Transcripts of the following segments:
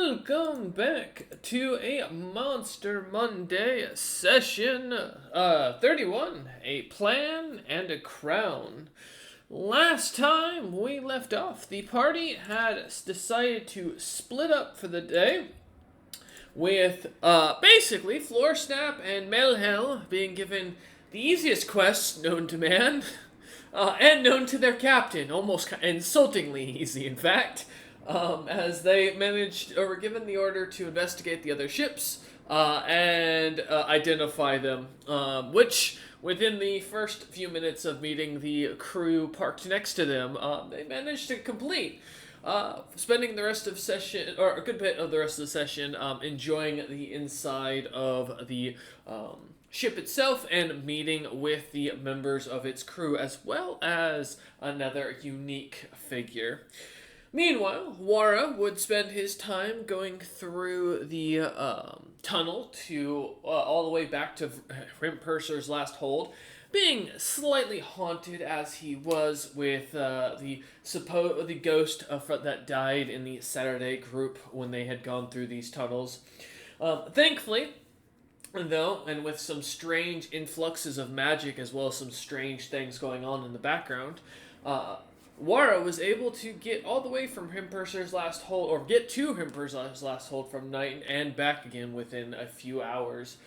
Welcome back to a Monster Monday session 31, a plan and a crown. Last time we left off, the party had decided to split up for the day, with basically Floor Snap and Melhel being given the easiest quests known to man, and known to their captain, almost insultingly easy, in fact, as they managed or were given the order to investigate the other ships and identify them, which within the first few minutes of meeting the crew parked next to them, they managed to complete. Spending the rest of session, or a good bit of the rest of the session, enjoying the inside of the ship itself and meeting with the members of its crew, as well as another unique figure. Meanwhile, Wara would spend his time going through the tunnel to all the way back to Rim Purser's last hold, being slightly haunted as he was with the ghost that died in the Saturday group when they had gone through these tunnels. Thankfully, though, and with some strange influxes of magic as well as some strange things going on in the background, Wara was able to get all the way from Himperser's last hold, or get to Himperser's last hold from night and back again within a few hours,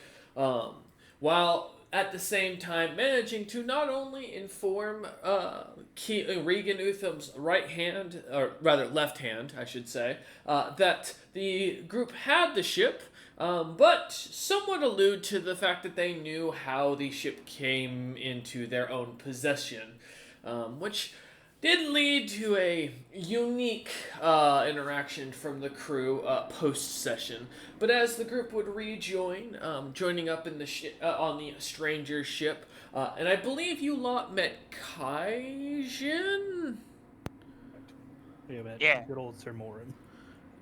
while at the same time managing to not only inform Regan Utham's right hand, or rather left hand, I should say, that the group had the ship, but somewhat allude to the fact that they knew how the ship came into their own possession, which did lead to a unique interaction from the crew post-session. But as the group would rejoin, joining up in the on the stranger's ship, and I believe you lot met Kaijin? Yeah. Good old Sir Morin.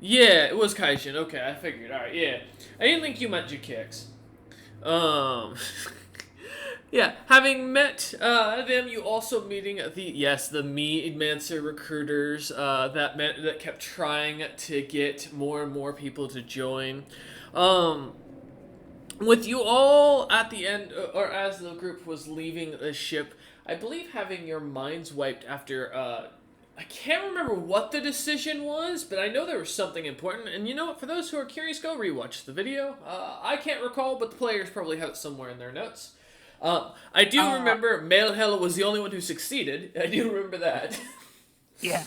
Yeah, it was Kaijin. Okay, I figured. Alright, yeah. I didn't think you meant Jakix. Yeah, having met them, you also meeting the Mancer recruiters that kept trying to get more and more people to join. With you all at the end, or as the group was leaving the ship, I believe having your minds wiped after I can't remember what the decision was, but I know there was something important. And you know what? For those who are curious, go rewatch the video. I can't recall, but the players probably have it somewhere in their notes. I do remember Melhel was the only one who succeeded. I do remember that. Yeah.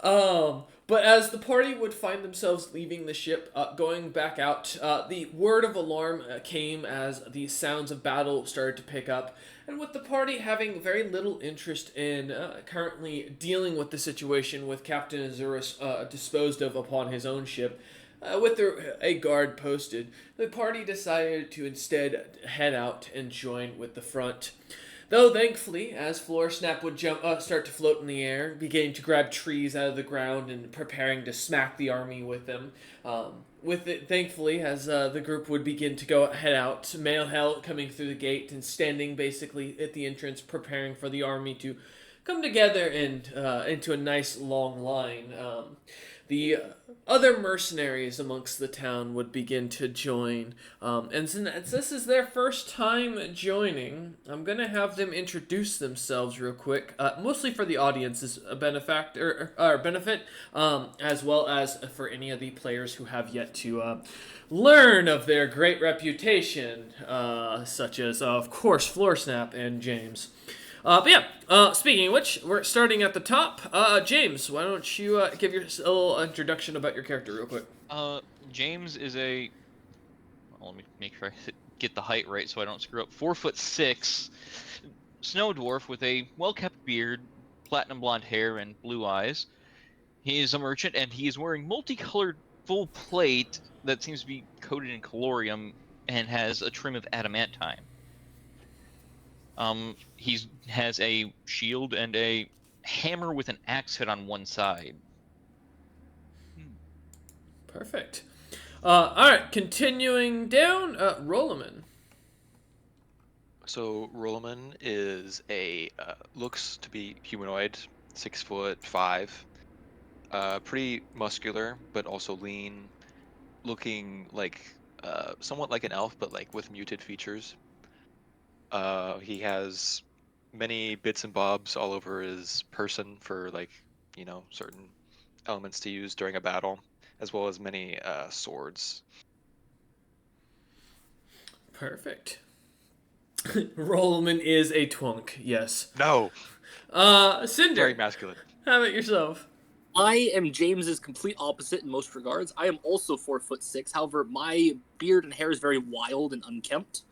But as the party would find themselves leaving the ship, going back out, the word of alarm came as the sounds of battle started to pick up. And with the party having very little interest in currently dealing with the situation with Captain Azurus disposed of upon his own ship, with a guard posted, the party decided to instead head out and join with the front. Though thankfully, as Floor Snap would start to float in the air, beginning to grab trees out of the ground and preparing to smack the army with them. Thankfully, as the group would begin to head out, Melhel coming through the gate and standing basically at the entrance, preparing for the army to come together and into a nice long line. The other mercenaries amongst the town would begin to join. And since this is their first time joining, I'm going to have them introduce themselves real quick, mostly for the audience's benefit, as well as for any of the players who have yet to learn of their great reputation, such as, of course, Floor Snap and James. Speaking of which, we're starting at the top. James, why don't you give your a little introduction about your character real quick? James is a... Well, let me make sure I get the height right so I don't screw up. 4'6", snow dwarf with a well-kept beard, platinum blonde hair, and blue eyes. He is a merchant, and he is wearing multicolored full plate that seems to be coated in colorium and has a trim of adamantine. He has a shield and a hammer with an axe head on one side. Perfect. Alright, continuing down, Rolaman. So Rolaman is looks to be humanoid, 6'5", pretty muscular, but also lean, looking like somewhat like an elf, but like with muted features. He has many bits and bobs all over his person for like, certain elements to use during a battle, as well as many swords. Perfect. Rollman is a twunk, yes. No, Cinder, very masculine. how about yourself? I am James's complete opposite in most regards. I am also 4'6". However, my beard and hair is very wild and unkempt.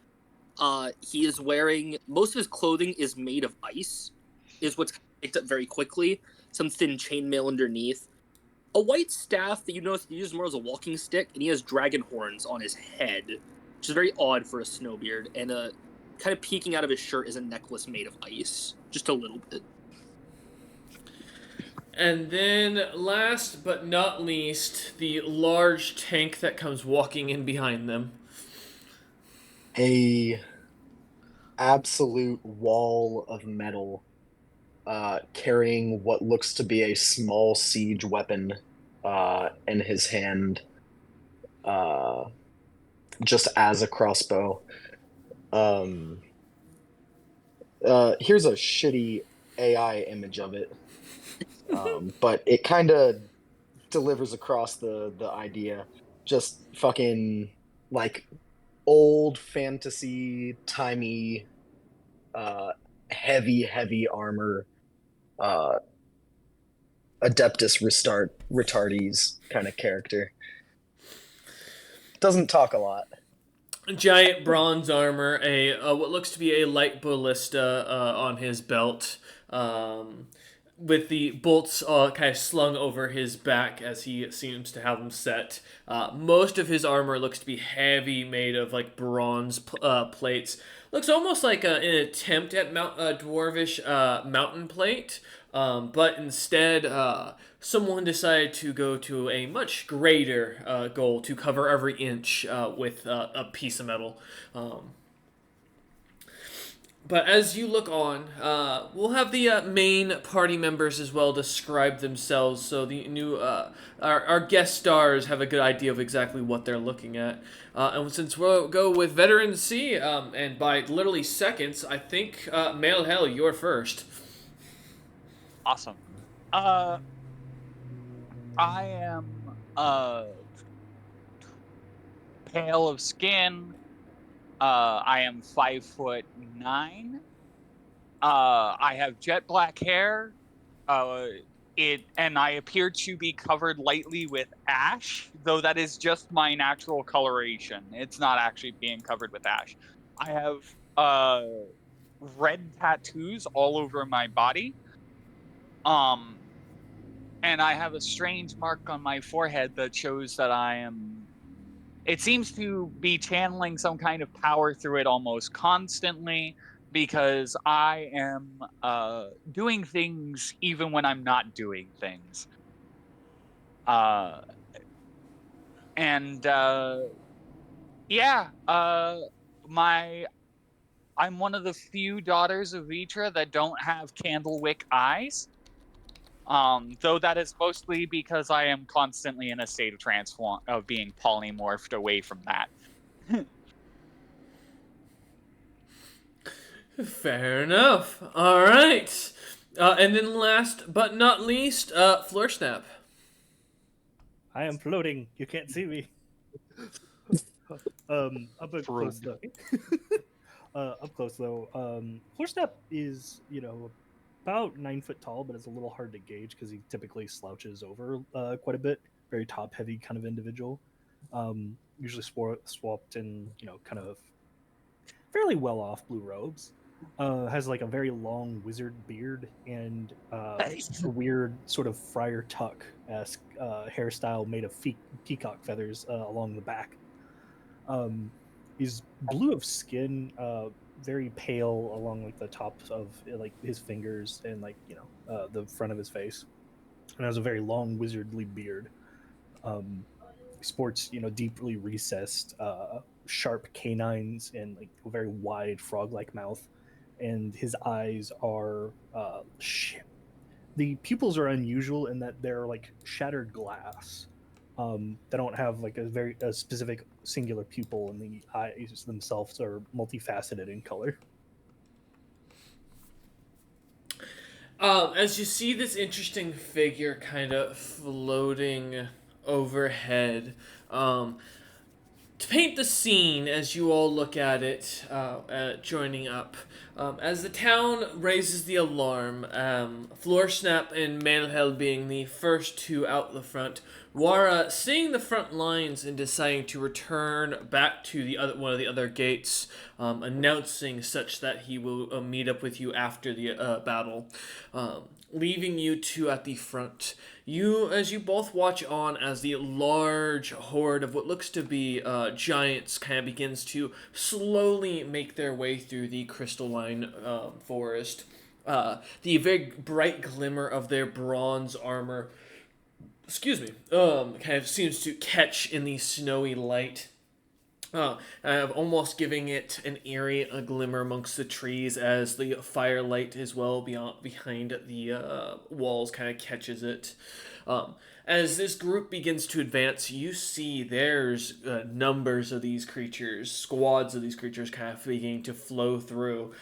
He is wearing most of his clothing is made of ice, is what's picked up very quickly. Some thin chainmail underneath. A white staff that you notice he uses more as a walking stick, and he has dragon horns on his head, which is very odd for a snowbeard. And kind of peeking out of his shirt is a necklace made of ice, just a little bit. And then, last but not least, the large tank that comes walking in behind them. A absolute wall of metal, carrying what looks to be a small siege weapon in his hand, just as a crossbow. Here's a shitty AI image of it, but it kind of delivers across the idea. Just fucking like old fantasy timey, heavy armor, Adeptus Retardes kind of character. Doesn't talk a lot. Giant bronze armor, a what looks to be a light ballista on his belt, with the bolts kind of slung over his back as he seems to have them set. Most of his armor looks to be heavy, made of like bronze plates. Looks almost like an attempt at dwarvish mountain plate, but instead someone decided to go to a much greater goal to cover every inch with a piece of metal. But as you look on, we'll have the main party members as well describe themselves, so the new our guest stars have a good idea of exactly what they're looking at. And since we'll go with Veteran C, and by literally seconds, I think Male Hell, you're first. Awesome. I am pale of skin. I am 5'9". I have jet black hair. And I appear to be covered lightly with ash, though that is just my natural coloration. It's not actually being covered with ash. I have red tattoos all over my body. And I have a strange mark on my forehead that shows that I am... It seems to be channeling some kind of power through it almost constantly, because I am doing things even when I'm not doing things. I'm one of the few daughters of Vitra that don't have candlewick eyes. Though that is mostly because I am constantly in a state of being polymorphed away from that. Fair enough. All right. And then last but not least, Floor Snap. I am floating. You can't see me. Up close though. Up close though. Floorstep is, about 9 foot tall, but it's a little hard to gauge because he typically slouches over quite a bit. Very top heavy kind of individual. Usually swapped in, kind of fairly well off blue robes. Has like a very long wizard beard and a weird sort of Friar Tuck-esque hairstyle made of peacock feathers along the back. He's blue of skin, very pale along like the tops of like his fingers and like the front of his face, and has a very long wizardly beard. Sports deeply recessed, sharp canines and like a very wide frog-like mouth, and his eyes are the pupils are unusual in that they're like shattered glass. They don't have like a specific singular pupil, and the eyes themselves are multifaceted in color. As you see this interesting figure kind of floating overhead, to paint the scene as you all look at it, joining up, as the town raises the alarm, Florsnap and Melhel being the first two out the front, Wara seeing the front lines and deciding to return back to the one of the other gates, announcing such that he will meet up with you after the battle, leaving you two at the front. As you both watch on as the large horde of what looks to be giants kind of begins to slowly make their way through the crystalline forest. The very bright glimmer of their bronze armor, kind of seems to catch in the snowy light. Almost giving it an eerie glimmer amongst the trees as the firelight as well behind the walls kind of catches it. As this group begins to advance, you see there's numbers of these creatures, squads of these creatures kind of beginning to flow through.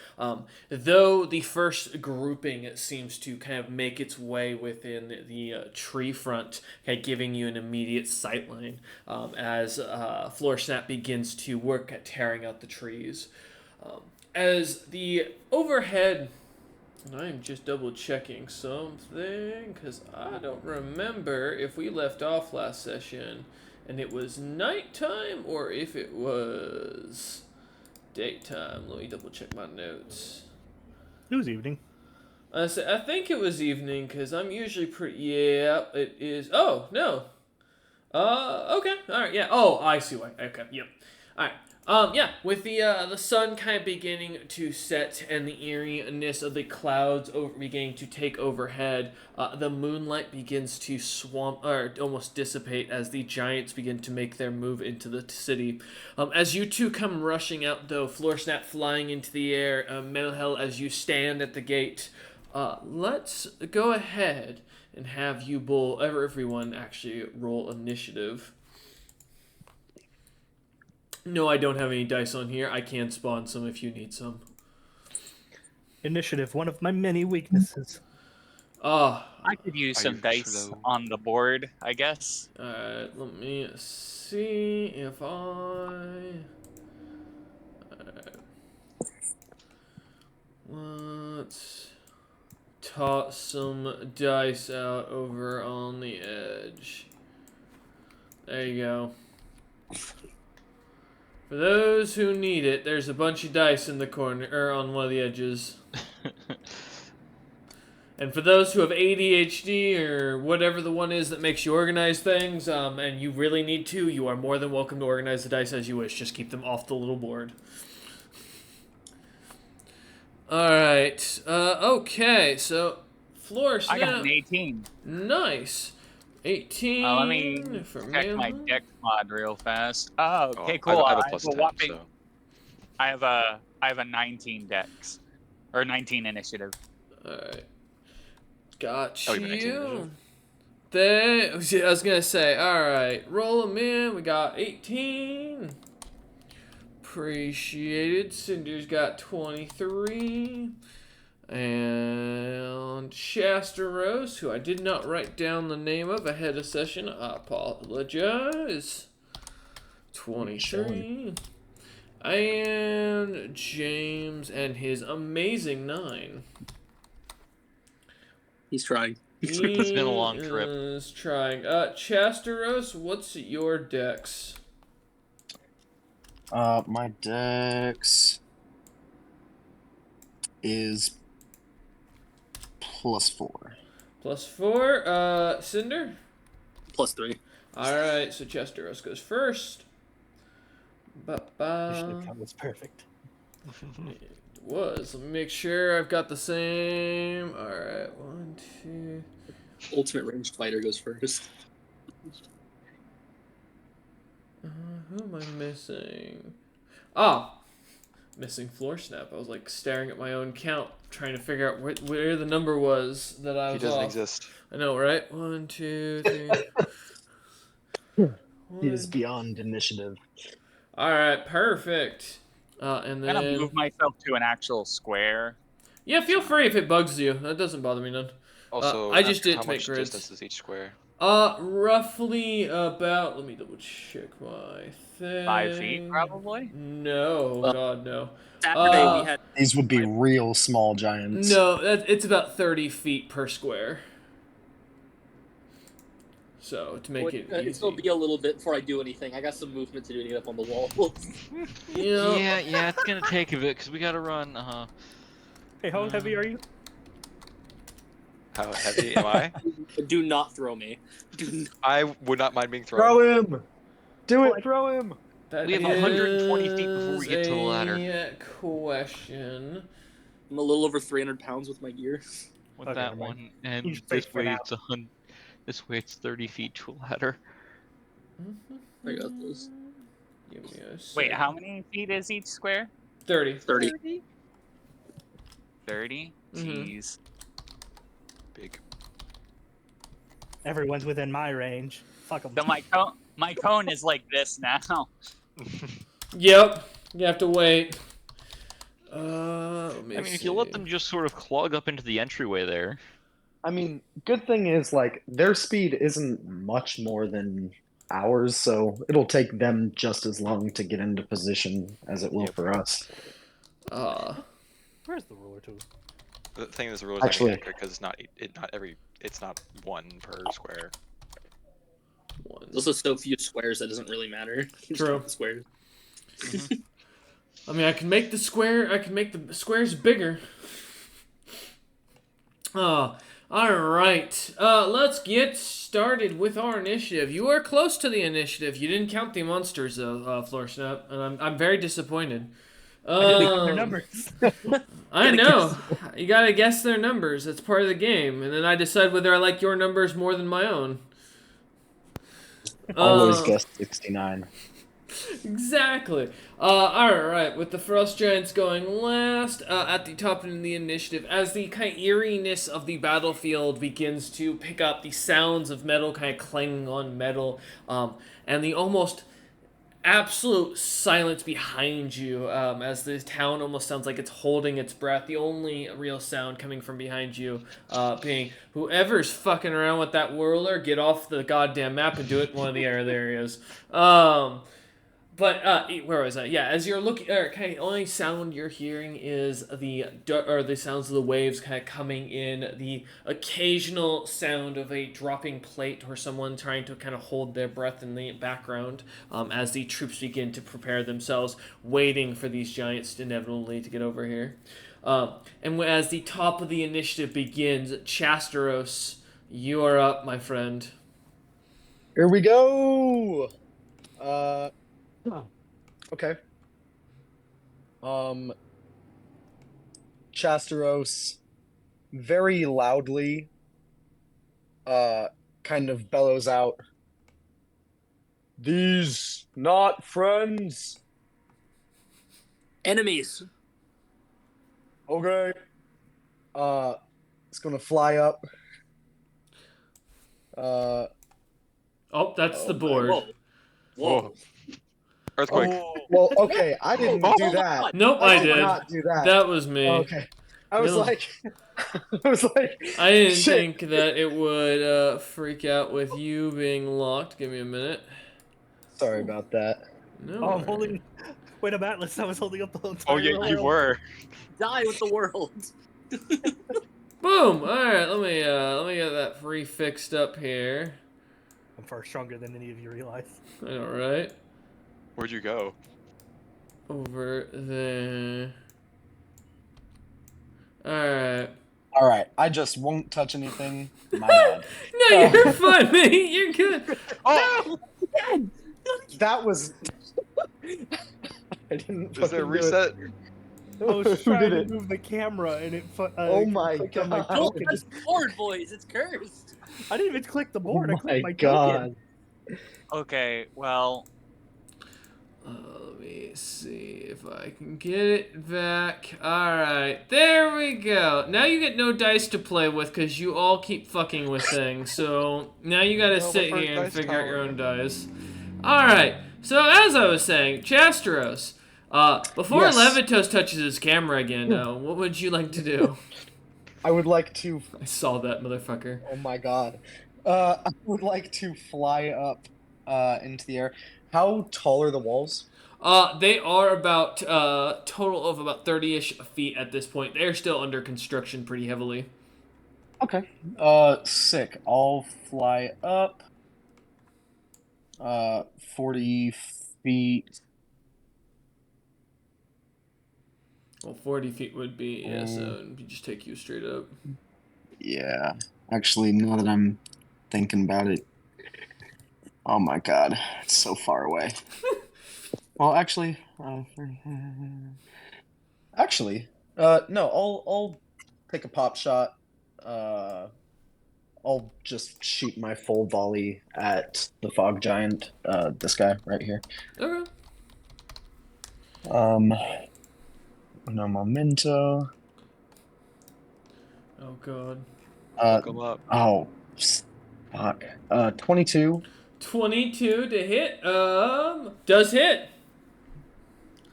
Though the first grouping seems to kind of make its way within the tree front, kind of giving you an immediate sightline as Florsnap begins to work at tearing out the trees. As the overhead... I'm just double checking something because I don't remember if we left off last session and it was nighttime or if it was daytime. Let me double check my notes. It was evening. I think it was evening because I'm usually pretty. Yeah, it is. Oh no. Okay. All right. Yeah. Oh, I see why. Okay. Yep. All right. Yeah, with the sun kind of beginning to set and the eeriness of the clouds beginning to take overhead, the moonlight begins to swamp or almost dissipate as the giants begin to make their move into the city. As you two come rushing out, though, Florsnap flying into the air, Melhel as you stand at the gate. Let's go ahead and have you everyone actually roll initiative. No, I don't have any dice on here. I can spawn some if you need some. Initiative, one of my many weaknesses. I could use Are some you dice slow? on the board, I guess. Alright, let me see if let's toss some dice out over on the edge. There you go. For those who need it, there's a bunch of dice in the corner, or on one of the edges. And for those who have ADHD or whatever the one is that makes you organize things, and you really need to, you are more than welcome to organize the dice as you wish. Just keep them off the little board. Alright, okay, so Florsnap. I got an 18. Nice. 18 Let me for check my Melhel. dex mod real fast. Oh, okay, I cool. have a plus 10, whopping, so. I have a 19 dex, or 19 initiative. Alright. Got Oh, you meant 18 you. initiative? I was gonna say, alright, roll them in. We got 18. Appreciated. Cinder's got 23. And Shasta Rose, who I did not write down the name of ahead of session, I apologize. 23. And James and his amazing 9. He's trying. It's been a long trip. Is trying. Chasteros, what's your dex? My dex is +4. +4. Cinder? +3. Alright, so Chasteros goes first. Initiative count was perfect. It was. Let me make sure I've got the same. Alright, 1, 2. Ultimate ranged fighter goes first. Who am I missing? Missing Florsnap. I was like staring at my own count, trying to figure out where the number was that I was He doesn't off. exist. I know, right? 1, 2, 3. He is beyond initiative. All right, perfect. And I'm gonna then move myself to an actual square. yeah, feel free if it bugs you. That doesn't bother me none. Also, I just did it how to make much grids. distance is each square? Roughly about. Let me double check my thing. 5 feet, probably. No, God no. Saturday we had These would be real small giants. No, it's about 30 feet per square. So to make it easy. It's gonna be a little bit before I do anything. I got some movement to do to get up on the wall. Yeah, it's gonna take a bit because we gotta run. Hey, how heavy are you? How heavy am I? Do not throw me. I would not mind being thrown. Throw him! Do it, throw him! That We have 120 feet before we is get to the ladder. a question. I'm a little over 300 pounds with my gear. With Okay, that never mind. one, and He's this safe for way now. it's this way it's 30 feet to a ladder. I got this. Give me a Wait, second. how many feet is each square? 30. 30. 30? Mhm. Jeez. Big. Everyone's within my range. Fuck them. So my cone is like this now. Yep. You have to wait. Let me I mean, if you let see. them just sort of clog up into the entryway there. I mean, good thing is, like, their speed isn't much more than ours, so it'll take them just as long to get into position as it will Yep. for us. Where's the ruler tool? The thing is, the rule is Actually- not accurate because it's not one per square. One. There's also so few squares that doesn't really matter. Just True. count the squares. I mean, I can make the squares bigger. All right. Let's get started with our initiative. You are close to the initiative. You didn't count the monsters, though, Floor Snap, and I'm very disappointed. I didn't count their numbers. I know. You gotta guess their numbers. That's part of the game, and then I decide whether I like your numbers more than my own. Always guess 69. Exactly. Alright, with the Frost Giants going last, at the top of the initiative, as the kind of eeriness of the battlefield begins to pick up the sounds of metal kind of clanging on metal, and the almost absolute silence behind you, as the town almost sounds like it's holding its breath. The only real sound coming from behind you, being whoever's fucking around with that whirler, get off the goddamn map and do it in one of the other areas. But where was I? Yeah, as you're looking, kind of only sound you're hearing is the sounds of the waves kind of coming in. The occasional sound of a dropping plate or someone trying to kind of hold their breath in the background, as the troops begin to prepare themselves, waiting for these giants inevitably to get over here. And as the top of the initiative begins, Chasteros, you are up, my friend. Here we go! Okay. Chasteros very loudly kind of bellows out, "These not friends." Enemies. Okay. It's gonna fly up. Oh, that's the board. Whoa. Whoa. Earthquake. Well, okay, I didn't do that. Nope, I did. not do that. That was me. Okay. I was No. like, I was like, I didn't shit. think that it would freak out with you being locked. Give me a minute. Sorry about that. No. Oh, I'm holding. Wait, I'm Atlas. I was holding up the whole entire Oh yeah, you world. were. Die with the world. Boom! Alright, let me get that prefixed up here. I'm far stronger than any of you realize. Alright. Where'd you go? Over there. Alright. All right, I just won't touch anything. My bad. No, you're fine, mate. You're good. Oh, That was. I didn't. is there a fucking do it. reset? I was Who trying did to it? move the camera and it. Oh my clicked on my God. Don't token. touch the board, boys. It's cursed. I didn't even click the Oh board. I my clicked my god. token. Okay, well, Let me see if I can get it back. Alright, there we go. Now you get no dice to play with because you all keep fucking with things. So now you gotta No, sit my here and dice figure out your tower. own dice. All right. So as I was saying, Chastros, before Yes. Levitos touches his camera again, what would you like to do? I would like to. I saw that motherfucker. Oh my god. I would like to fly up into the air. How tall are the walls? They are about total of about 30-ish feet at this point. They're still under construction pretty heavily. Okay. Sick. I'll fly up. 40 feet. Well, 40 feet would be, yeah, so it'd just take you straight up. Yeah. Actually, now that I'm thinking about it, oh my god, it's so far away. Well, actually, no. I'll take a pop shot. I'll just shoot my full volley at the fog giant. This guy right here. Okay. No memento. Oh, God. Look 'em up. Oh, fuck. 22. 22 to hit, does hit.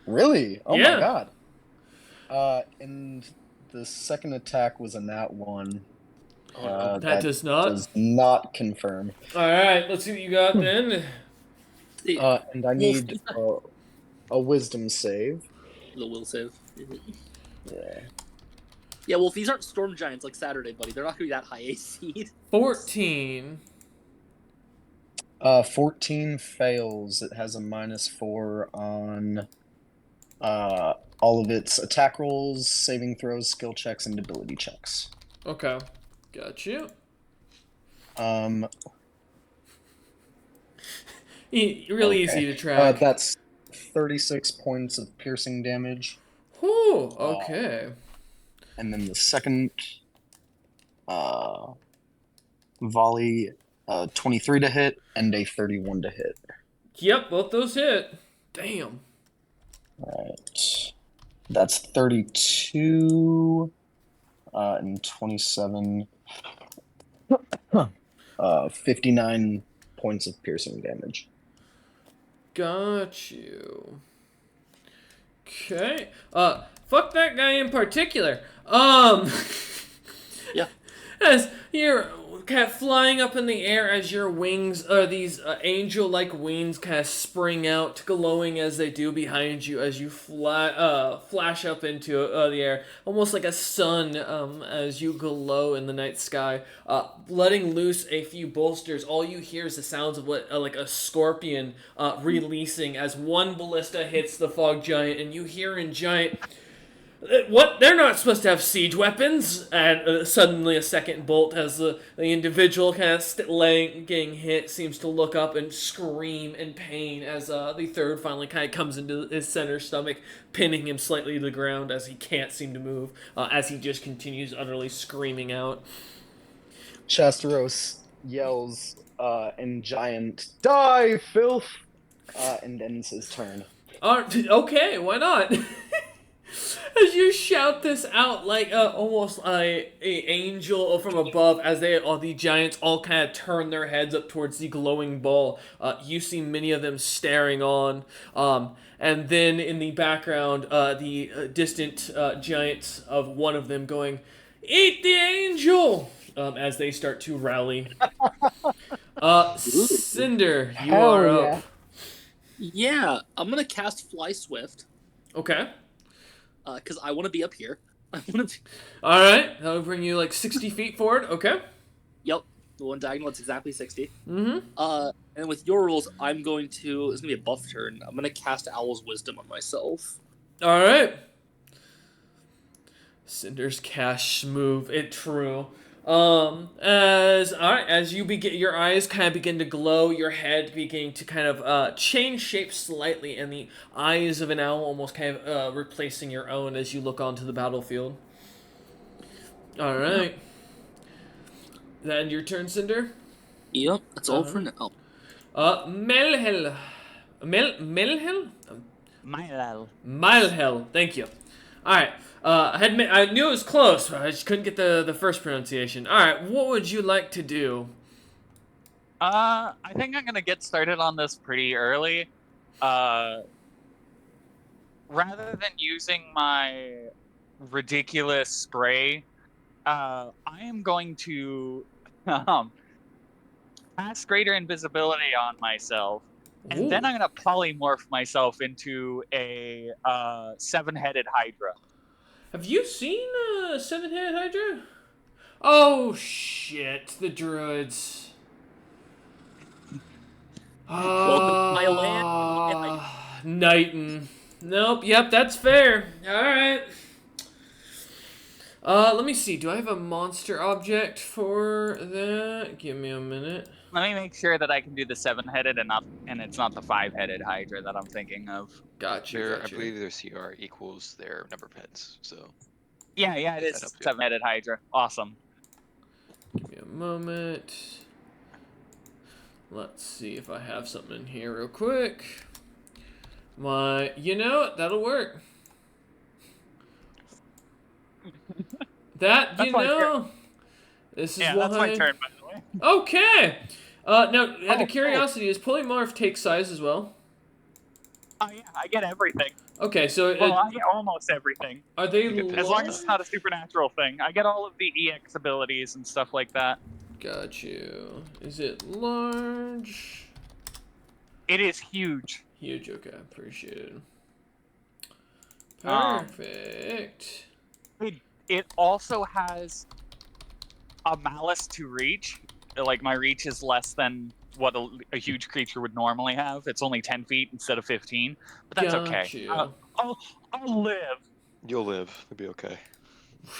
Really? Oh Yeah. my god. And the second attack was a nat 1. That does not. Does not confirm. Alright, let's see what you got then. And I need a wisdom save. The will save. Yeah. Yeah, well, if these aren't storm giants like Saturday, buddy, they're not gonna be that high AC. 14. 14 fails. It has a -4 on all of its attack rolls, saving throws, skill checks, and ability checks. Okay. Got you. Really easy to track. That's 36 points of piercing damage. Whew, okay. And then the second volley, 23 to hit and a 31 to hit. Yep, both those hit. Damn. Alright. That's 32 and 27. 59 points of piercing damage. Got you. Okay. Fuck that guy in particular. Yeah. As you're kind of flying up in the air as your wings, these angel-like wings kind of spring out, glowing as they do behind you as you flash up into the air, almost like a sun as you glow in the night sky. Letting loose a few bolsters, all you hear is the sounds of what like a scorpion releasing as one ballista hits the fog giant, and you hear in giant... What? They're not supposed to have siege weapons. And suddenly a second bolt as the individual kind of getting hit seems to look up and scream in pain as the third finally kind of comes into his center stomach, pinning him slightly to the ground as he can't seem to move, as he just continues utterly screaming out. Chasteros yells in giant, "Die, filth!" And ends his turn. Okay, why not? As you shout this out like almost a angel from above, as all the giants all kind of turn their heads up towards the glowing ball, you see many of them staring on. And then in the background, the distant giants of one of them going, "Eat the angel!" As they start to rally. Cinder, you are up. Yeah, I'm gonna cast Fly Swift. Okay. Because I want to be up here. I want to. All right, that'll bring you like 60 feet forward. Okay. Yep, the one diagonal. It's exactly 60. Mm-hmm. And with your rules, I'm going to. It's gonna be a buff turn. I'm gonna cast Owl's Wisdom on myself. All right. Cinder's cash move. It true. As you begin, your eyes kind of begin to glow, your head beginning to kind of change shape slightly, and the eyes of an owl almost kind of replacing your own as you look onto the battlefield. All right. That end your turn, Cinder? Yep, that's all for now. Melhel. Melhel? Milehel. Thank you. All right. I knew it was close, but I just couldn't get the first pronunciation. All right, what would you like to do? I think I'm gonna get started on this pretty early. Rather than using my ridiculous spray, I am going to cast greater invisibility on myself, and then Ooh. I'm gonna polymorph myself into a seven-headed Hydra. Have you seen Seven-Headed Hydra? Oh shit, the druids. Welcome to my land. My Knighton. Nope, yep, that's fair. Alright. Let me see. Do I have a monster object for that? Give me a minute. Let me make sure that I can do the seven-headed and it's not the five-headed Hydra that I'm thinking of. Gotcha. I believe their CR equals their number of heads. So Yeah, it Set is up, yeah. seven-headed Hydra. Awesome. Give me a moment. Let's see if I have something in here real quick. You know, that'll work. That, That's my turn. this is Yeah, why. that's my turn, by the way. Okay. Now, out Oh, of curiosity, does polymorph take size as well? Oh yeah, I get everything. Okay, so Well, I get almost everything. are they You get large? As long as it's not a supernatural thing. I get all of the EX abilities and stuff like that. Got you. Is it large? It is huge. Huge. Okay, appreciate it. Um, Perfect. It also has a malice to reach. Like, my reach is less than what a huge creature would normally have. It's only 10 feet instead of 15. But that's Got okay. you. I'll live. you'll live. It'll be okay.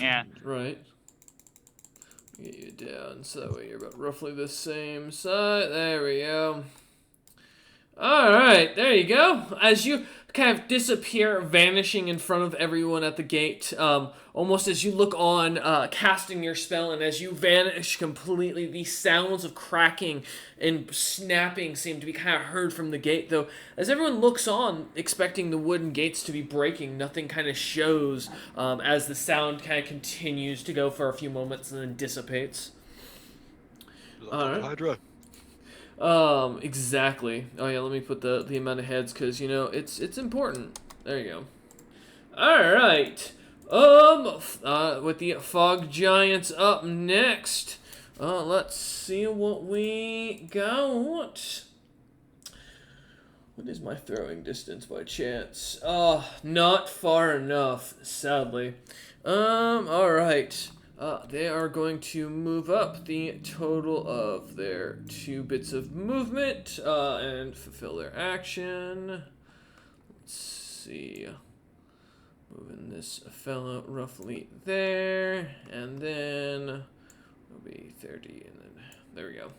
Yeah. Right. Get you down so that way you're about roughly the same size. There we go. Alright, there you go. As you kind of disappear, vanishing in front of everyone at the gate, almost as you look on, casting your spell, and as you vanish completely, the sounds of cracking and snapping seem to be kind of heard from the gate, though as everyone looks on, expecting the wooden gates to be breaking, nothing kind of shows, as the sound kind of continues to go for a few moments and then dissipates. Alright. Hydra. Exactly. Oh yeah, let me put the amount of heads, because, you know, it's important. There you go. Alright. With the fog giants up next. Let's see what we got. What is my throwing distance by chance? Not far enough, sadly. Alright. They are going to move up the total of their 2 bits of movement, and fulfill their action. Let's see. Moving this fellow roughly there, and then it'll be 30, and then there we go.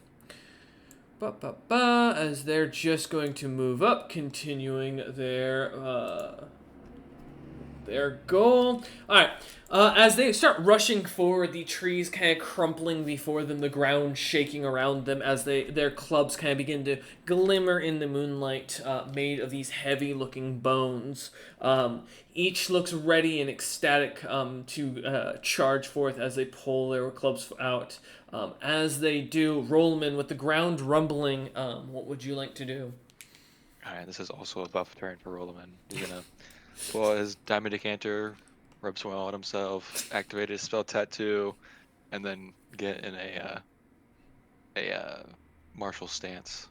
As they're just going to move up, continuing their goal. Alright, as they start rushing forward, the trees kind of crumpling before them, the ground shaking around them as their clubs kind of begin to glimmer in the moonlight, made of these heavy-looking bones. Each looks ready and ecstatic to charge forth as they pull their clubs out. As they do, Rollman, with the ground rumbling, what would you like to do? Alright, this is also a buff turn for Rolaman. He's gonna pull out his diamond decanter, rub some oil on himself, activate his spell tattoo, and then get in a martial stance.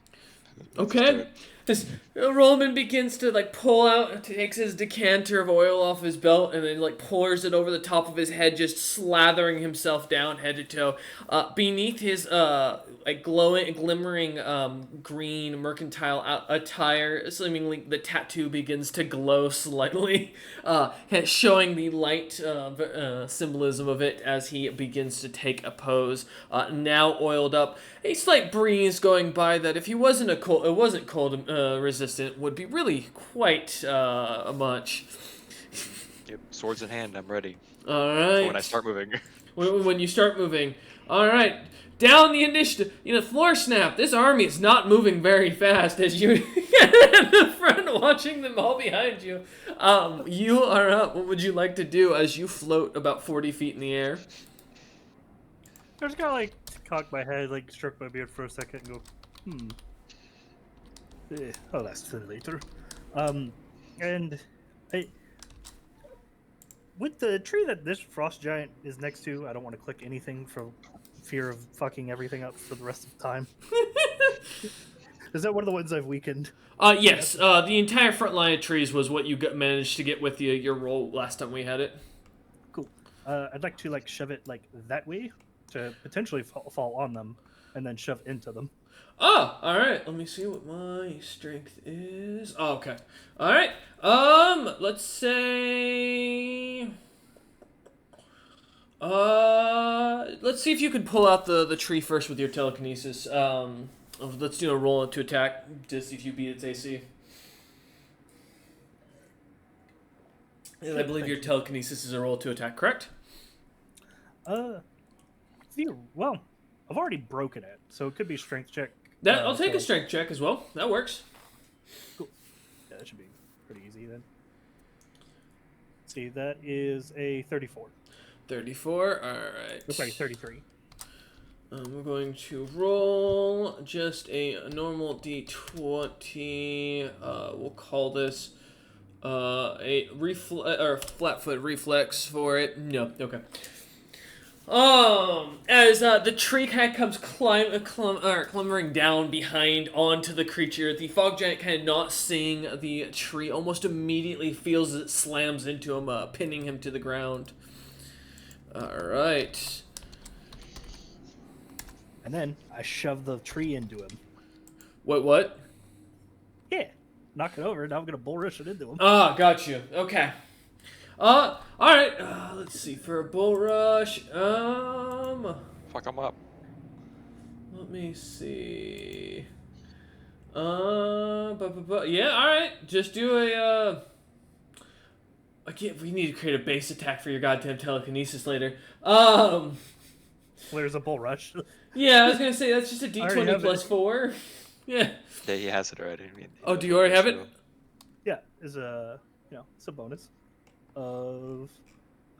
Okay. As Rollman begins to pull out, takes his decanter of oil off his belt, and then pours it over the top of his head, just slathering himself down head to toe. Beneath his glimmering green mercantile attire, seemingly the tattoo begins to glow slightly, showing the light symbolism of it as he begins to take a pose. Now oiled up, a slight breeze going by that, if he wasn't cold resistant, would be really quite much. Yep, swords in hand, I'm ready. All right. When I start moving. When you start moving. All right. Down the initiative. Floor snap. This army is not moving very fast as you get in the front, watching them all behind you. You are up. What would you like to do as you float about 40 feet in the air? I just gotta cock my head, stroke my beard for a second, and go, Oh, that's for later. And I, with the tree that this frost giant is next to, I don't want to click anything for fear of fucking everything up for the rest of the time. Is that one of the ones I've weakened? Yes. The entire front line of trees was what you managed to get with your roll last time we had it. Cool. I'd like to like shove it like that way to potentially fall on them, and then shove into them. Oh, all right. Let me see what my strength is. Oh, okay. All right. Let's say. Let's see if you can pull out the tree first with your telekinesis. Let's do a roll to attack to see if you beat its AC. And I believe your telekinesis is a roll to attack, correct? Well, I've already broken it, so it could be strength check. I'll take a strength check as well. That works. Cool. Yeah, that should be pretty easy then. See, that is a 34. 34. All right. Oh, sorry, 33. We're going to roll just a normal d20. We'll call this a flat-foot reflex for it. No, okay. As the tree kind of comes clambering down behind onto the creature, the fog giant kind of not seeing the tree almost immediately feels it slams into him, pinning him to the ground. All right. And then I shove the tree into him. What? Yeah, knock it over. Now I'm gonna bull rush it into him. Ah, got you. Okay. All right. Let's see for a bull rush. Fuck him up. Let me see. Yeah. All right. Just do a. We need to create a base attack for your goddamn telekinesis later. There's a bull rush. Yeah, I was gonna say that's just a I already d20 have plus it. 4. Yeah. Yeah, he has it already. Oh, do you already have it? Yeah, it's a bonus of.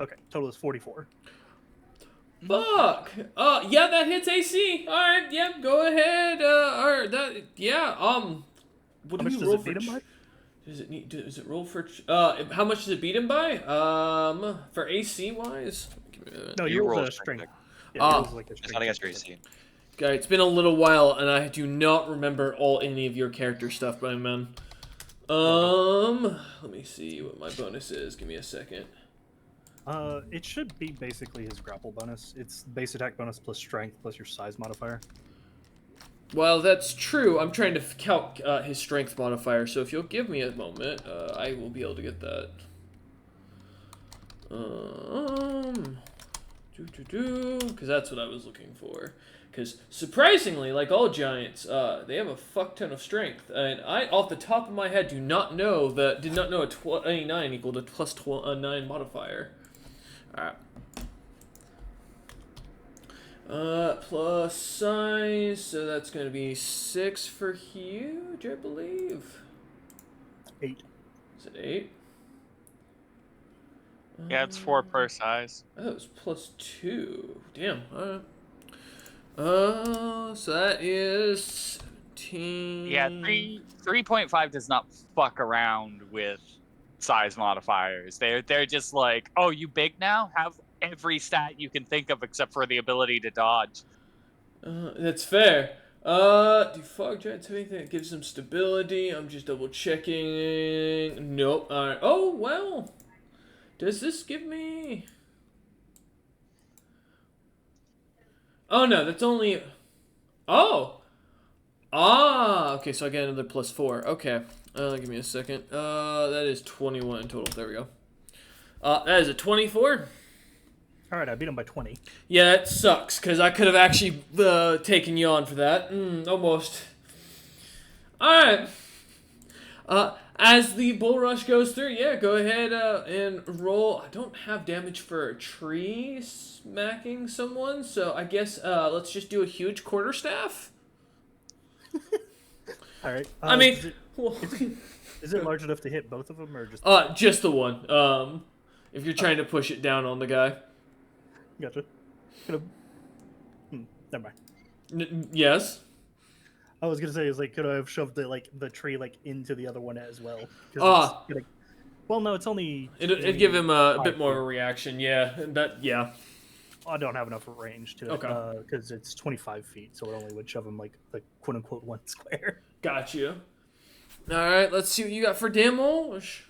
Okay, total is 44. Fuck. Yeah, that hits AC. All right. Yeah, go ahead. Or that. Yeah. What How do much you does roll it for? beat him by? Does it roll for? How much does it beat him by? For AC wise. No, You you roll roll a a strength strength. check. Yeah, Ah. you roll like a It's strength not against your check. AC. Okay, it's been a little while, and I do not remember any of your character stuff, by man. Let me see what my bonus is. Give me a second. It should be basically his grapple bonus. It's base attack bonus plus strength plus your size modifier. Well, that's true. I'm trying to calc his strength modifier, so if you'll give me a moment, I will be able to get that. Because that's what I was looking for. Because surprisingly, like all giants, they have a fuck ton of strength, and I, off the top of my head, did not know a 29 equaled a plus 9 modifier. All right. Plus size, so that's going to be 6 for huge, I believe. 8. Is it 8? Yeah, it's 4 per size. Oh, it's plus 2. Damn. Alright. So that is 17. Yeah, 3.5 does not fuck around with size modifiers. They're just like, oh, you big now? Have every stat you can think of except for the ability to dodge. That's fair. Do fog giants have anything that gives them stability? I'm just double checking. Nope. Alright. Oh, well. Does this give me... Oh, no, that's only... Oh! Okay, so I get another plus 4. Okay. Give me a second. That is 21 in total. There we go. That is a 24. Alright, I beat him by 20. Yeah, that sucks, because I could have actually taken you on for that. Almost. Alright. As the bull rush goes through, yeah, go ahead and roll. I don't have damage for a tree smacking someone, so I guess let's just do a huge quarterstaff. Alright. I mean... Is it large enough to hit both of them, or just... Just the one. If you're trying to push it down on the guy. Gotcha. Never mind. Yes? I was gonna say is like could I have shoved the tree like into the other one as well? 'Cause Ah. it's gonna- well, no, it's only. It'd give him a bit 25 more of a feet. reaction. Yeah. I don't have enough range to it Okay. because it's 25 feet, so it only would shove him like the quote unquote 1 square. Got you. All right, let's see what you got for damage.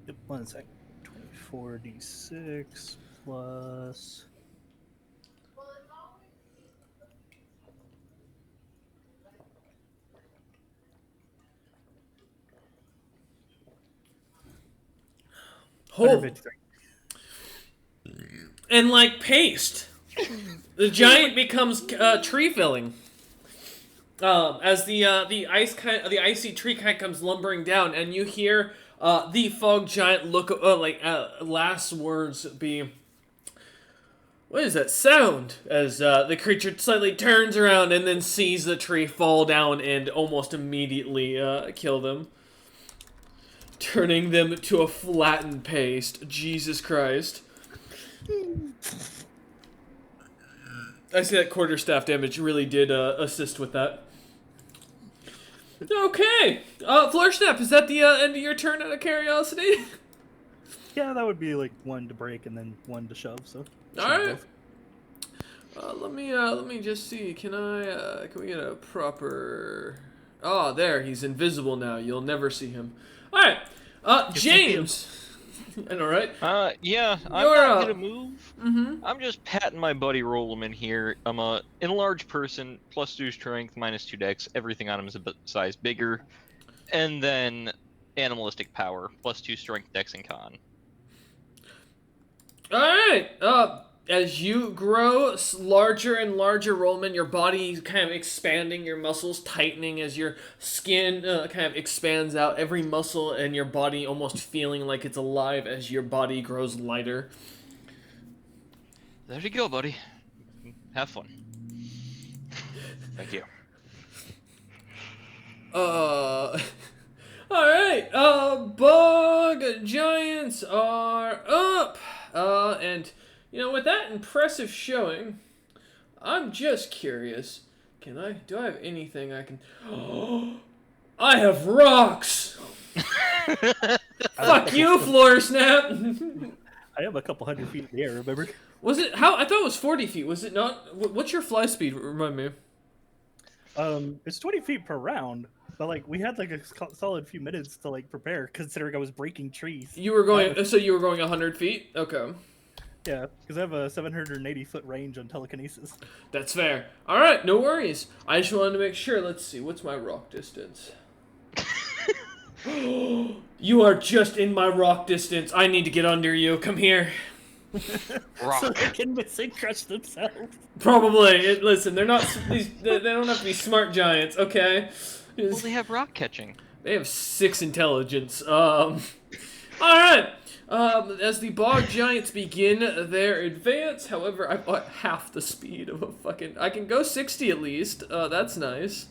Yep, 1 second. 24d6 plus. Oh, 153. and like paste, the giant becomes tree filling. As the icy tree kind of comes lumbering down, and you hear the fog giant look last words be, "What is that sound?" As the creature slightly turns around and then sees the tree fall down and almost immediately kill them, turning them to a flattened paste. Jesus Christ. I see that quarterstaff damage really did assist with that. Okay, Floorsnap, is that the end of your turn out of curiosity? Yeah, that would be like 1 to break and then 1 to shove. So. All right. Let me just see. Can we get a proper? Oh, there. He's invisible now. You'll never see him. All right. James. I know, right? Yeah, I'm You're, not gonna move. Mm-hmm. I'm just patting my buddy Rollman here. I'm a enlarged person, +2 strength, -2 dex. Everything on him is a bit size bigger. And then animalistic power, +2 strength, dex, and con. All right. As you grow larger and larger, Rollman, your body kind of expanding, your muscles tightening as your skin kind of expands out. Every muscle in your body almost feeling like it's alive as your body grows lighter. There you go, buddy. Have fun. Thank you. All right. Bug giants are up. And you know, with that impressive showing, I'm just curious. Do I have anything I can? I have rocks. Fuck you, Floorsnap. I am a couple 100 feet in the air. Remember? Was it how? I thought it was 40 feet. Was it not? What's your fly speed? Remind me. It's 20 feet per round, but like we had like a solid few minutes to like prepare, considering I was breaking trees. You were going. So you were going 100 feet. Okay. Yeah, because I have a 780-foot range on telekinesis. That's fair. All right, no worries. I just wanted to make sure. Let's see. What's my rock distance? You are just in my rock distance. I need to get under you. Come here. Rock. So they can miss and crush themselves. Probably. Listen, they're not. They don't have to be smart giants. Okay. Well, they have rock catching. They have 6 intelligence. All right. As the bog giants begin their advance, however, I've got half the speed of a fucking. I can go 60 at least. That's nice.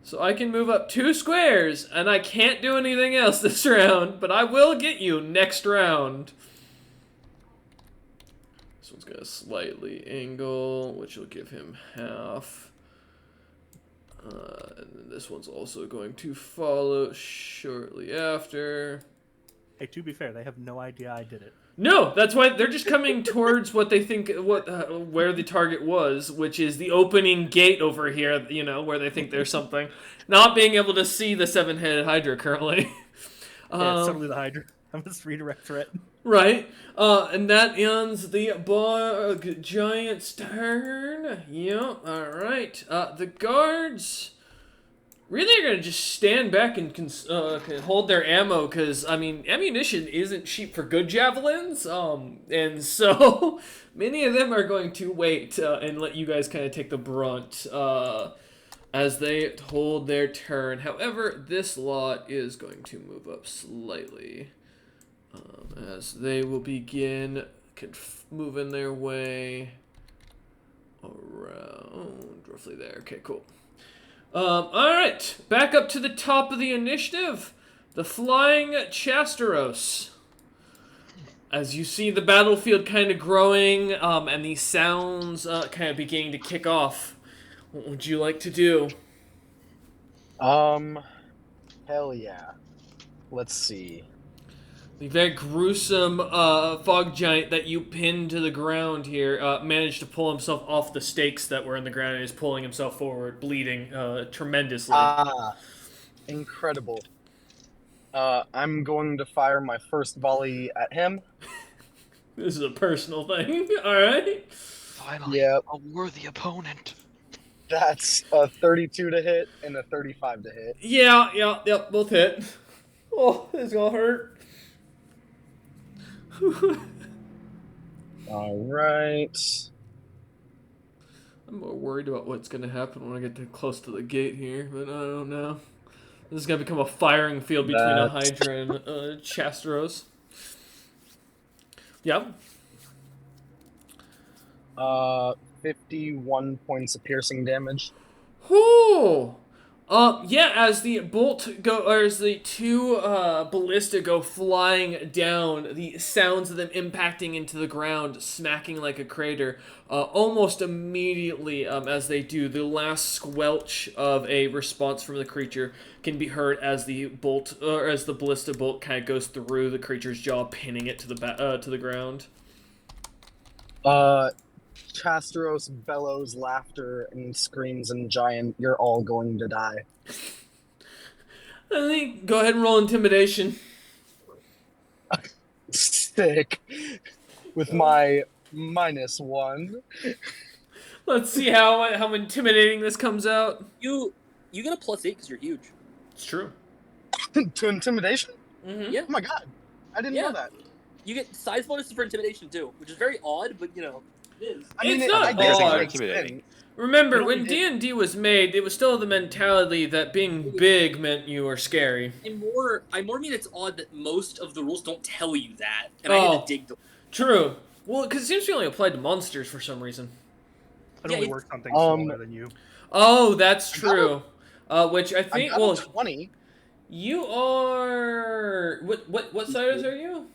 So I can move up 2 squares, and I can't do anything else this round, but I will get you next round. This one's gonna slightly angle, which will give him half. And then this one's also going to follow shortly after. Hey, to be fair, they have no idea I did it. No, that's why they're just coming towards what they think, where the target was, which is the opening gate over here, you know, where they think there's something. Not being able to see the 7-headed Hydra currently. Yeah, it's totally the Hydra. I must redirect threat. Right. And that ends the bug giant's turn. Yep, alright. The guards really are going to just stand back and can hold their ammo, because, I mean, ammunition isn't cheap for good javelins, and so many of them are going to wait and let you guys kind of take the brunt as they hold their turn. However, this lot is going to move up slightly as they will begin moving their way around roughly there. Okay, cool. Alright, back up to the top of the initiative. The Flying Chasteros. as you see the battlefield kind of growing, and these sounds kind of beginning to kick off, what would you like to do? Hell yeah. Let's see. The very gruesome fog giant that you pinned to the ground here managed to pull himself off the stakes that were in the ground and is pulling himself forward, bleeding tremendously. Incredible. I'm going to fire my first volley at him. This is a personal thing. All right. Finally, Yep. a worthy opponent. That's a 32 to hit and a 35 to hit. Yeah, both hit. Oh, it's gonna hurt. All right. I'm more worried about what's gonna happen when I get too close to the gate here, but I don't know. This is gonna become a firing field between a Hydra and Chastros. Yep. 51 points of piercing damage. Whoo! Yeah, as the as the two ballista go flying down, the sounds of them impacting into the ground, smacking like a crater, almost immediately, as they do, the last squelch of a response from the creature can be heard as the ballista bolt kind of goes through the creature's jaw, pinning it to the ground. Chastros bellows laughter and screams in giant, "You're all going to die." I think go ahead and roll intimidation. Sick. With my -1. Let's see how intimidating this comes out. You get a +8 because you're huge. It's true. To intimidation? Mm-hmm. Yeah. Oh my god. I didn't know that. You get size bonuses for intimidation too, which is very odd, but you know, it is. I mean, It's not I guess odd. it's intimidating. Remember, It only when did- D&D was made, it was still the mentality that being big meant you were scary. I more mean it's odd that most of the rules don't tell you that, and I had to dig the. True. Well, because it seems to be only applied to monsters for some reason. I'd Yeah, only it's- work on things smaller than you. Oh, that's true. Which I I think, got well, a 20. you are... What size are you?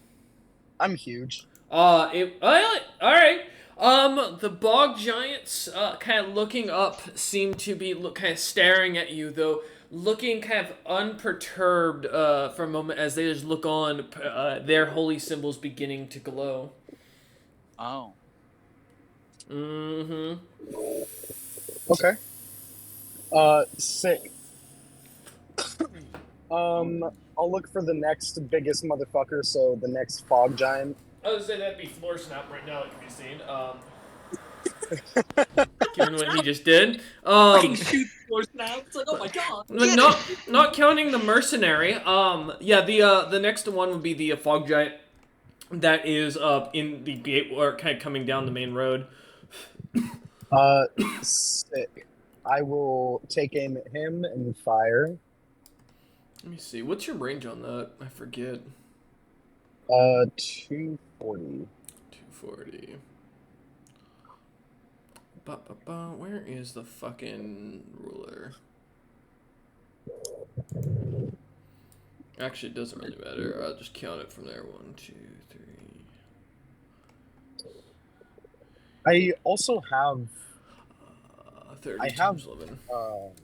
I'm huge. All right. The bog giants, kind of looking up, seem to be kind of staring at you, though looking kind of unperturbed for a moment as they just look on, their holy symbols beginning to glow. Oh. Mm-hmm. Okay. Sick. I'll look for the next biggest motherfucker, so the next fog giant. I would say that'd be Floor Snap right now, that can be seen. Given what he just did. Fucking shoot force now. It's like, oh my god. Not counting the mercenary. The next one would be the fog giant that is in the gate or kind of coming down the main road. Sick. I will take aim at him and fire. Let me see. What's your range on that? I forget. 240. 240. Where is the fucking ruler? Actually, it doesn't really matter. I'll just count it from there. 1, 2, 3. I also have 30 I times have 11.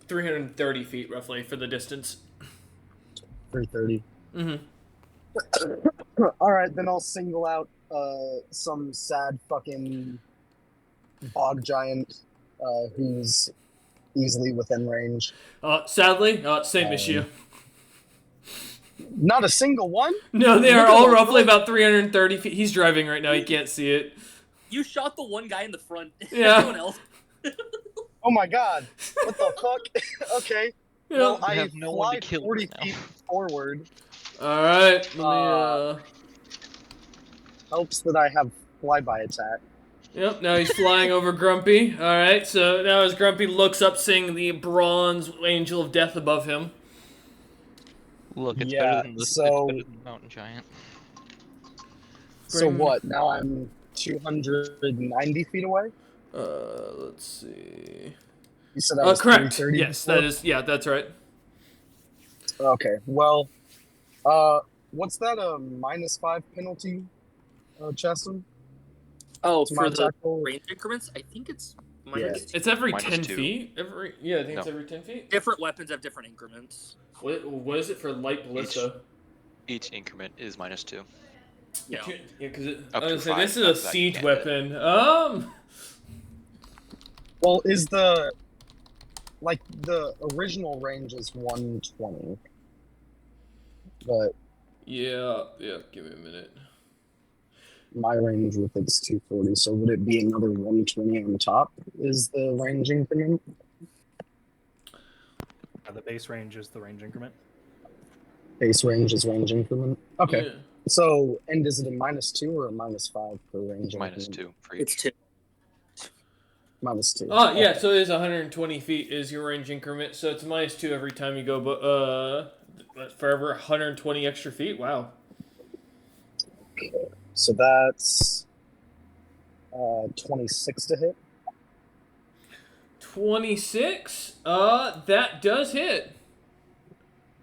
330 feet, roughly, for the distance. 330. Mm-hmm. All right, then I'll single out some sad fucking bog giant who's easily within range. Sadly, same issue. Not a single one? No, they Look are at all those roughly ones. about 330 feet. He's driving right now. He can't see it. You shot the one guy in the front. Yeah. Everyone else. Oh my god. What the fuck? Okay. Yeah. Well, We I have no one fly to kill 40 right now. feet forward. All right. Let me. Helps that I have flyby attack. Yep. Now he's flying over Grumpy. All right. So now as Grumpy looks up, seeing the bronze angel of death above him. Look, it's Yeah, better than the so- it's better than the mountain giant. So Bring- what? Now I'm 290 feet away? Let's see. You said I was Correct. 330 Yes, before? that is. Yeah, that's right. Okay, well, what's that, a -5 penalty? Cheston? Oh, To my for the attack roll? range increments, I think it's Yeah. minus It's every Minus 10 2. feet. I think it's No. every 10 feet. different weapons have different increments. What is it for light ballista? Each increment is -2. Yeah. Yeah, because Up I to was gonna say this 5, is a after that you siege can't hit. weapon. Well, is the original range is 120, but Yeah. Give me a minute. my range with it's 240. So would it be another 120 on top? Is the range increment? The base range is the range increment. Base range is range increment. Okay. Yeah. So, and is it a -2 or a -5 per range increment? -2 for each. It's 2. -2. Oh yeah, so it is 120 feet is your range increment. So it's -2 every time you go, but for every 120 extra feet. Wow. So that's 26 to hit. 26. That does hit.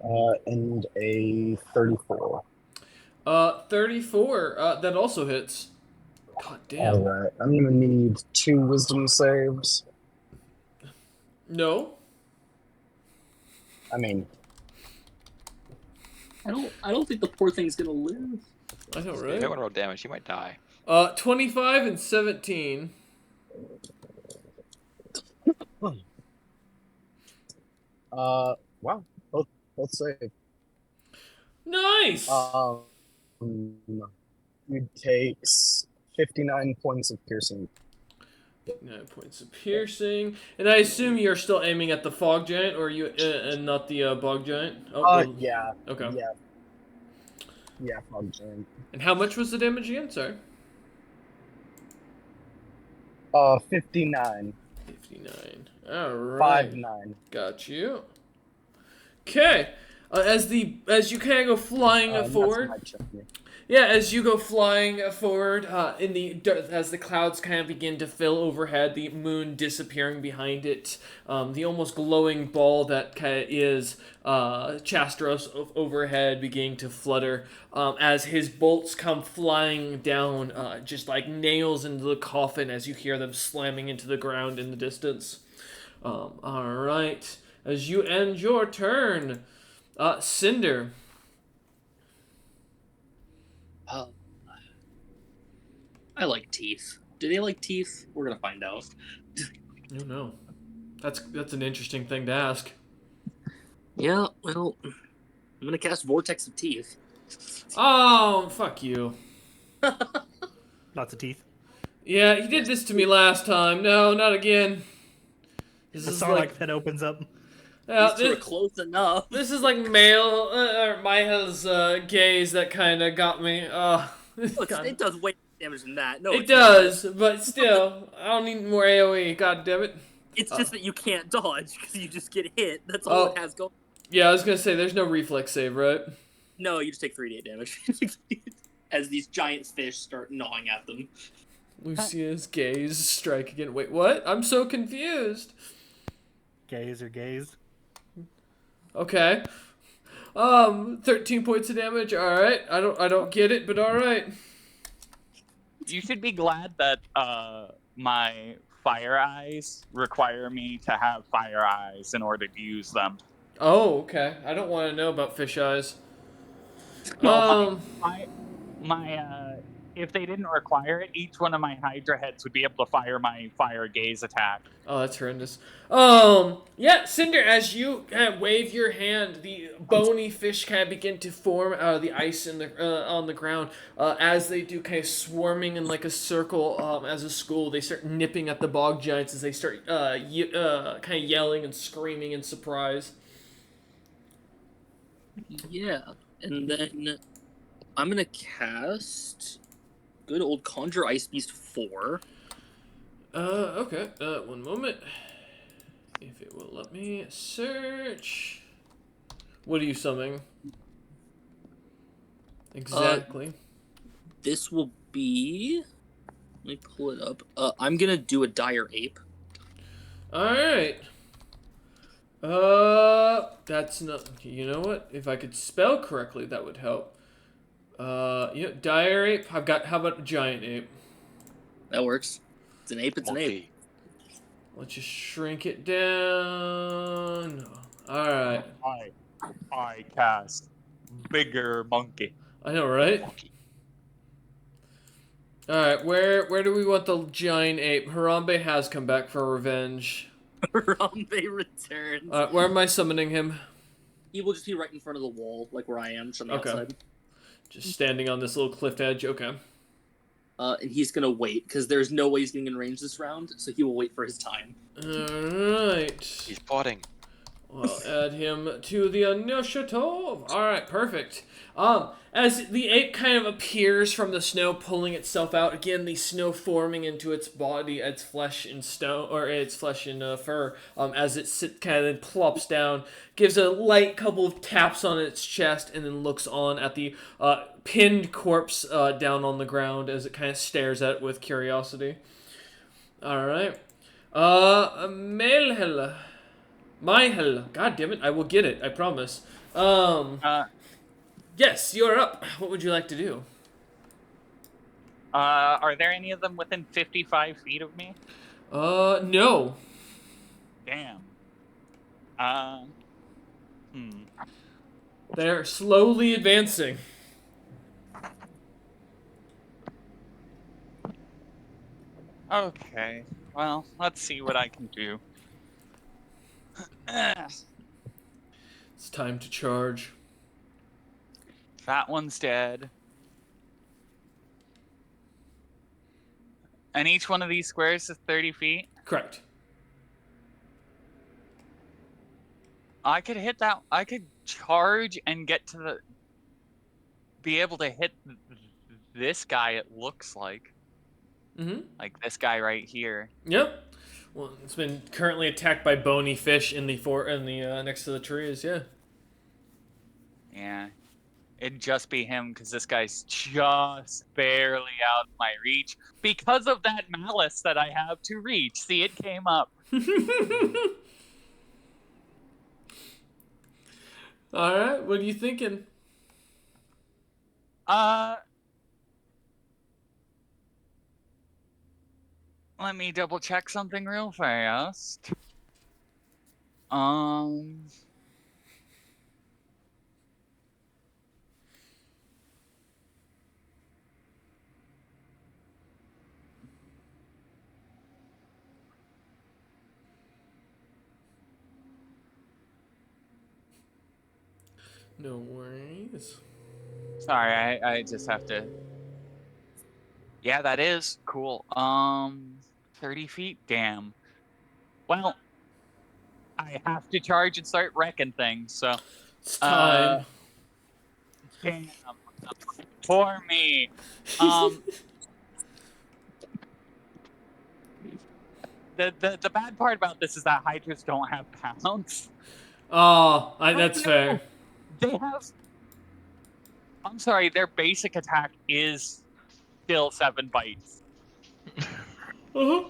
And a 34. 34. That also hits. God damn. Alright, I'm gonna need 2 wisdom saves. No. I mean, I don't think the poor thing's gonna live. I know, If you right? don't roll damage, you might die. 25 and 17. wow, both save. Nice. You takes 59 points of piercing. 9 points of piercing, and I assume you're still aiming at the fog giant, or you and not the bog giant. Yeah. Okay. Yeah, fog giant. And how much was the damage again? Sorry. 59. 59. All right. 5-9. Got you. Okay. As you kind of go flying forward. That's my check. Yeah, as you go flying forward, as the clouds kind of begin to fill overhead, the moon disappearing behind it, the almost glowing ball that kind of is Chastros overhead beginning to flutter, as his bolts come flying down, just like nails into the coffin as you hear them slamming into the ground in the distance. All right, as you end your turn, Cinder. I like teeth. Do they like teeth? We're gonna find out. Oh no, that's an interesting thing to ask. Yeah, well, I'm gonna cast Vortex of Teeth. Oh, fuck you. Lots of teeth. Yeah, he did this to me last time. No, not again. This The is Sarlacc pit opens up. These two are close enough. This is like Mihail's gaze that kind of got me. Look, it does way more damage than that. No, it does, but still, I don't need more AOE. God damn it. It's just that you can't dodge because you just get hit. That's all it has going. Yeah, I was gonna say there's no reflex save, right? No, you just take 3d8 damage as these giant fish start gnawing at them. Lucia's gaze strike again. Wait, what? I'm so confused. Gaze or gaze. Okay. 13 points of damage. All right. I don't get it, but all right. You should be glad that my fire eyes require me to have fire eyes in order to use them. Oh, okay. I don't want to know about fish eyes. No, if they didn't require it, each one of my Hydra heads would be able to fire my fire gaze attack. Oh, that's horrendous. Yeah, Cinder, as you kind of wave your hand, the bony fish kind of begin to form out of the ice in the on the ground. As they do, kind of swarming in like a circle as a school. They start nipping at the bog giants as they start kind of yelling and screaming in surprise. Yeah, and then I'm gonna cast good old Conjure Ice Beast 4. Okay. One moment. If it will let me search. What are you summoning? Exactly. This will be. Let me pull it up. I'm gonna do a Dire Ape. Alright. That's not. You know what? If I could spell correctly, that would help. dire ape. How about giant ape? That works. It's an ape. It's an ape. Monkey. Let's just shrink it down. Alright. I cast bigger monkey. I know, right? Monkey. Alright, where do we want the giant ape? Harambe has come back for revenge. Harambe returns. Where am I summoning him? He will just be right in front of the wall, like where I am, just on the Okay. outside. Just standing on this little cliff edge. Okay. And he's gonna wait, because there's no way he's getting in range this round, so he will wait for his time. Alright. He's plotting. We'll add him to the initiative. Alright, perfect. As the ape kind of appears from the snow, pulling itself out, again, the snow forming into its body, its flesh and stone, or its flesh and fur, as it kind of plops down, gives a light couple of taps on its chest, and then looks on at the pinned corpse down on the ground as it kind of stares at it with curiosity. Alright. Melhel. My hell. God damn it, I will get it, I promise. Yes, you're up. What would you like to do? Are there any of them within 55 feet of me? No. Damn. They're slowly advancing. Okay. Well, let's see what I can do. It's time to charge. That one's dead. And each one of these squares is 30 feet? Correct. I could hit that. I could charge and get to the... Be able to hit this guy, it looks like. Mm-hmm. Like this guy right here. Yep. Well, it's been currently attacked by bony fish in the next to the trees, yeah. Yeah. It'd just be him, because this guy's just barely out of my reach. Because of that malice that I have to reach. See, it came up. Alright, what are you thinking? Let me double check something real fast. No worries. Sorry, I just have to... Yeah, that is cool. 30 feet? Damn. Well, I have to charge and start wrecking things, so... It's time. Damn. Poor me. The bad part about this is that hydras don't have pounds. That's fair. They have... I'm sorry, their basic attack is still 7 bites. Uh-huh.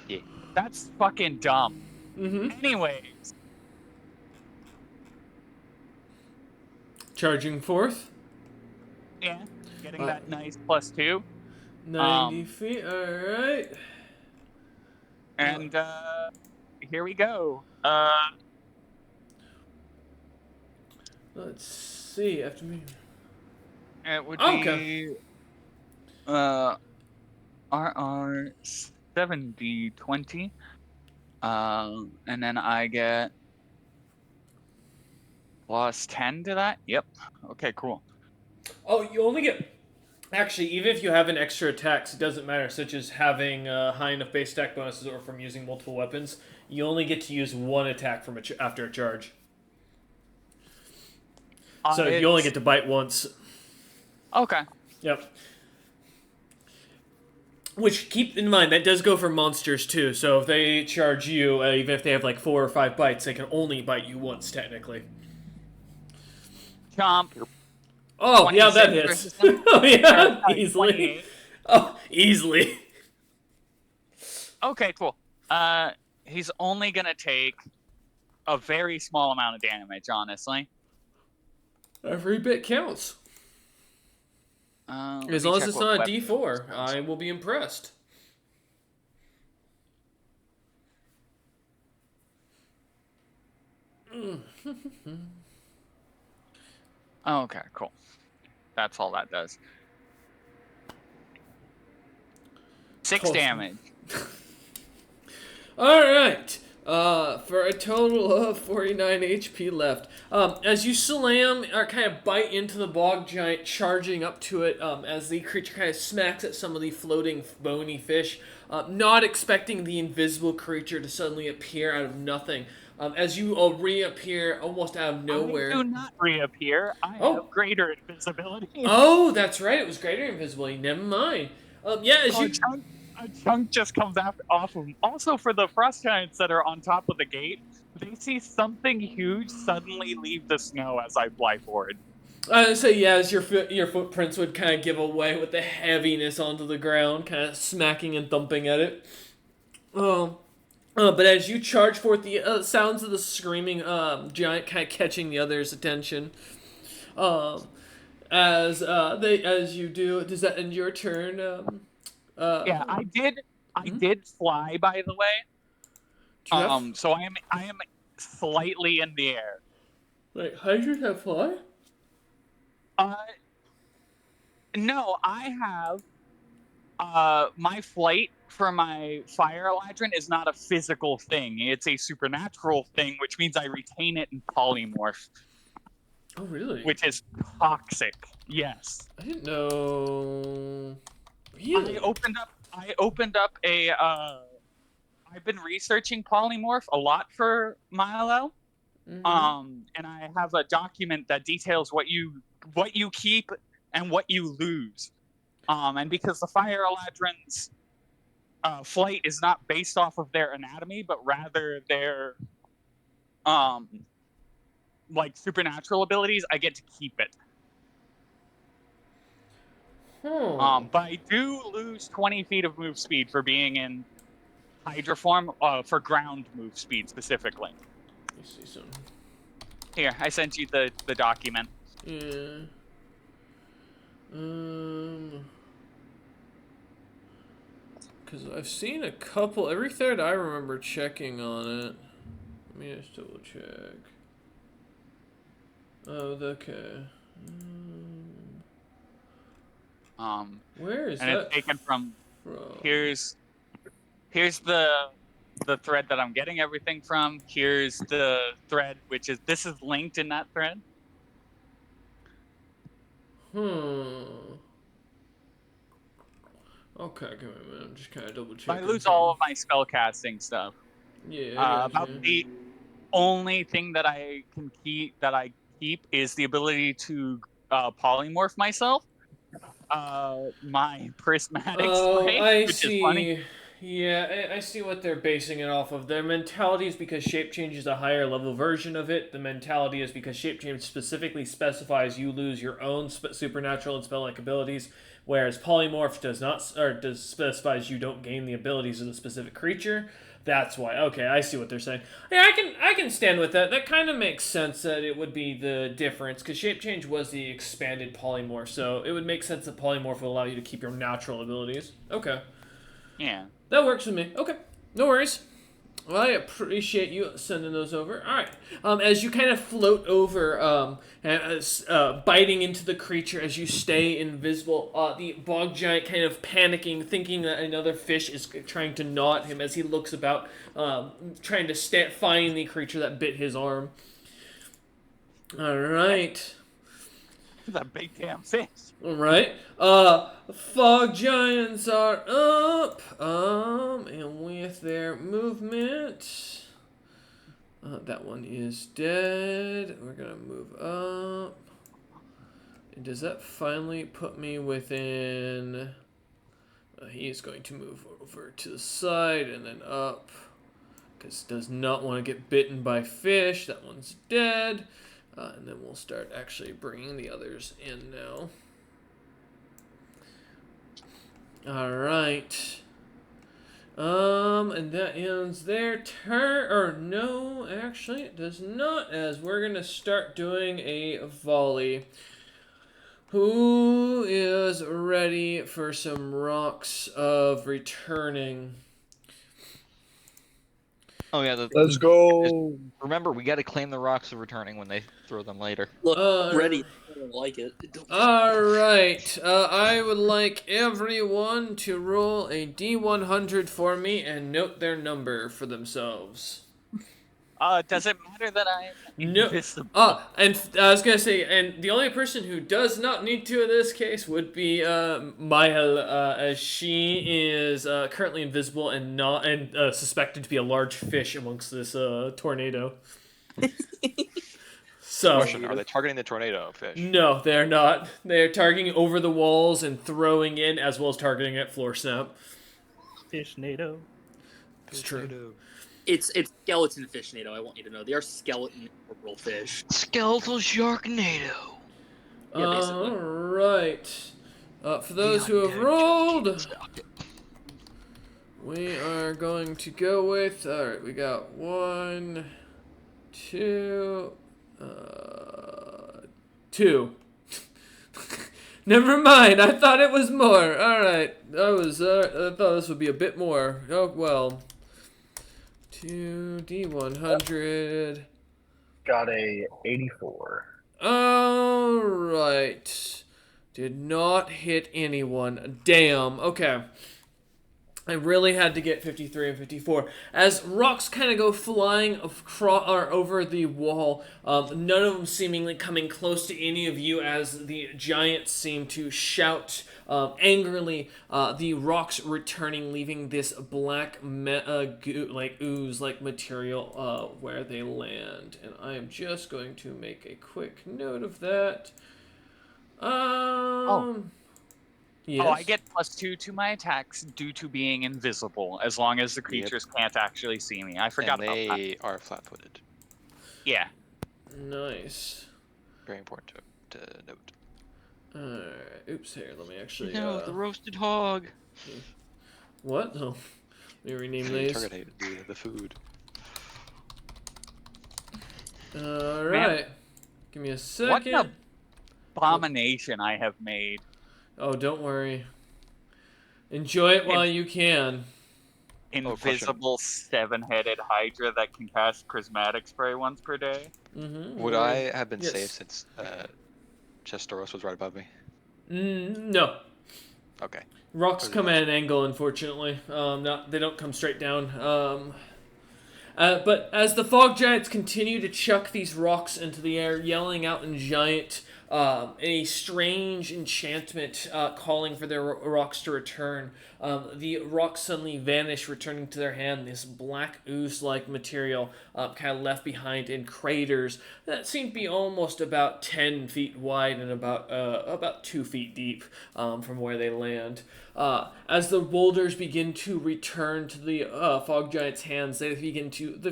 Yeah. That's fucking dumb. Mm-hmm. Anyways. Charging forth. Yeah, getting that nice +2. 90 feet, alright. And, here we go. Let's see, after me. It would Okay. be RR 70-20. And then I get +10 to that. Yep. Okay, cool. Oh, you only get... Actually, even if you have an extra attacks, it doesn't matter, such as having high enough base attack bonuses or from using multiple weapons. You only get to use one attack from after a charge. So you only get to bite once. Okay. Yep. Which, keep in mind, that does go for monsters too. So if they charge you, even if they have like 4 or 5 bites, they can only bite you once, technically. Chomp. Oh, yeah, that 26 hits. versus them? Oh, yeah, Or, easily. 28. Oh, easily. Okay, cool. He's only gonna take a very small amount of damage, honestly. Every bit counts. Let As me long as check it's what not a weapon D4, it was. I will be impressed. Okay, cool. That's all that does. 6 Close. damage. Alright. For a total of 49 HP left. As you slam or kind of bite into the bog giant, charging up to it, as the creature kind of smacks at some of the floating bony fish, not expecting the invisible creature to suddenly appear out of nothing. As you reappear almost out of nowhere. I do not reappear. I have Oh. greater invisibility. Oh, that's right. It was greater invisibility. Never mind. Yeah, as So you. a chunk just comes off of them. Also, for the frost giants that are on top of the gate, they see something huge suddenly leave the snow as I fly forward. I would say, yeah, as your footprints would kind of give away with the heaviness onto the ground, kind of smacking and thumping at it. But as you charge forth, the sounds of the screaming giant kind of catching the others' attention. As you do, does that end your turn? Yeah, I did fly, by the way. Jeff? So I am slightly in the air. Like, hydras have fly? No, I have my flight for my fire eladrin is not a physical thing. It's a supernatural thing, which means I retain it in polymorph, Oh, really? which is toxic. Yes. I didn't know. Really? I opened up a I've been researching polymorph a lot for Milo. Mm-hmm. And I have a document that details what you keep and what you lose. And because the fire eladrin's flight is not based off of their anatomy, but rather their like supernatural abilities, I get to keep it. But I do lose 20 feet of move speed for being in Hydra form, for ground move speed specifically. Let me see something. Here, I sent you the document. Yeah. Because I've seen a couple. Every thread I remember checking on it. Let me just double check. Oh, okay. Where is And that it's taken from from? here's the thread that I'm getting everything from. Here's the thread, this is linked in that thread. Okay, give me a minute. I'm just kind of double checking. I lose all of my spell casting stuff. Yeah. About the only thing that I keep is the ability to polymorph myself. My prismatic spray, I which see. is funny. Yeah, I see what they're basing it off of. Their mentality is because shape change is a higher level version of it. The mentality is because shape change specifically specifies you lose your own supernatural and spell-like abilities, whereas polymorph does not, or does specifies you don't gain the abilities of the specific creature. That's why. Okay, I see what they're saying. Yeah, I can stand with that. That kind of makes sense that it would be the difference, because shape change was the expanded polymorph, so it would make sense that polymorph will allow you to keep your natural abilities. Okay. Yeah. That works with me. Okay. No worries. Well, I appreciate you sending those over. All right. As you kind of float over, biting into the creature as you stay invisible, the bog giant kind of panicking, thinking that another fish is trying to gnaw at him as he looks about, trying to find the creature that bit his arm. All right. That big damn fish. All right. Fog giants are up. And with their movement, that one is dead. We're gonna move up. And does that finally put me within? He is going to move over to the side and then up, because does not want to get bitten by fish. That one's dead. And then we'll start actually bringing the others in now. All right. And that ends their turn. Or no, actually, it does not, as we're gonna start doing a volley. Who is ready for some rocks of returning? Oh yeah, Let's go. remember we got to claim the rocks of returning when they throw them later. Look, Uh, ready. I don't like it. Alright, I would like everyone to roll a D100 for me and note their number for themselves. Does it matter that I am No. invisible? And I was gonna say, and the only person who does not need to in this case would be Mahel, as she is currently invisible and not suspected to be a large fish amongst this tornado. So Question: are they targeting the tornado fish? no, they're not. They're targeting over the walls and throwing in, as well as targeting at floor snap. Fish NATO. It's true. It's skeleton fish, NATO. I want you to know they are skeleton corporal fish. Skeletal Sharknado. Yeah, basically. All right. For those who have rolled, we are going to go with. All right, we got 1, 2, 2. Never mind. I thought it was more. All right. I thought this would be a bit more. Oh well. 2 D100. Got a 84. All right. Did not hit anyone. Damn. Okay. I really had to get 53 and 54. As rocks kind of go flying or over the wall, none of them seemingly coming close to any of you as the giants seem to shout angrily. The rocks returning, leaving this black ooze-like material where they land. And I am just going to make a quick note of that. Yes. Oh, I get +2 to my attacks due to being invisible, as long as the creatures can't actually see me. I forgot And about that. they are flat-footed. Yeah. Nice. Very important to note. Alright. Oops, here, let me actually. No, the roasted hog. What? Oh. Let me rename You these. target the food. Alright. Give me a What second. an abomination I have made. Oh, don't worry. Enjoy it while you can. Invisible 7-headed Hydra that can cast Prismatic Spray once per day. Mm-hmm. Would I have been Yes. safe since Chestoros was right above me? No. Okay. Rocks Pretty come much. at an angle, unfortunately. They don't come straight down. But as the fog giants continue to chuck these rocks into the air, yelling out in giant, a strange enchantment calling for their rocks to return, the rocks suddenly vanish, returning to their hand this black ooze-like material kind of left behind in craters that seem to be almost about 10 feet wide and about 2 feet deep from where they land. As the boulders begin to return to the fog giant's hands, they begin to the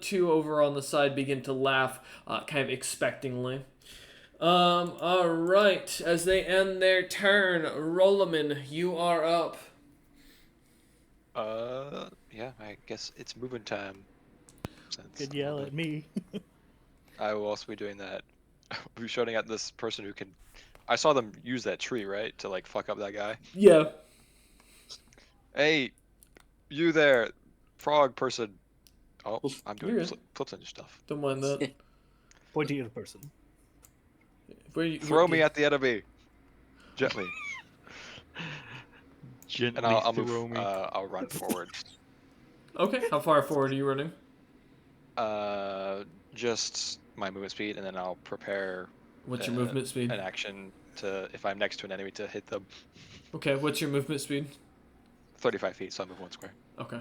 two over on the side begin to laugh, kind of expectingly. All right. As they end their turn, Rolaman, you are up. Yeah, I guess it's moving time. Since Could yell at me. I will also be doing that. We'll be shouting at this person who can. I saw them use that tree, right, to like fuck up that guy. Yeah. Hey, you there, frog person. Oh, I'm doing You're good. flips on your stuff. Don't mind that. Pointing at a person. Throw me at the enemy. Gently. Gently And I'll throw move. me. I'll run forward. Okay. How far forward are you running? Just my movement speed, and then I'll prepare. What's your movement speed? An action to if I'm next to an enemy to hit them. Okay. What's your movement speed? 35 feet, so I move 1 square. Okay.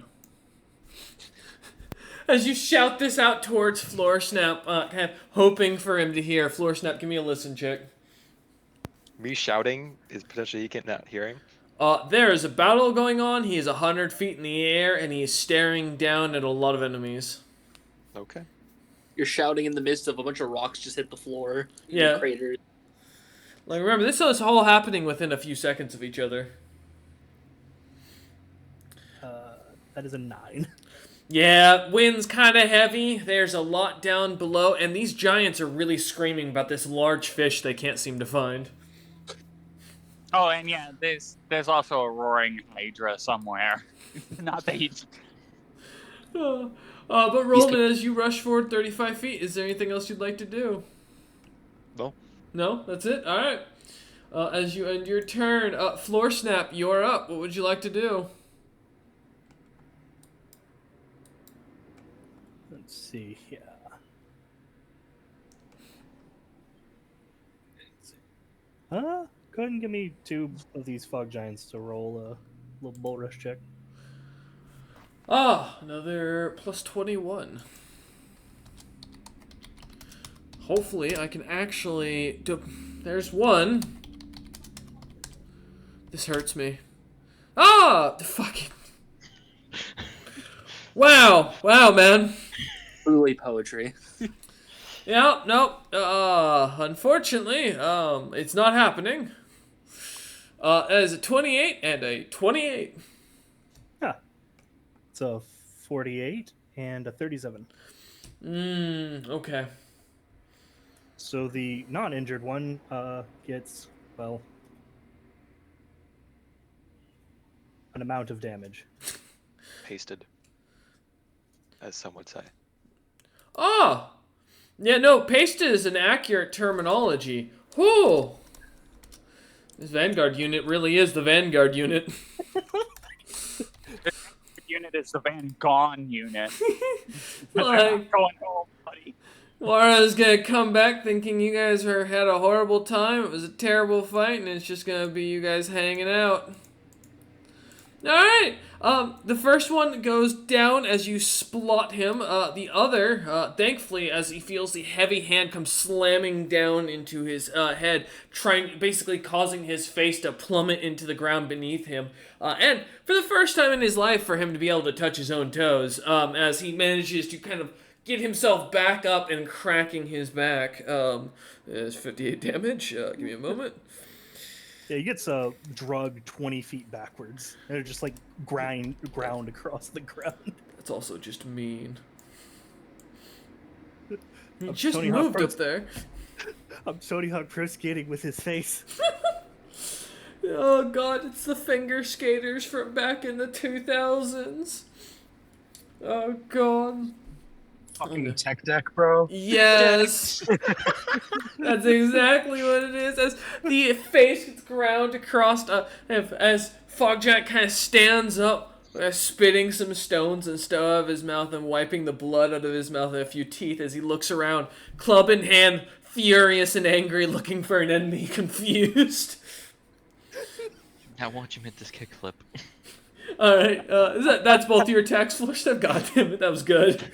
As you shout this out towards Floor Snap, kind of hoping for him to hear. Floor Snap, give me a listen check. Me shouting is potentially he not hearing. There is a battle going on. He is 100 feet in the air, and he is staring down at a lot of enemies. Okay. You're shouting in the midst of a bunch of rocks just hit the floor. Yeah. Craters. Like, remember, this is all happening within a few seconds of each other. That is a 9. Yeah, wind's kind of heavy. There's a lot down below, and these giants are really screaming about this large fish they can't seem to find. Oh, and yeah, there's also a roaring hydra somewhere. Not that he. But Roman, as you rush forward 35 feet, is there anything else you'd like to do? No. No, that's it. All right. As you end your turn, Floor Snap, you're up. What would you like to do? Let's see. Yeah. Go ahead and give me 2 of these fog giants to roll a little bull rush check. Another plus 21. Hopefully, I can actually do. There's one. This hurts me. Fucking. Wow, man. Truly poetry. Yeah, nope. Unfortunately, it's not happening. As a 28 and a 28. Yeah. It's a 48 and a 37. Okay. So the non-injured one gets, well, an amount of damage. Pasted, as some would say. Yeah, no, pasted is an accurate terminology. Whew! This Vanguard unit really is the Vanguard unit. Unit is the Van Gone unit. Like, Going home, buddy. Laura's gonna come back thinking you guys had a horrible time, it was a terrible fight, and it's just gonna be you guys hanging out. Alright, the first one goes down as you splot him. The other, thankfully, as he feels the heavy hand come slamming down into his head, basically causing his face to plummet into the ground beneath him. And for the first time in his life, for him to be able to touch his own toes, as he manages to kind of get himself back up and cracking his back. There's 58 damage. Give me a moment. Yeah, he gets drugged 20 feet backwards. And it just like ground across the ground. That's also just mean. He I'm just Tony Hawk moved Pro- up there. I'm Tony Hawk pro skating with his face. Oh god, it's the finger skaters from back in the 2000s. Oh god. Fucking tech deck, bro. Yes! That's exactly what it is. As the face gets ground across, as Fogjack kind of stands up, spitting some stones and stuff out of his mouth and wiping the blood out of his mouth and a few teeth as he looks around, club in hand, furious and angry, looking for an enemy, confused. Now watch him hit this kickflip. Alright, that's both your attacks, Flush. God damn it, that was good.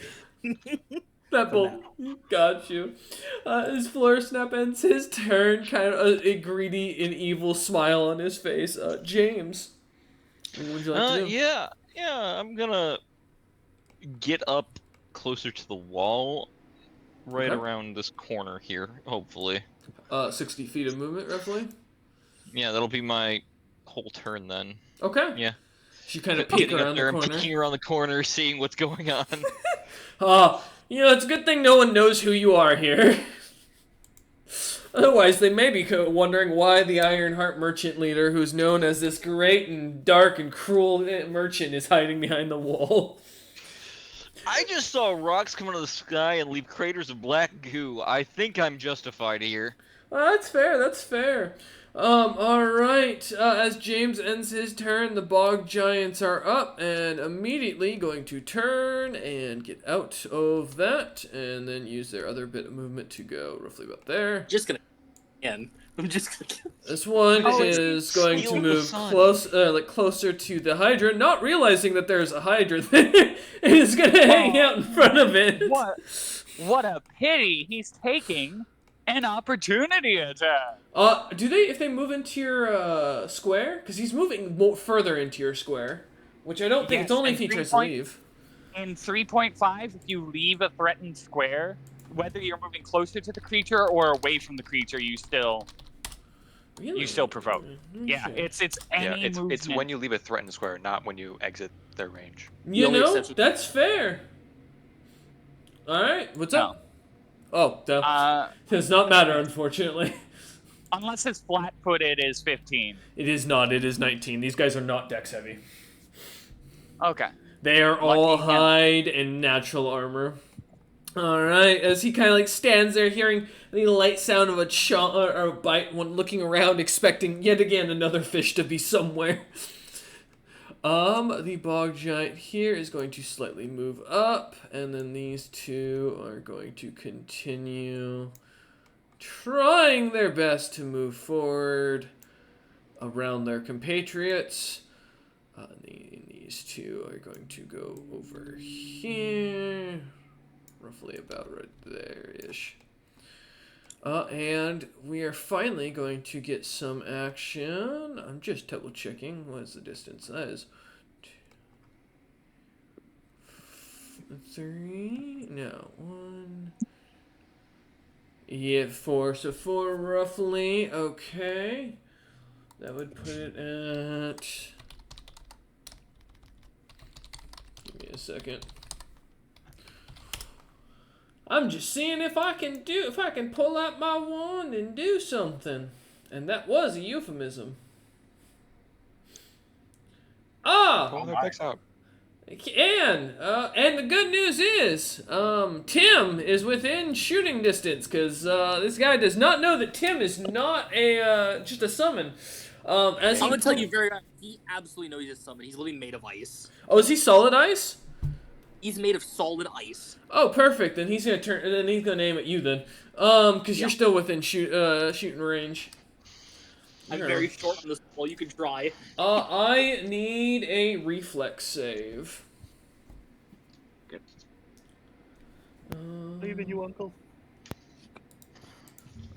That both got you. As Floor Snap ends his turn, kind of a greedy and evil smile on his face. James, what would you like to do? Yeah, I'm gonna get up closer to the wall, right Okay. around this corner here, hopefully. 60 feet of movement, roughly. Yeah, that'll be my whole turn then. Okay. Yeah. She kind of peek Getting up around there the and corner. peeking around the corner, seeing what's going on. It's a good thing no one knows who you are here. Otherwise, they may be wondering why the Ironheart merchant leader, who's known as this great and dark and cruel merchant, is hiding behind the wall. I just saw rocks come out of the sky and leave craters of black goo. I think I'm justified here. That's fair. Alright, as James ends his turn, the Bog Giants are up and immediately going to turn and get out of that and then use their other bit of movement to go roughly about there. Just gonna. I'm just gonna. This one Oh, is going steal to the move sun. closer to the Hydra, not realizing that there's a Hydra there, and is going to hang out in front of it. What a pity! He's taking an opportunity attack. Do they, if they move into your square? Because he's moving further into your square, which I don't think, it's Yes, only and if he 3 tries to leave. In 3.5, if you leave a threatened square, whether you're moving closer to the creature or away from the creature, you still provoke. Yeah, it's any movement. It's when you leave a threatened square, not when you exit their range. You only know, exception- that's fair. Alright, what's up? Oh, that does not matter, unfortunately. Unless his flat-footed is 15. It is not. It is 19. These guys are not dex heavy. Okay. They are all Lucky him. hide and natural armor. Alright, as he kind of like stands there hearing the light sound of a or a bite, when looking around expecting yet again another fish to be somewhere. The bog giant here is going to slightly move up, and then these two are going to continue trying their best to move forward around their compatriots. These two are going to go over here, roughly about right there-ish. And we are finally going to get some action. I'm just double checking. What is the distance? That is 3. No, 1. Yeah, 4. So 4 roughly. Okay. That would put it at. Give me a second. I'm just seeing if I can pull out my wand and do something. And that was a euphemism. Pull their dicks out. And the good news is, Tim is within shooting distance, because this guy does not know that Tim is not just a summon. I'm gonna tell you very honest, he absolutely knows he's a summon. He's literally made of ice. Oh, is he solid ice? He's made of solid ice. Oh, perfect. Then he's gonna turn. Then he's gonna aim at you. Then, because you're still within shooting range. I'm very short on this ball. You can try. I need a reflex save. Good. Believe in you, Uncle.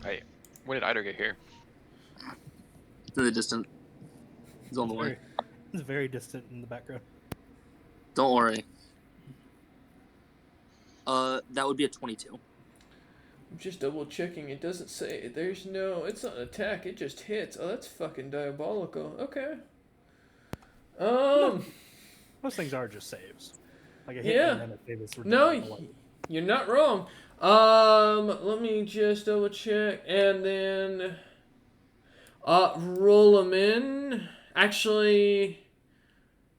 When did Eider get here? To the distant. He's on the way. It's very distant in the background. Don't worry. That would be a 22. I'm just double checking. It doesn't say. There's no. It's not an attack. It just hits. Oh, that's fucking diabolical. Okay. Most things are just saves. Like a hit Yeah. and then a save is No, you're not wrong. Let me just double check, and then roll them in. Actually,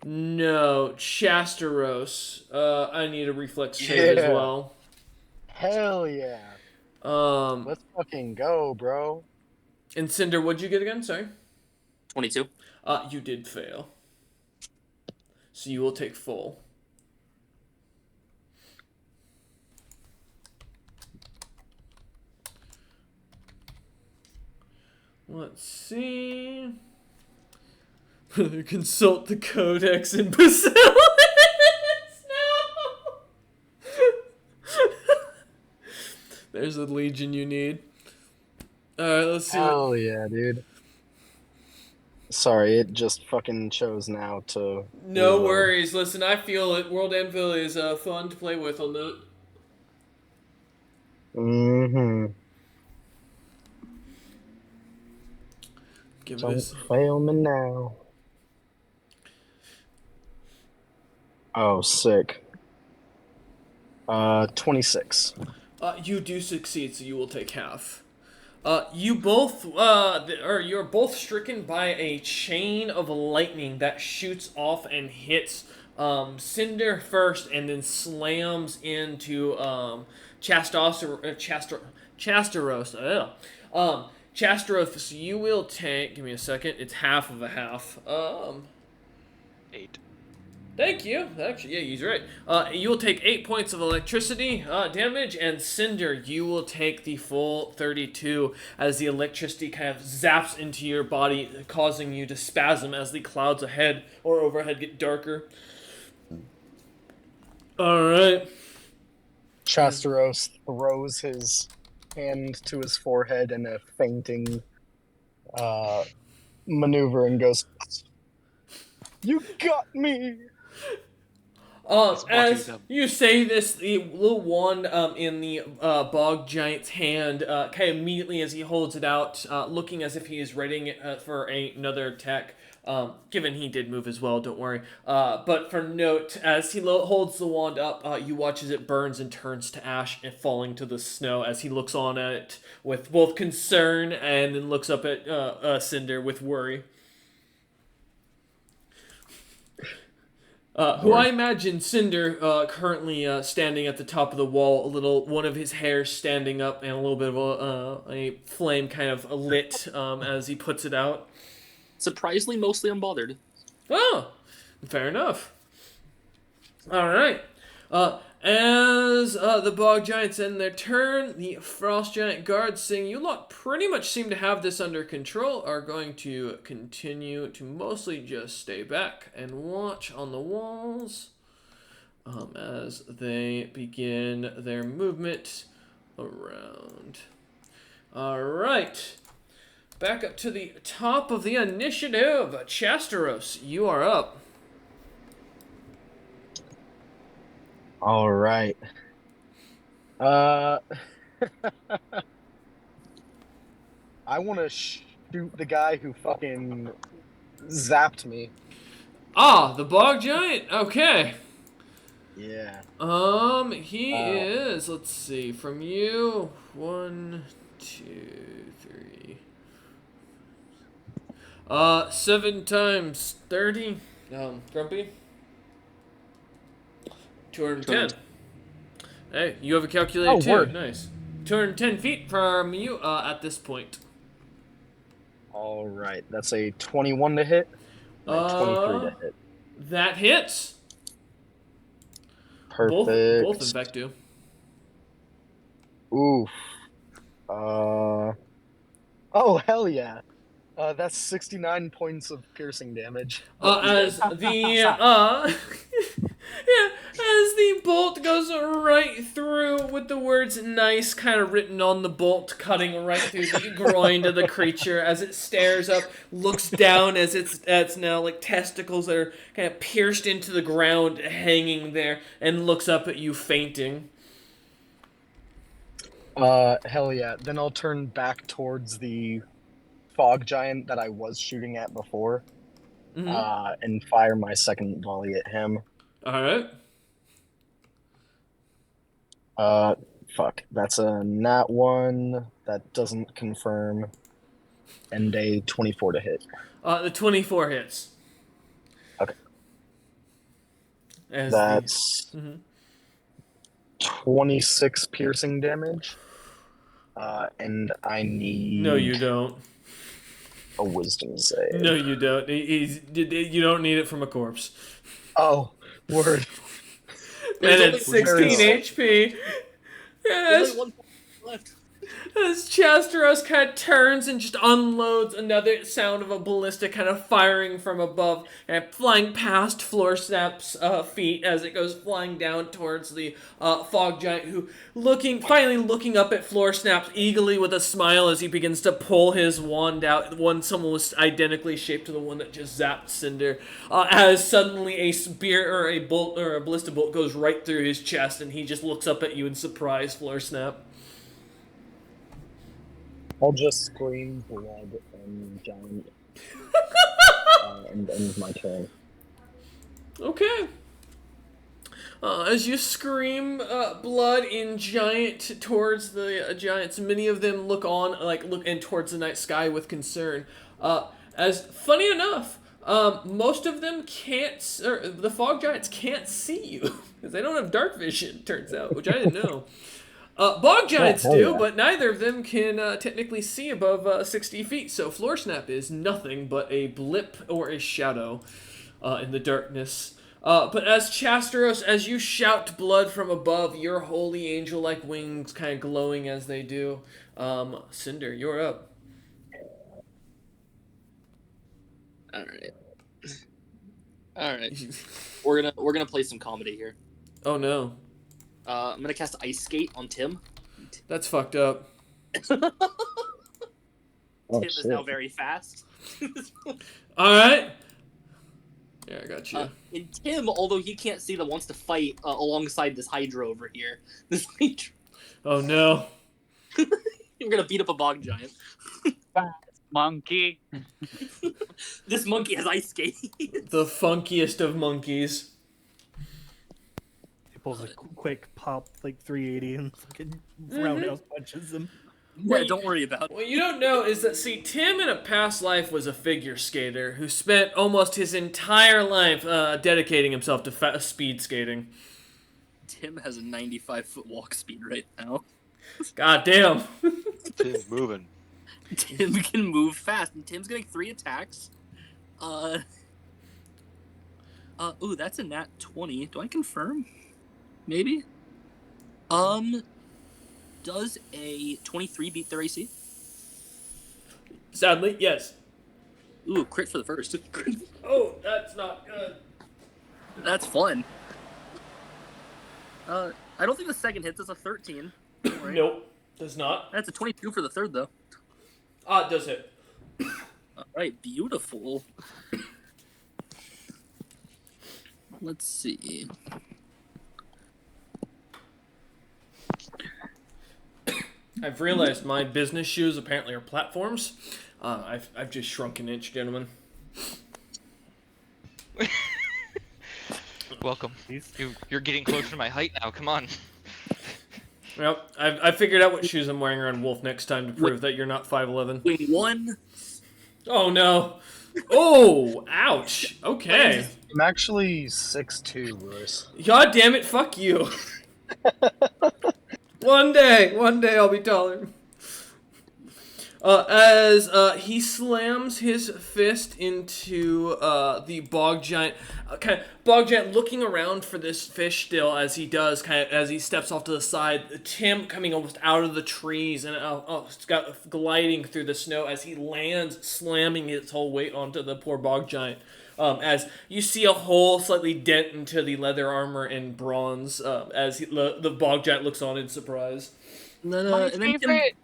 no, Chasteros. I need a reflex save as Yeah. well. Hell yeah. Let's fucking go, bro. And Cinder, what'd you get again? Sorry. 22. You did fail. So you will take full. Let's see. Consult the codex in Basilis. No. There's a legion you need. Alright, let's see. Hell yeah, dude. Sorry, it just fucking chose now to. No reload. worries. Listen, I feel it. World Anvil is fun to play with on that. Mm-hmm. Give Don't this. fail me now. Oh, sick. 26. You do succeed, so you will take half. You're both stricken by a chain of lightning that shoots off and hits Cinder first, and then slams into Chasteros. Chasteros, so you will take. Give me a second. It's half of a half. 8. Thank you. Actually, yeah, he's right. You will take 8 points of electricity damage, and Cinder, you will take the full 32 as the electricity kind of zaps into your body, causing you to spasm as the clouds ahead or overhead get darker. Alright. Chasteros throws his hand to his forehead in a fainting maneuver and goes, "You got me!" As you say this, the little wand in the bog giant's hand, kind of immediately as he holds it out, looking as if he is readying it for another attack, Given he did move as well, don't worry. But for note, as he holds the wand up, you watch as it burns and turns to ash and falling to the snow as he looks on at it with both concern and then looks up at Cinder with worry. Who I imagine Cinder currently standing at the top of the wall, one of his hairs standing up and a little bit of a flame kind of lit as he puts it out. Surprisingly, mostly unbothered. Oh, fair enough. All right. As the bog giants end their turn, the frost giant guards, seeing you lot pretty much seem to have this under control, are going to continue to mostly just stay back and watch on the walls as they begin their movement around. All right. Back up to the top of the initiative. Chasteros, you are up. All right. I want to shoot the guy who fucking zapped me. Ah, the bog giant? Okay. Yeah. He is, let's see, from you, 1, 2, 3. 7 times 30. Grumpy? 210. Hey, you have a calculator too. Word. Nice. 210 feet from you at this point. All right. That's a 21 to hit. And a 23 to hit. That hits. Perfect. Both in fact do. Oof. Oh, hell yeah. That's 69 points of piercing damage. As the yeah, as the bolt goes right through with the words "nice" kind of written on the bolt, cutting right through the groin of the creature as it stares up, looks down as it's now like testicles that are kind of pierced into the ground, hanging there, and looks up at you, fainting. Hell yeah. Then I'll turn back towards the fog giant that I was shooting at before, and fire my second volley at him. Alright. Fuck. That's a nat 1. That doesn't confirm. And a 24 to hit. The 24 hits. Okay. As That's 26 piercing damage. And I need... No, you don't. A wisdom save. No, you don't. You don't need it from a corpse. Oh, word. And it's 16 HP. There's only 1 point left. As Chasteros kind of turns and just unloads another sound of a ballista kind of firing from above and flying past Floorsnap's feet as it goes flying down towards the fog giant, who finally looking up at Floorsnap eagerly with a smile as he begins to pull his wand out, one almost identically shaped to the one that just zapped Cinder, as suddenly a spear or a bolt or a ballista bolt goes right through his chest and he just looks up at you in surprise, Floorsnap. I'll just scream blood and giant and end my turn. Okay. As you scream blood in giant towards the giants, many of them look in towards the night sky with concern. As funny enough, most of them the fog giants can't see you because they don't have dark vision. Turns out, which I didn't know. Bog giants do, but neither of them can technically see above 60 feet, so Floorsnap is nothing but a blip or a shadow in the darkness. But as Chasteros, as you shout blood from above, your holy angel-like wings kind of glowing as they do. Cinder, you're up. Alright. We're gonna play some comedy here. Oh no. I'm gonna cast Ice Skate on Tim. That's fucked up. Tim is now very fast. Alright. Yeah, I got you. And Tim, although he can't see them, wants to fight alongside this Hydra over here. This Hydra. Oh no. We're gonna beat up a bog giant. monkey. This monkey has ice skates. The funkiest of monkeys. He pulls a quick pop, like 380, and fucking roundhouse punches him. Yeah, don't worry about it. What you don't know is that, see, Tim in a past life was a figure skater who spent almost his entire life dedicating himself to speed skating. Tim has a 95-foot walk speed right now. God damn. Tim's moving. Tim can move fast, and Tim's getting 3 attacks. Ooh, that's a nat 20. Do I confirm? Maybe? Does a 23 beat their AC? Sadly, yes. Ooh, crit for the first. Oh, that's not good. That's fun. I don't think the second hits. It's a 13. Don't worry. Nope, does not. That's a 22 for the third, though. Ah, it does hit. Alright, beautiful. Let's see. I've realized my business shoes apparently are platforms. I've just shrunk an inch, gentlemen. Welcome. You're getting closer to my height now. Come on. Yep, I figured out what shoes I'm wearing around Wolf next time to prove that you're not 5'11". Wing 1. Oh no. Oh, ouch. Okay. I'm actually 6'2", Lewis. God damn it, fuck you. One day I'll be taller. As he slams his fist into the bog giant, bog giant looking around for this fish still as he does, as he steps off to the side. Tim coming almost out of the trees and it's got gliding through the snow as he lands, slamming its whole weight onto the poor bog giant. As you see a hole slightly dent into the leather armor and bronze, as the bog giant looks on in surprise. My favorite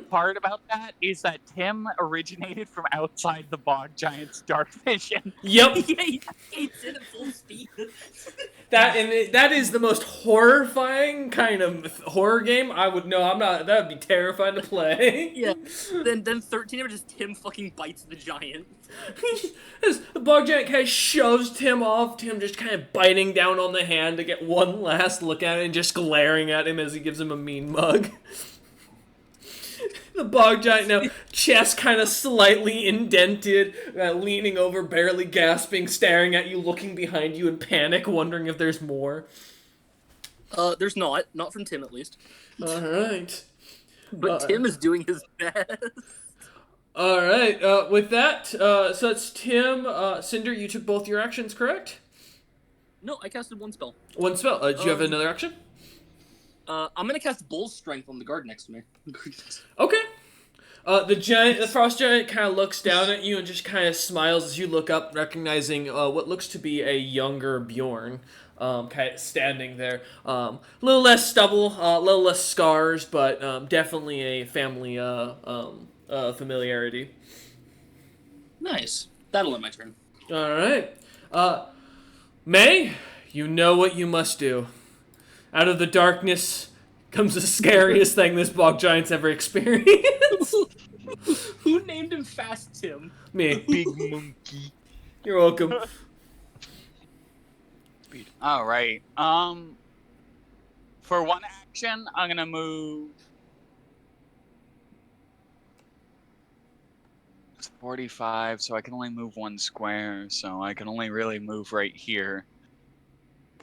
part about that is that Tim originated from outside the bog giant's dark vision. Yep. Yeah, he skates in at full speed. That is the most horrifying kind of horror game I would know. That would be terrifying to play. Yeah. Then 13 ever just Tim fucking bites the giant. As the bog giant kind of shoves Tim off, Tim just kind of biting down on the hand to get one last look at it and just glaring at him as he gives him a mean mug. The bog giant now, chest kind of slightly indented, leaning over, barely gasping, staring at you, looking behind you in panic, wondering if there's more. There's not from Tim at least. All right. But Tim is doing his best. All right. With that, so it's Tim, Cinder. You took both your actions, correct? No, I casted one spell. One spell. Do you have another action? I'm gonna cast Bull's Strength on the guard next to me. Okay. The frost giant kind of looks down at you and just kind of smiles as you look up, recognizing what looks to be a younger Bjorn, kind of standing there. A little less stubble, a little less scars, but definitely a family familiarity. Nice. That'll end my turn. All right. May, you know what you must do. Out of the darkness comes the scariest thing this bog giant's ever experienced. Who named him Fast Tim? Me. Big monkey. You're welcome. All right. For one action, I'm gonna move. It's 45, so I can only move one square. So I can only really move right here.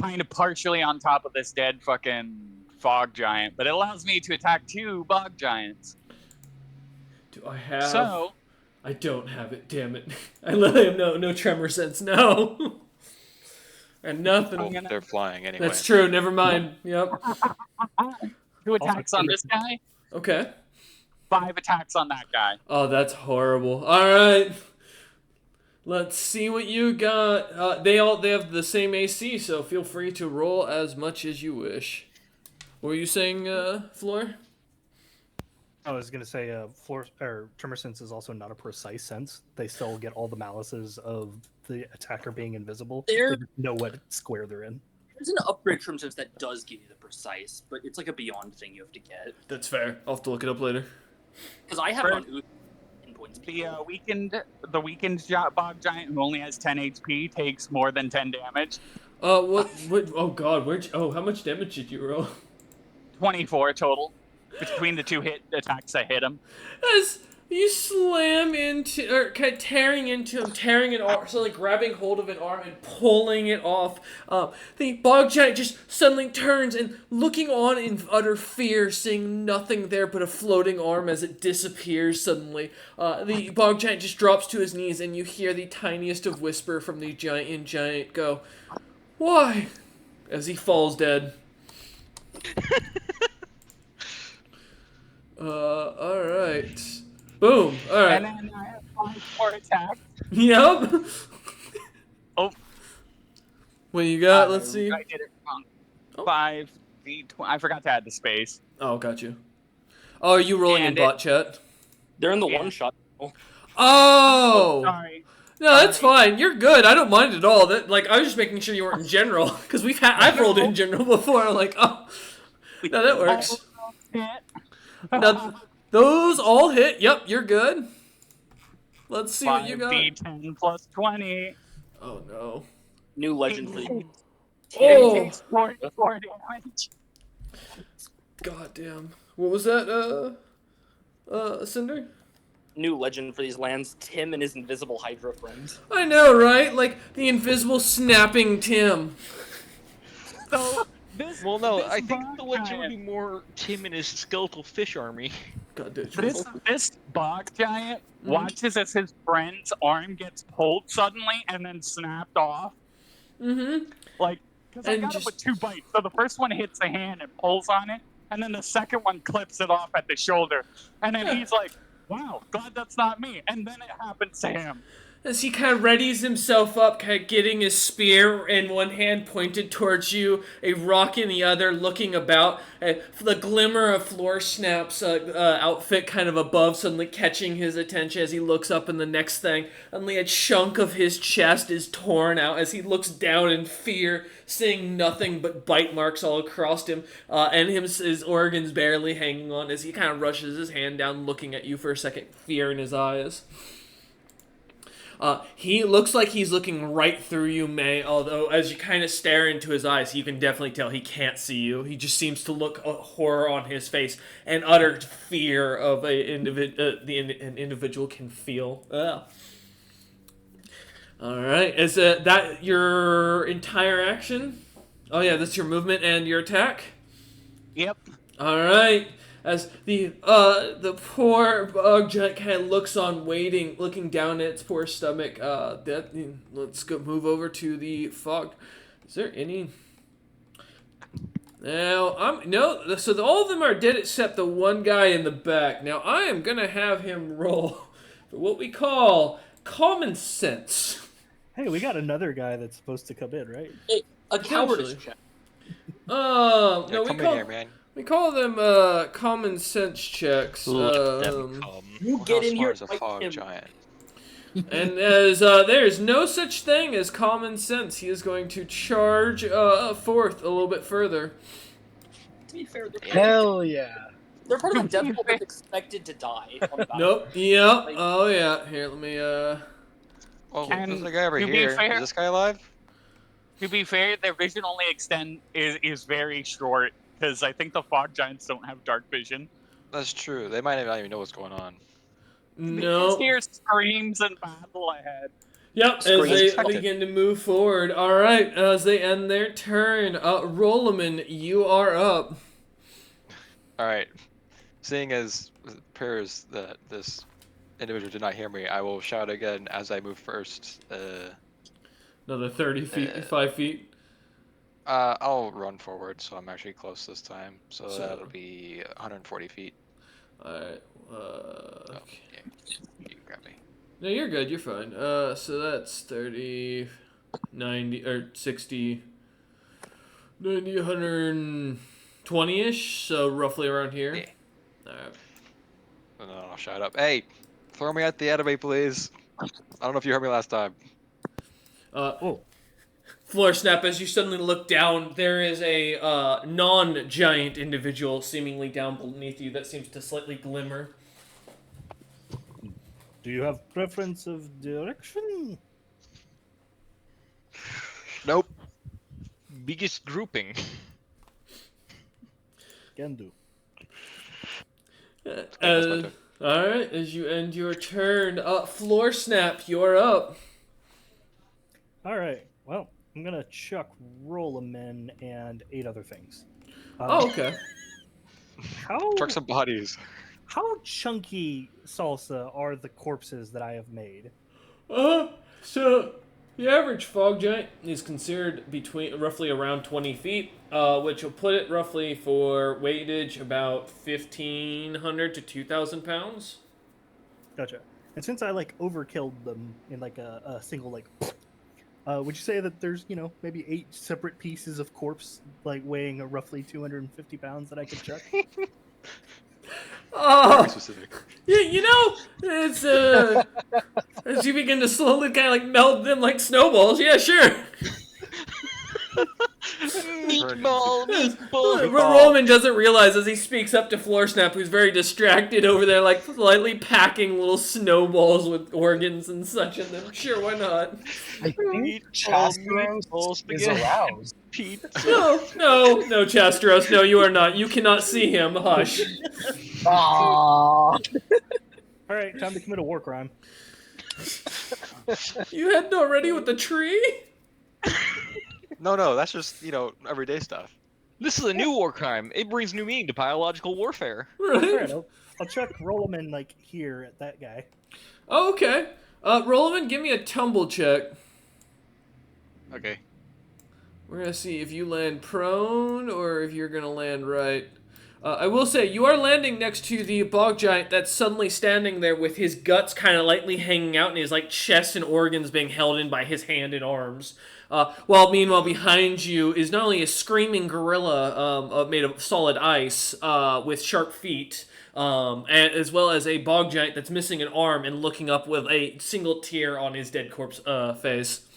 Kind of partially on top of this dead fucking fog giant, but it allows me to attack 2 bog giants. Do I have... So... I don't have it, damn it. I literally have no tremor sense, no. And nothing. Well, they're flying anyway. That's true, never mind. Yep. 2 attacks on this guy, Okay. 5 attacks on that guy. Oh, that's horrible. Alright. Let's see what you got. They have the same AC, so feel free to roll as much as you wish. What were you saying, Floor? I was gonna say, tremor sense is also not a precise sense. They still get all the malices of the attacker being invisible. They just know what square they're in. There's an upgrade Tremor Sense that does give you the precise, but it's like a beyond thing you have to get. That's fair. I'll have to look it up later. Because I have it on pinpoint rounds. The weakened bog giant who only has 10 HP takes more than 10 damage. What, oh god, how much damage did you roll? 24 total between the two hit attacks I hit him. As you slam into, or kind of tearing into him, tearing an arm, so like grabbing hold of an arm and pulling it off. The bog giant just suddenly turns and looking on in utter fear, seeing nothing there but a floating arm as it disappears suddenly. The bog giant just drops to his knees, and you hear the tiniest of whisper from the giant go, "Why?" as he falls dead. Alright. Boom. Alright. And then I have 5 more attacks. Yep. Oh. What you got? Let's see. I did it wrong. Oh. 5, I forgot to add the space. Oh, got you. Oh, are you rolling in bot chat? They're in the Yeah. one shot. Oh! Sorry. No, that's fine. You're good. I don't mind at all. That I was just making sure you weren't in general, because I've rolled in general before. I'm like, oh, no, that works. Now, those all hit. Yep, you're good. Let's see what you got. 5d10 plus 20. Oh no. New legend for you. Oh! Takes 44 damage. God damn. What was that, Cinder? New legend for these lands. Tim and his invisible Hydra friends. I know, right? Like the invisible snapping Tim. So, this, Well, no, this I think bog the legend would giant- be more Tim and his skeletal fish army. God damn. This bog giant watches as his friend's arm gets pulled suddenly and then snapped off. Mm-hmm. Like, because I And got just- it with 2 bites. So the first one hits the hand and pulls on it, and then the second one clips it off at the shoulder. And then he's like, wow, glad that's not me. And then it happens to him. As he kind of readies himself up, kind of getting his spear in one hand pointed towards you, a rock in the other, looking about, the glimmer of Floor Snap's outfit kind of above, suddenly catching his attention as he looks up, and the next thing, only a chunk of his chest is torn out as he looks down in fear, seeing nothing but bite marks all across him, and his organs barely hanging on as he kind of rushes his hand down, looking at you for a second, fear in his eyes. He looks like he's looking right through you, May, although as you kind of stare into his eyes, you can definitely tell he can't see you. He just seems to look horror on his face and utter fear of an individual can feel. Alright, is that your entire action? Oh yeah, that's your movement and your attack? Yep. Alright. As the poor bug giant kind of looks on, waiting, looking down at its poor stomach. Let's go move over to the fog. Is there any? Now no. So all of them are dead except the one guy in the back. Now I am gonna have him roll for what we call common sense. Hey, we got another guy that's supposed to come in, right? A cowardice Potentially. check. No, we come in call here, man. we call them common sense checks. You get How in here smart is a fight fog him. giant? And as there is no such thing as common sense, he is going to charge forth a little bit further. To be fair, Hell yeah. they're part of a death pool that's expected to die. On the Nope. Yep. Oh yeah. Here, let me. Oh, And there's a guy over to be here. fair- Is this guy alive? To be fair, their vision only is very short, because I think the fog giants don't have dark vision. That's true. They might not even know what's going on. They No. just hear screams and battle ahead. Yep. As Screens they expected. begin to move forward. All right. As they end their turn, Rolaman, you are up. All right. Seeing as it appears that this individual did not hear me, I will shout again as I move first. Another 30 feet, 5 feet. I'll run forward, so I'm actually close this time. So So- that'll be 140 feet. All right. Oh, Okay. yeah. You grab me. No, you're good. You're fine. So that's 30, 90, or 60, 90, 120-ish. So roughly around here. Yeah. All right. And then I'll shout up, "Hey, throw me at the enemy, please." I don't know if you heard me last time. Floor snap, as you suddenly look down, there is a non-giant individual seemingly down beneath you that seems to slightly glimmer. Do you have preference of direction? Nope. Biggest grouping. Can do. Okay, that's my turn. All right, as you end your turn, Floor Snap, you're up. All right. Well, I'm gonna chuck Rollamin and 8 other things. Oh, okay. How Truck some bodies. how chunky salsa are the corpses that I have made? So the average fog giant is considered between roughly around 20 feet, which will put it roughly for weightage about 1,500 to 2,000 pounds. Gotcha. And since I like overkilled them in like a single like, would you say that there's maybe 8 separate pieces of corpse like weighing roughly 250 pounds that I could chuck? Very specific. It's as you begin to slowly kind of like melt them like snowballs. Yeah, sure. Meatball, meatball. Roman doesn't realize as he speaks up to Floor Snap, who's very distracted over there, like slightly packing little snowballs with organs and such in them. Sure, why not? I think Meatball, Chastros is spaghetti. aroused. Pizza. No, Chastros, no, you are not. You cannot see him. Hush. Aww. All right, time to commit a war crime. You hadn't already with the tree? No, that's just, everyday stuff. This is a new war crime. It brings new meaning to biological warfare. All Right. right, I'll chuck Rollamin like here at that guy. Oh, okay. Rollman, give me a tumble check. Okay. We're gonna see if you land prone or if you're gonna land right. I will say, you are landing next to the bog giant that's suddenly standing there with his guts kind of lightly hanging out and his like chest and organs being held in by his hand and arms. While meanwhile behind you is not only a screaming gorilla made of solid ice with sharp feet, as well as a bog giant that's missing an arm and looking up with a single tear on his dead corpse face.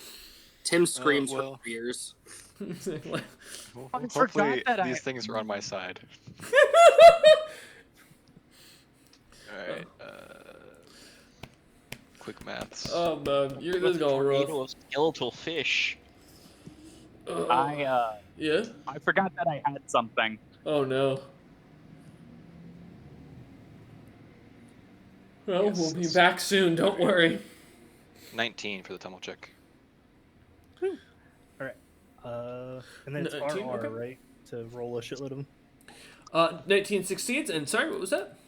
Tim screams well. for years. Hopefully that these things are on my side. Alright, quick maths. Oh man, this is going rough. Tornado of skeletal fish. Yeah? I forgot that I had something. Oh no. Well, Yes, we'll be it's- back soon, don't worry. 19 for the tumble check. And then it's 19, RR, okay. right? To roll a shitload of them. 19 succeeds, and sorry, what was that?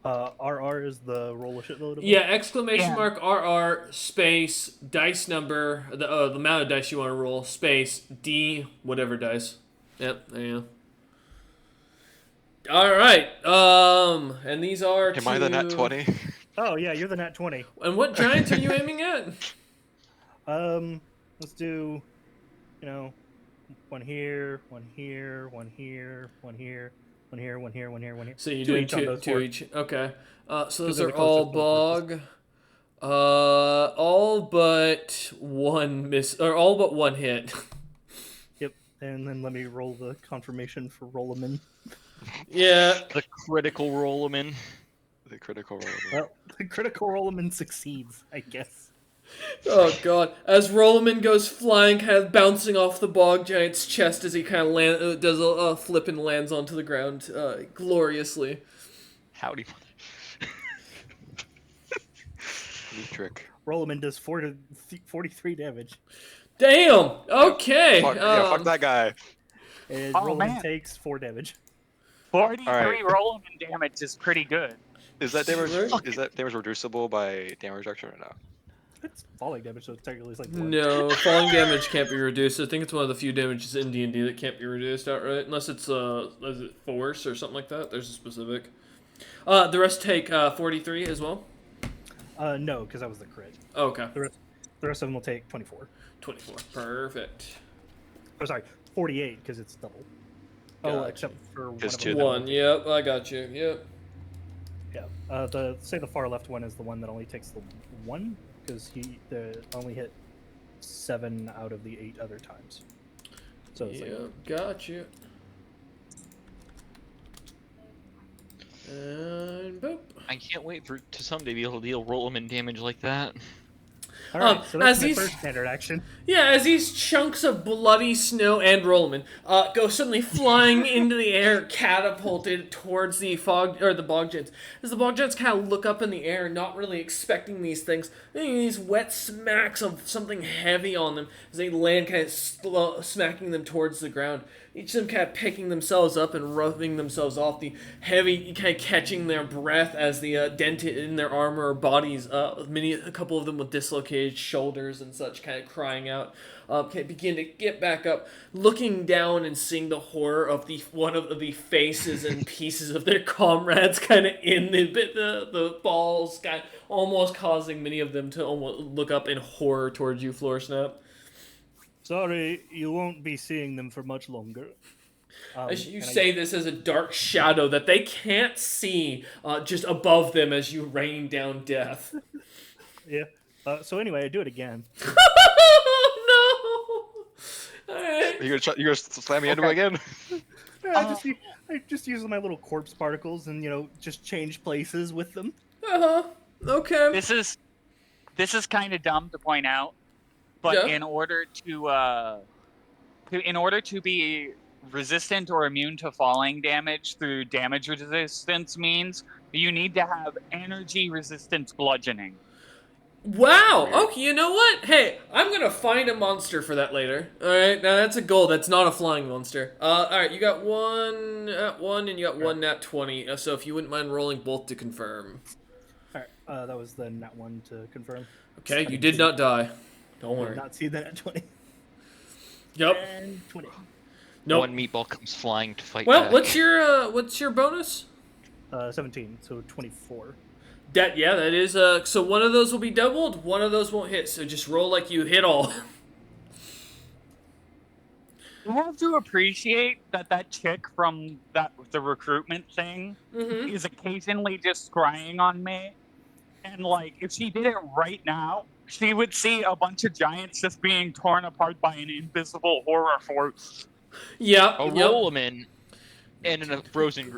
RR is the roll a shitload of them. Yeah, exclamation Yeah. mark RR space dice number, the amount of dice you want to roll, space D whatever dice. Yep, there you go. Alright, and these are Am I the nat 20? Oh yeah, you're the nat 20. And what giants are you aiming at? Let's do, one here, one here, one here, one here, one here, one here, one here, one here. So you're Two doing each on two, those two four. each. Okay. So those they're are the all closest bog. All but one miss, or all but one hit. Yep. And then let me roll the confirmation for Rollamin. Yeah. The critical roll them in. The critical roll. Well, the critical Rollamin succeeds, I guess. Oh god. As Rollaman goes flying, kind of bouncing off the bog giant's chest as he kind of does a flip and lands onto the ground gloriously. Howdy. Neat trick. Rollamin does 43 damage. Damn. Okay. Fuck that guy. And Oh, Rollamin man. takes 4 damage. 43 Alright. rolling damage is pretty good. Is that damage? Right. Is that damage reducible by damage reduction or no? It's falling damage, so technically it's like 1. No, falling damage can't be reduced. I think it's one of the few damages in D&D that can't be reduced outright, unless it's is it force or something like that. There's a specific. The rest take 43 as well. No, because that was the crit. Oh, okay, The rest of them will take 24. 24. Perfect. Oh, sorry, 48 because it's double. Oh, Gotcha. except for one. Because Of two them. of them One. Yep, I got you. Yep. Yeah. The far left one is the one that only takes the 1 because he only hit 7 out of the 8 other times. So it's Yep, like, got you. And boop. I can't wait to someday be able to deal Rollerman damage like that. All right, so that's as my these- first standard action. Yeah, as these chunks of bloody snow and Rollman go suddenly flying into the air, catapulted towards the fog or the bog jets. As the bog jets kind of look up in the air, not really expecting these things, these wet smacks of something heavy on them as they land, kind of smacking them towards the ground. Each of them kind of picking themselves up and rubbing themselves off, the heavy, kind of catching their breath as the dented in their armor or bodies, a couple of them with dislocated shoulders and such, kind of crying out, begin to get back up, looking down and seeing the horror of one of the faces and pieces of their comrades kind of in the balls, kind of almost causing many of them to almost look up in horror towards you, Floor Snap. Sorry, you won't be seeing them for much longer. As you say this as a dark shadow that they can't see just above them as you rain down death. Yeah. So anyway, I do it again. Oh, no! Alright. You gonna slam me into it again? I just use my little corpse particles and just change places with them. Uh-huh. Okay. This is kind of dumb to point out, but Yeah. in order to be resistant or immune to falling damage through damage resistance means you need to have energy resistance bludgeoning. Wow. Okay, you know what? Hey, I'm gonna find a monster for that later. Alright, now that's a goal. That's not a flying monster. Alright, you got one at 1 and you got one nat 20. So if you wouldn't mind rolling both to confirm. All right, that was the nat 1 to confirm. Okay, you did not die. Don't Did worry. not see that at 20. Yep. And 20. Nope. One meatball comes flying to fight Well, back. what's your bonus? 17, so 24. That is so one of those will be doubled, one of those won't hit. So just roll like you hit all. You have to appreciate that chick from the recruitment thing Mm-hmm. is occasionally just scrying on me, and like if she did it right now, she would see a bunch of giants just being torn apart by an invisible horror force. Yeah. A Yep. Rollerman and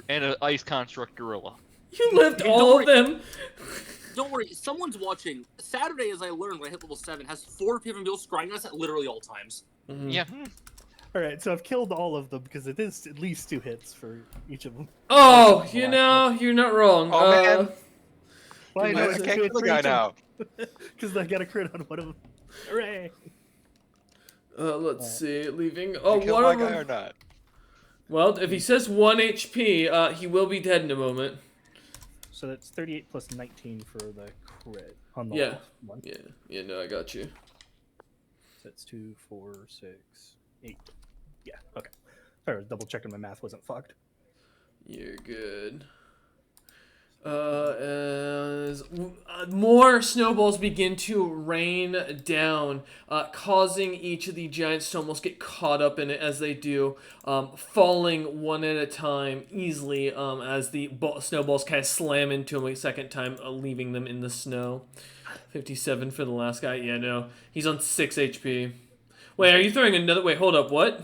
an ice construct gorilla. You lived Hey, all of don't them. Don't worry, someone's watching. Saturday, as I learned when I hit level 7, has 4 people scrying us at literally all times. Mhm. Yeah. All right, so I've killed all of them because it is at least 2 hits for each of them. Oh, you're not wrong. Oh, man. Well, I I know it's can't 2 kill hits the for guy each now. because I got a crit on one of them. Hooray! Let's see, leaving. You Oh, kill one my of guy them. or not? Well, if he says 1 HP, he will be dead in a moment. So that's 38 plus 19 for the crit on the Yeah. last one. Yeah, no, I got you. So that's 2, 4, 6, 8. Yeah, okay. Sorry, I was double checking my math wasn't fucked. You're good. As more snowballs begin to rain down, causing each of the giants to almost get caught up in it as they do, falling one at a time easily as the snowballs kind of slam into them a second time, leaving them in the snow. 57 for the last guy. Yeah, no. He's on 6 HP. Wait, are you throwing another... Wait, hold up. What?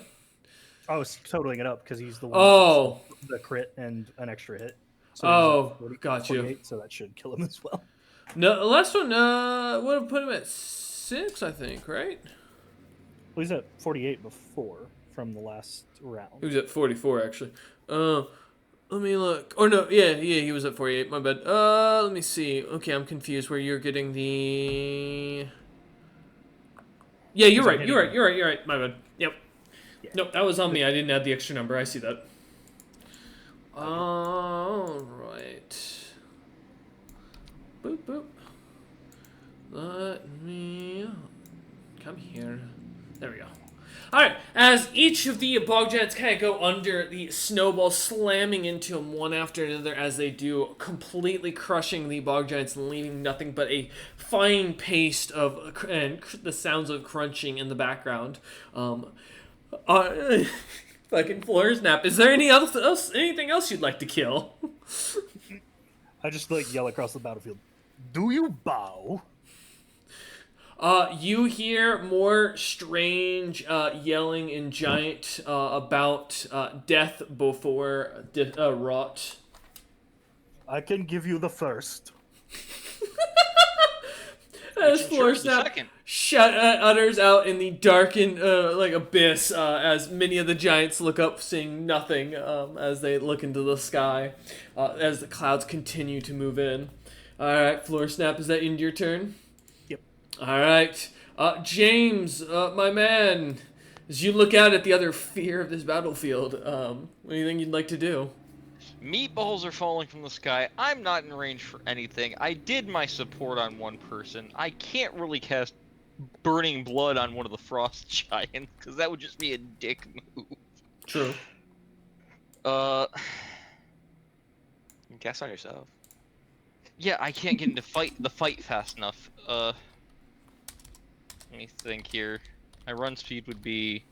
I was totaling it up because he's the one Oh. with the crit and an extra hit. So Oh, he's at got you. 48, so that should kill him as well. No, the last one would have put him at 6, I think, right? Well, he's at 48 before from the last round. He was at 44, actually. Let me look. Or no, yeah, he was at 48. My bad. Let me see. Okay, I'm confused where you're getting the... Yeah, you're right. You're right. My bad. Yep. Yeah. Nope, that was on me. I didn't add the extra number. I see that. All right. Boop, boop. Let me come here. There we go. Alright, as each of the bog giants kind of go under, the snowball slamming into them one after another as they do, completely crushing the bog giants and leaving nothing but a fine paste of and the sounds of crunching in the background. Fucking floor snap. Is there anything else you'd like to kill? I just yell across the battlefield. Do you bow? You hear more strange yelling in giant about death before rot. I can give you the first. As Which ensures the Floorsnap second. utters out in the darkened like abyss, as many of the giants look up, seeing nothing as they look into the sky, as the clouds continue to move in. All right, Floorsnap, is that your turn? Yep. All right, James, my man, as you look out at the other fear of this battlefield, anything you'd like to do? Meatballs are falling from the sky. I'm not in range for anything. I did my support on one person. I can't really cast Burning Blood on one of the Frost Giants, because that would just be a dick move. True. You can cast on yourself. Yeah, I can't get into the fight fast enough. Let me think here. My run speed would be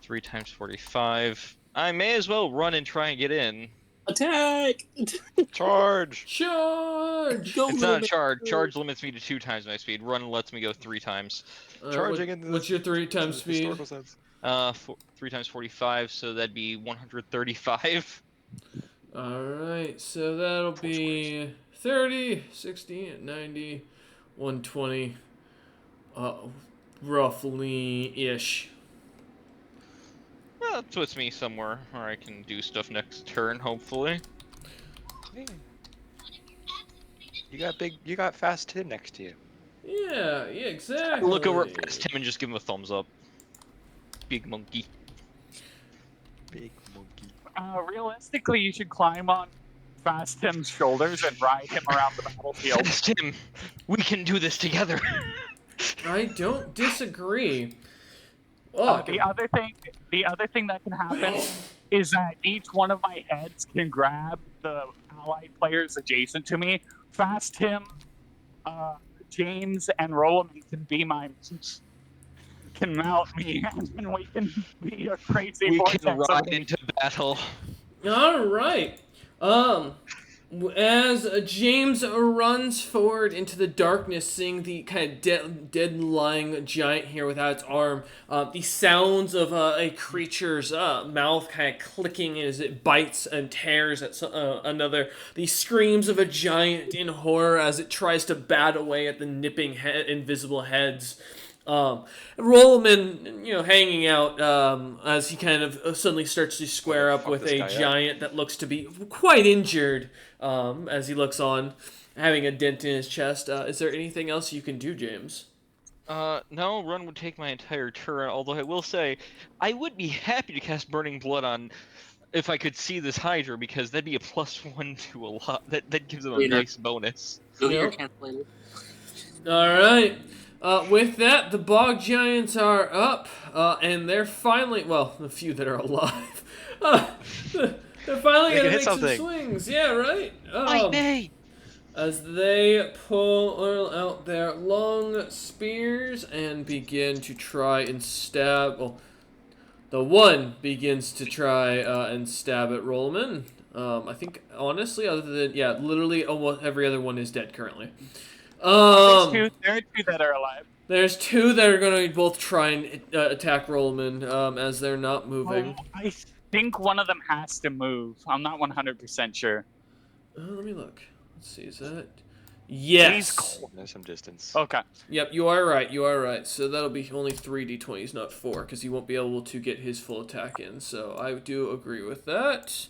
3 times 45. I may as well run and try and get in. Attack! Charge! Charge! Go, It's little not a man. charge. Charge limits me to 2 times my speed. Run lets me go 3 times. Charging into what's your 3 times speed? Historical sense. 3 times 45, so that'd be 135. Alright, so that'll be 30, 60, 90, 120, roughly-ish. Well, that puts me somewhere where I can do stuff next turn, hopefully. Hey. You got Fast Tim next to you. Yeah, exactly. I look over at Fast Tim and just give him a thumbs up. Big monkey. Big monkey. Realistically, you should climb on Fast Tim's shoulders and ride him around the battlefield. Fast Tim, we can do this together. I don't disagree. Oh, The other thing that can happen is that each one of my heads can grab the allied players adjacent to me. Fast Tim, James, and Roland can be my can mount me, and we can be a crazy. We can vortex ride of- into battle. Alright. As James runs forward into the darkness, seeing the kind of dead lying giant here without its arm, the sounds of a creature's mouth kind of clicking as it bites and tears at another, the screams of a giant in horror as it tries to bat away at the nipping invisible heads. Rollman, hanging out as he kind of suddenly starts to square up Fuck with this a guy up. giant that looks to be quite injured as he looks on, having a dent in his chest. Is there anything else you can do, James? No, run would take my entire turn, although I will say, I would be happy to cast Burning Blood on if I could see this Hydra, because that'd be a +1 to a lot. That gives him a Later. nice bonus. Go get your Yep. chance later. Alright. With that, the bog giants are up, and they're finally, well, the few that are alive, they're finally They going to can hit make some something. swings. Yeah, right? Fight me! As they pull out their long spears and begin to try and stab, well, the one begins to try and stab at Rollman. I think, honestly, other than, yeah, literally almost every other one is dead currently. there are two that are alive. There's 2 that are going to both try and attack Rollman as they're not moving. I think one of them has to move. I'm not 100% sure. Let me look. Let's see, is that... Yes! There's some distance. Okay. Yep, you are right, you are right. So that'll be only 3 d20s, not 4, because he won't be able to get his full attack in. So I do agree with that.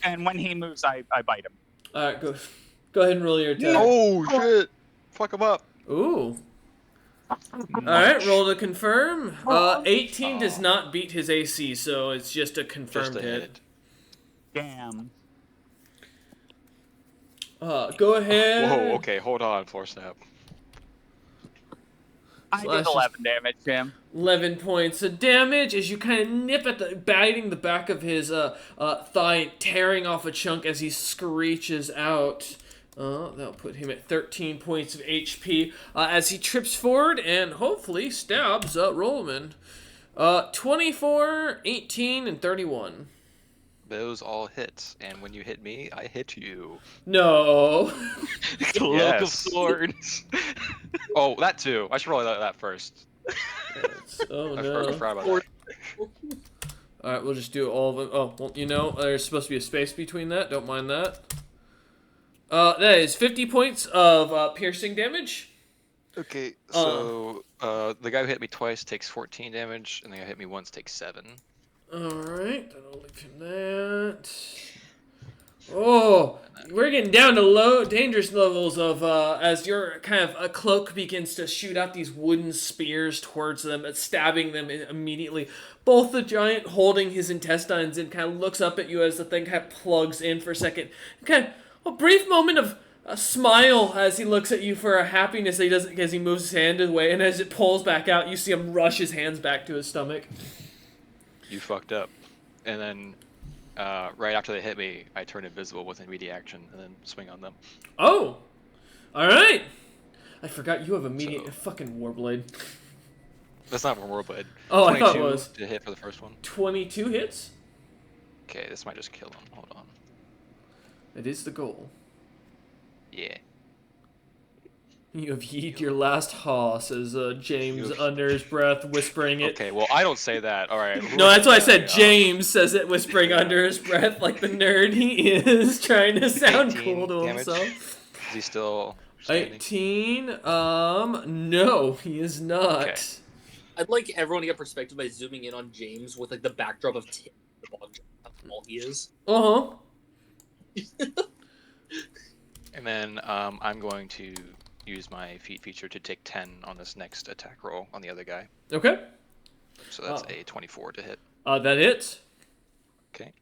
And when he moves, I bite him. Alright, go ahead and roll your attack. Oh shit! Fuck him up. Ooh. Alright, roll to confirm. 18 does not beat his AC, so it's just a confirmed Just a hit. hit. Damn. Go ahead. Whoa. Okay. Hold on. Force snap. I Slash did 11 damage, Jim. 11 points of damage as you kind of nip at biting the back of his thigh, tearing off a chunk as he screeches out. That'll put him at 13 points of HP as he trips forward and hopefully stabs Rollman. 24, 18, and 31. Those all hits, and when you hit me, I hit you. No. Cloak of Yes. Swords. Oh, that too. I should roll that first. Oh I no. forgot about that. Alright, we'll just do all of them. Oh, well, there's supposed to be a space between that. Don't mind that. That is 50 points of piercing damage. Okay, so the guy who hit me twice takes 14 damage, and the guy who hit me once takes 7. Alright, that'll leave him that. Oh, we're getting down to low, dangerous levels of, as your kind of a cloak begins to shoot out these wooden spears towards them, stabbing them immediately. Both the giant holding his intestines and kind of looks up at you as the thing kind of plugs in for a second. Kind of a brief moment of a smile as he looks at you for a happiness that he doesn't, as he moves his hand away, and as it pulls back out, you see him rush his hands back to his stomach. You fucked up. And then right after they hit me, I turn invisible with immediate action and then swing on them. Oh! Alright! I forgot you have immediate So- fucking Warblade. That's not from Warblade. Oh, I thought it 22 was. to hit for the first one. 22 hits? Okay, this might just kill him. Hold on. It is the goal. Yeah. You have yeet your last haw, says James under his breath, whispering it. Okay, well, I don't say that. All right. No, that's why I said James says it, whispering under his breath like the nerd he is, trying to sound 18 cool to damage. himself. Is he still standing? 18, no, he is not. Okay. I'd like everyone to get perspective by zooming in on James with like the backdrop of Tim, the bog giant, how small he is. Uh-huh. And then I'm going to use my feat feature to take 10 on this next attack roll on the other guy. Okay. So that's Oh. a 24 to hit. That hits. Okay.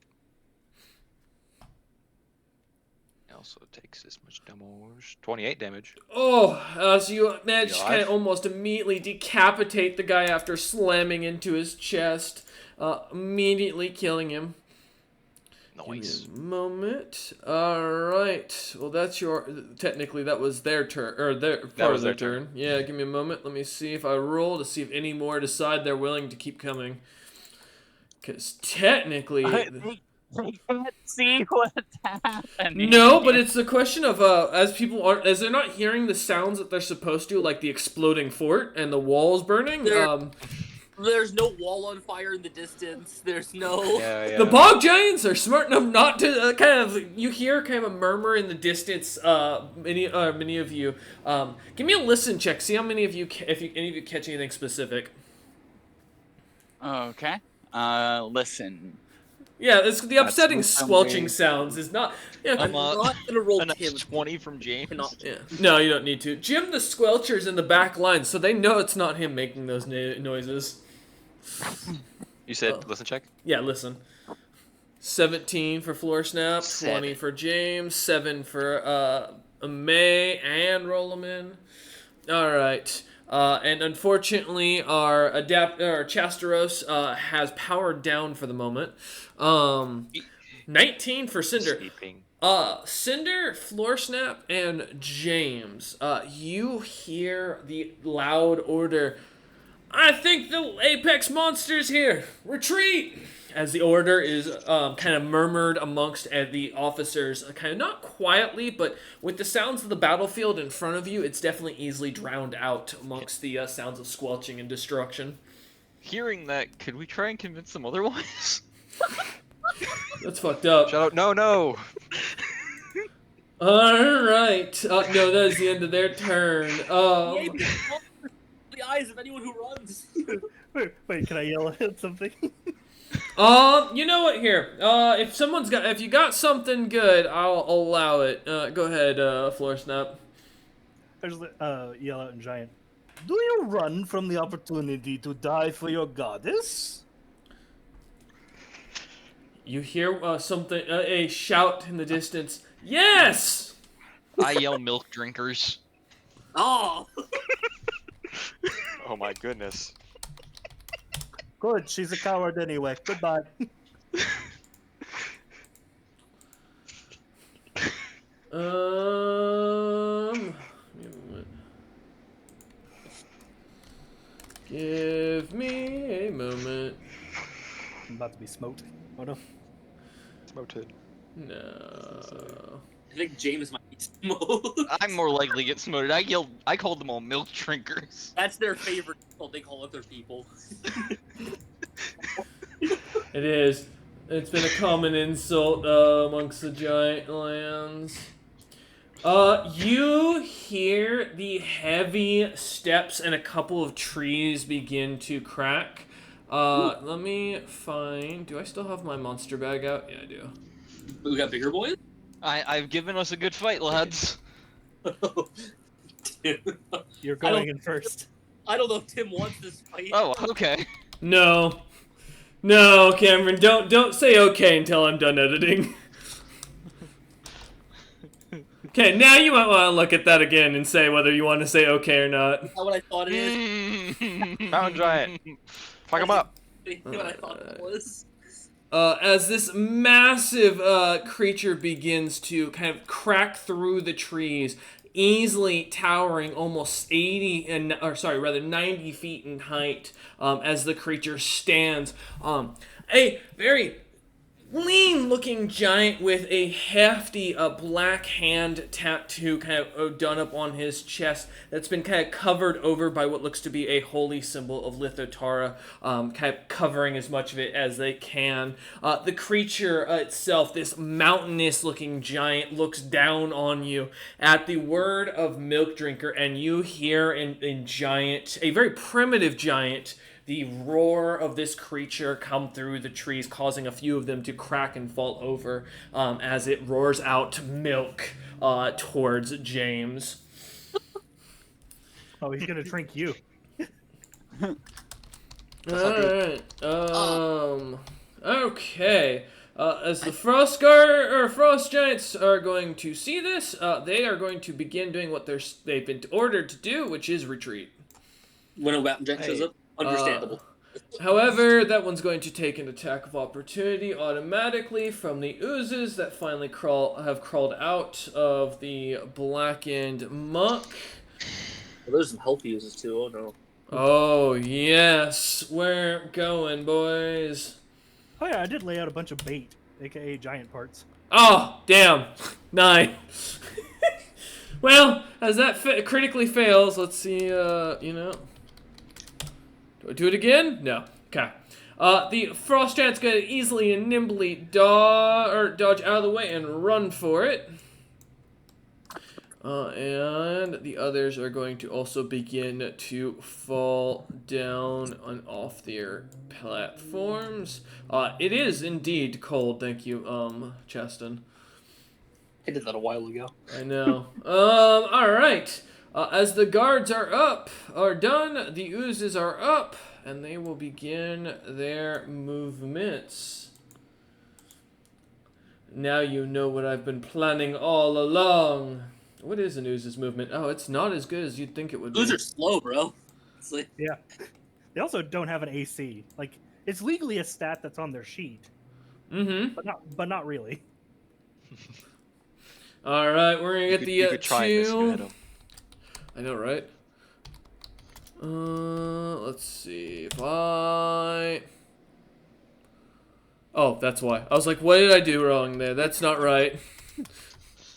It also takes this much damage. 28 damage. Oh, as you manage to You kind of alive? almost immediately decapitate the guy after slamming into his chest, immediately killing him. Nice. Give me a moment. Alright. Well, that's your... Technically, that was their turn. Or their part was of their their turn. Yeah, give me a moment. Let me see if I roll to see if any more decide they're willing to keep coming. Because technically... They can't see what's happening. No, but it's the question of as people are, as they're not hearing the sounds that they're supposed to, like the exploding fort and the walls burning. There's no wall on fire in the distance. There's no. Yeah. The bog giants are smart enough not to kind of. You hear kind of a murmur in the distance. Many of you. Give me a listen check. See how many of you, if any of you catch anything specific. Okay. Listen. Yeah, it's the upsetting with squelching somebody. sounds. Is not. Yeah, I'm not gonna roll A nice Tim. 20 from James. Cannot. Yeah. No, you don't need to. Jim the Squelcher's in the back line, so they know it's not him making those noises. You said Oh. listen check? Yeah, listen. 17 for Floor Snap, 20 7. for James, 7 for May and Rollerman. Alright. And unfortunately, our Chasteros has powered down for the moment. 19 for Cinder. Sleeping. Cinder, Floor Snap, and James. You hear the loud order. I think the apex monster's here. Retreat! As the order is kind of murmured amongst the officers, kind of not quietly, but with the sounds of the battlefield in front of you, it's definitely easily drowned out amongst the sounds of squelching and destruction. Hearing that, could we try and convince them otherwise? That's fucked up. Shout out, no! Alright. No, that is the end of their turn. The apex monster the eyes of anyone who runs. Wait, can I yell at something? You know what? Here, if you got something good, I'll allow it. Go ahead, Floor Snap. I just yell out in giant. Do you run from the opportunity to die for your goddess? You hear something, a shout in the distance. Yes! I yell milk drinkers. Oh. Oh my goodness. Good, she's a coward anyway. Goodbye. Give me a moment. I'm about to be smoked. Oh no. Smoted. No. I think James might be smoked. I'm more likely to get smoted. I called them all milk drinkers. That's their favorite insult they call other people. It is. It's been a common insult amongst the giant lands. You hear the heavy steps and a couple of trees begin to crack. Let me find... Do I still have my monster bag out? Yeah, I do. We got bigger boys? I've given us a good fight, lads. Tim. You're I don't- going in first. I don't know if Tim wants this fight. Oh, okay. No. No, Cameron, don't say okay until I'm done editing. Okay, now you might want to look at that again and say whether you want to say okay or not. Is that what I thought it is? Mountain giant. Fuck him up. Is that what I thought it was? As this massive creature begins to kind of crack through the trees, easily towering almost 90 feet in height, as the creature stands. A very lean-looking giant with a hefty black hand tattoo kind of done up on his chest that's been kind of covered over by what looks to be a holy symbol of Lithotara, kind of covering as much of it as they can. The creature itself, this mountainous-looking giant, looks down on you at the word of Milk Drinker, and you hear in giant, a very primitive giant, the roar of this creature come through the trees, causing a few of them to crack and fall over as it roars out milk towards James. Oh, he's gonna drink you. Alright. Okay. As the frost giants are going to see this, they are going to begin doing what they've been ordered to do, which is retreat. When a Mountain Giant shows up? Understandable. However, that one's going to take an attack of opportunity automatically from the oozes that finally have crawled out of the blackened muck. Well, there's some health uses too, oh no. Oh, yes. We're going, boys. Oh yeah, I did lay out a bunch of bait, aka giant parts. Oh, damn. 9. Well, as that critically fails, let's see, Do I do it again? No. Okay. The frost giant's gonna easily and nimbly dodge out of the way and run for it. And the others are going to also begin to fall down and off their platforms. It is indeed cold, thank you, Cheston. I did that a while ago. I know. Alright. As the guards are done, the oozes are up, and they will begin their movements. Now you know what I've been planning all along. What is an ooze's movement? Oh, it's not as good as you'd think it would be. Those are slow, bro. It's like, Yeah. They also don't have an AC. Like, it's legally a stat that's on their sheet, Mm-hmm. but not really. Alright, we're gonna get You could try this, you had two... 'em. I know, right? Let's see if I... Oh, that's why. I was like, what did I do wrong there? That's not right.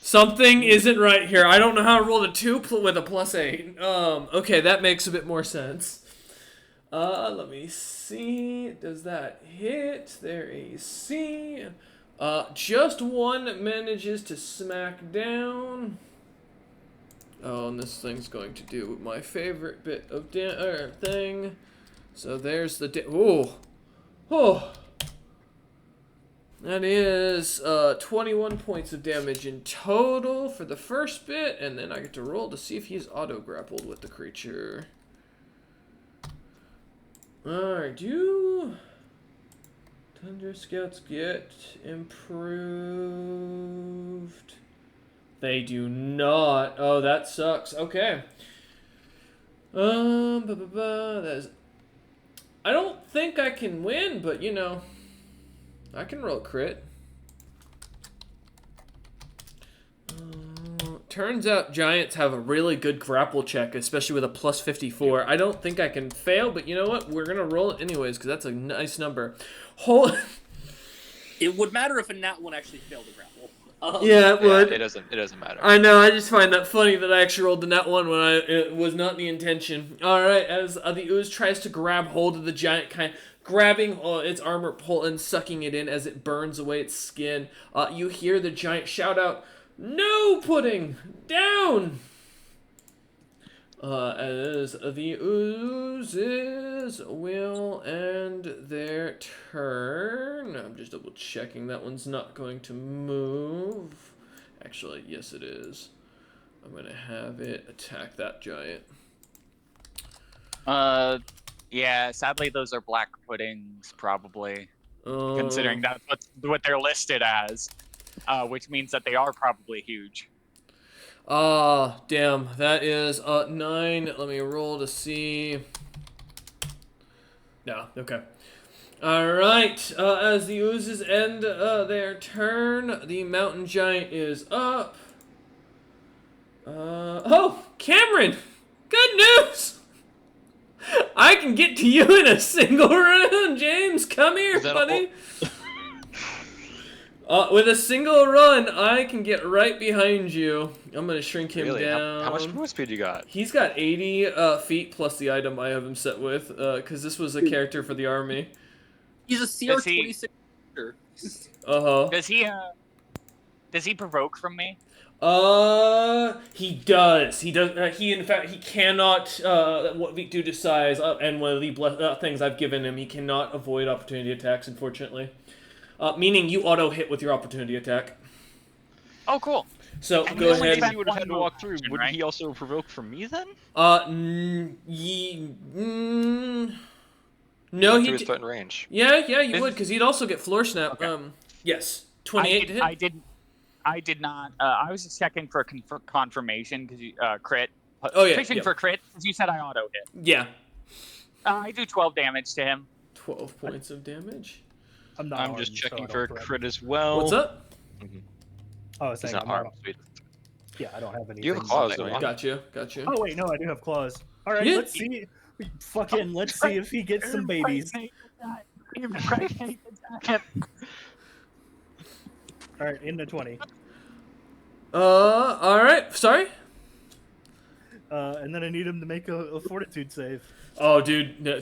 Something isn't right here. I don't know how to roll a 2 with a +8. Okay, that makes a bit more sense. Let me see. Does that hit their AC? Just one manages to smack down. Oh, and this thing's going to do my favorite bit of thing. So there's the... Oh! That is 21 points of damage in total for the first bit, and then I get to roll to see if he's auto-grappled with the creature. Alright, do Thunder Scouts get improved? They do not. Oh, that sucks. Okay. That is... I don't think I can win, but you know, I can roll crit. Turns out giants have a really good grapple check, especially with a +54. I don't think I can fail, but you know what? We're gonna roll it anyways because that's a nice number. it would matter if a nat one actually failed to grapple. Yeah, it would. It doesn't matter. I know. I just find that funny that I actually rolled the nat one when it was not the intention. All right, as the ooze tries to grab hold of the giant, kind of grabbing its armor pole and sucking it in as it burns away its skin. You hear the giant shout out, No pudding! Down! As the oozes will end their turn. I'm just double checking that one's not going to move. Actually, yes it is. I'm gonna have it attack that giant. Yeah, sadly those are black puddings, probably. Considering that's what they're listed as. Which means that they are probably huge. Damn. That is 9. Let me roll to see. No, okay. Alright, as the oozes end their turn, the mountain giant is up. Oh, Cameron! Good news! I can get to you in a single run, James! Come here, buddy! With a single run, I can get right behind you. I'm gonna shrink him Really? down. How much movement speed you got? He's got 80 feet plus the item I have him set with, because this was a character for the army. He's a CR-26 character. Uh-huh. Does he provoke from me? He does. He does. He, in fact, he cannot, due to size, and one of the things I've given him, he cannot avoid opportunity attacks, unfortunately. Meaning you auto-hit with your opportunity attack. Oh, cool. So, And go we only ahead. have You would have had to one walk through. action, Wouldn't right? he also provoke from me then? No, He he was threatened range. Yeah, you This would, is- because he'd also get floor snap. Okay. Yes. 28 to hit. I did not. I was just checking for confirmation because you crit. Oh, yeah, Fishing yeah. for crit because you said I auto hit. Yeah. I do 12 damage to him. 12 points of damage. I'm not. I'm armed, just so checking I for a don't threat. crit as well. What's up? Oh, I was He's saying not I'm not. armed. Sweet. Yeah, I don't have any. You have claws, don't you? Gotcha. Oh wait, no, I do have claws. All right, Yeah. let's see. Let's see if he gets some babies. All right, into 20. All right. Sorry. And then I need him to make a fortitude save. Oh, dude. No,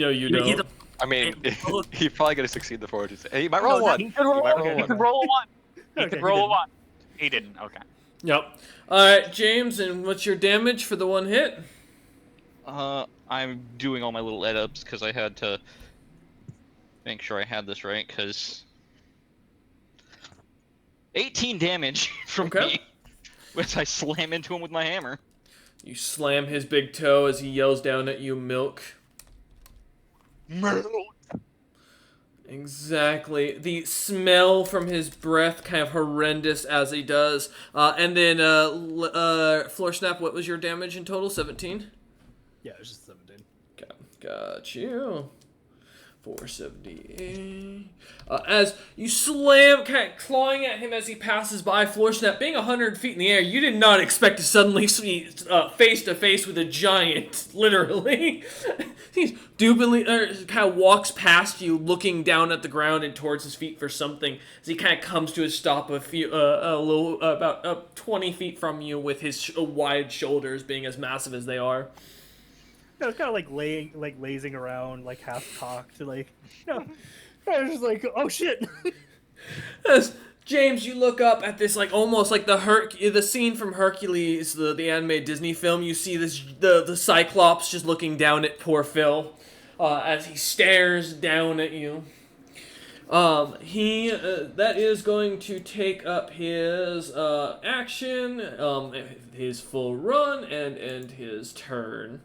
you He don't. I mean, Oh. he's probably gonna succeed the fortitude. He might roll one. He could roll, might roll he one. could roll a 1. He Okay, could he roll a didn't. 1. He didn't. Okay. Yep. All right, James. And what's your damage for the one hit? I'm doing all my little ed-ups because I had to make sure I had this right, because 18 damage from Okay. me, which I slam into him with my hammer. You slam his big toe as he yells down at you, milk. Exactly. The smell from his breath kind of horrendous as he does. And then, Floor Snap, what was your damage in total? 17? Yeah, it was just 17. Got you. 478. As you slam, kind of clawing at him as he passes by, Floor Snap, being 100 feet in the air, you did not expect to suddenly see face to face with a giant, literally. He kind of walks past you, looking down at the ground and towards his feet for something, as he kind of comes to a stop about 20 feet from you with his wide shoulders being as massive as they are. No, it's kind of like lazing around, like half cocked, like. I was just like, oh shit. As James, you look up at this, like almost like the scene from Hercules, the animated Disney film. You see the Cyclops just looking down at poor Phil, as he stares down at you. That is going to take up his action, his full run, and end his turn.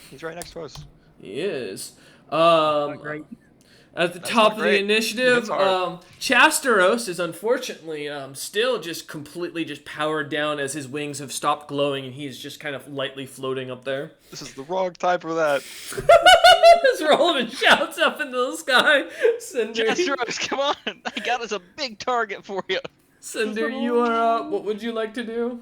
He's right next to us. He is. Great. At the That's top not of the great. initiative, It's hard. Chasteros is unfortunately still just completely just powered down as his wings have stopped glowing and he's just kind of lightly floating up there. This is the wrong time for that. This Rolling shouts up into the sky. Cinder, Jesteros, come on! I got us a big target for you. Cinder, you are up. What would you like to do?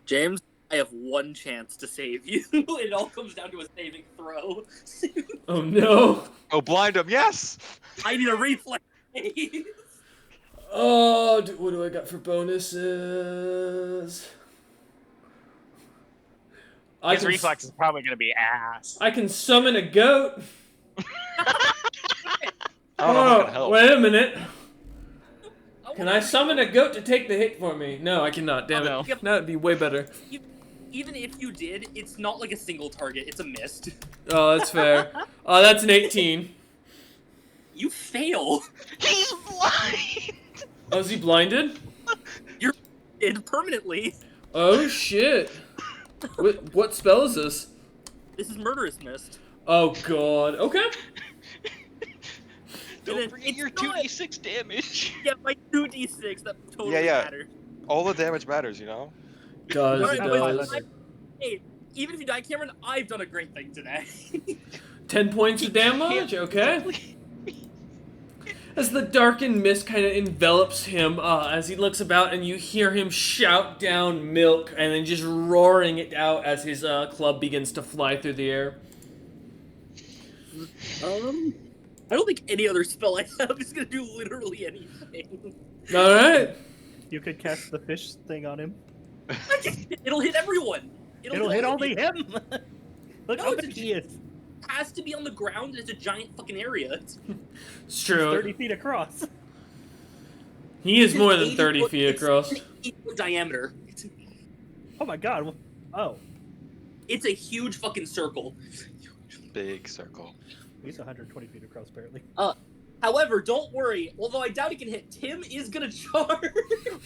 James, I have one chance to save you. It all comes down to a saving throw. Oh no. Oh, blind him! Yes. I need a reflex. Oh, what do I got for bonuses? His reflex is probably going to be ass. I can summon a goat. I don't know if it's gonna help. Wait a minute. Can I summon a goat to take the hit for me? No, I cannot. Damn No. it. That would be way better. Even if you did, it's not like a single target. It's a missed. Oh, that's fair. Oh, that's an 18. You fail. He's blind. Oh, is he blinded? You're in permanently. Oh, shit. What spell is this? This is murderous mist. Oh, God. Okay. Don't forget it's your not- 2d6 damage. Yeah, my 2d6. That totally Yeah. matters. All the damage matters, you know. Does, Alright, it but does. Hey, even if you die, Cameron, I've done a great thing today. 10 points of damage, okay. As the darkened mist kind of envelops him, as he looks about, and you hear him shout down milk, and then just roaring it out as his club begins to fly through the air. I don't think any other spell I have is gonna do literally anything. Alright. You could cast the fish thing on him. It'll hit everyone. It'll hit only him. Look No, how it's big he is. Has to be on the ground. It's a giant fucking area. It's true. 30 feet across. He is more than 80 30 foot- feet across. It's 8 foot diameter. Oh my god. Oh, It's a huge fucking circle. Big circle. he's 120 feet across apparently. However, don't worry. Although I doubt he can hit, Tim is gonna charge.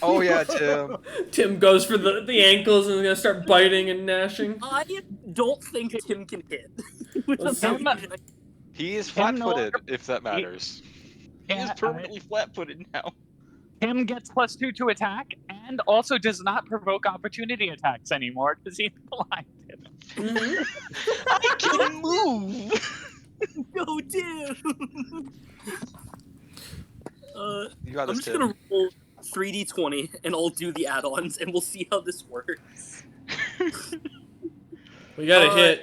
Oh yeah, Tim. Tim goes for the ankles and is gonna start biting and gnashing. I don't think Tim can hit. With Let's a see. mountain. He is Tim no flat-footed, longer- if that matters. He is Yeah, permanently flat-footed now. Tim gets +2 to attack, and also does not provoke opportunity attacks anymore because he's blinded. I can move. Go, Tim. You got I'm this, just Tim. gonna roll 3d20 and I'll do the add-ons and we'll see how this works. We gotta hit.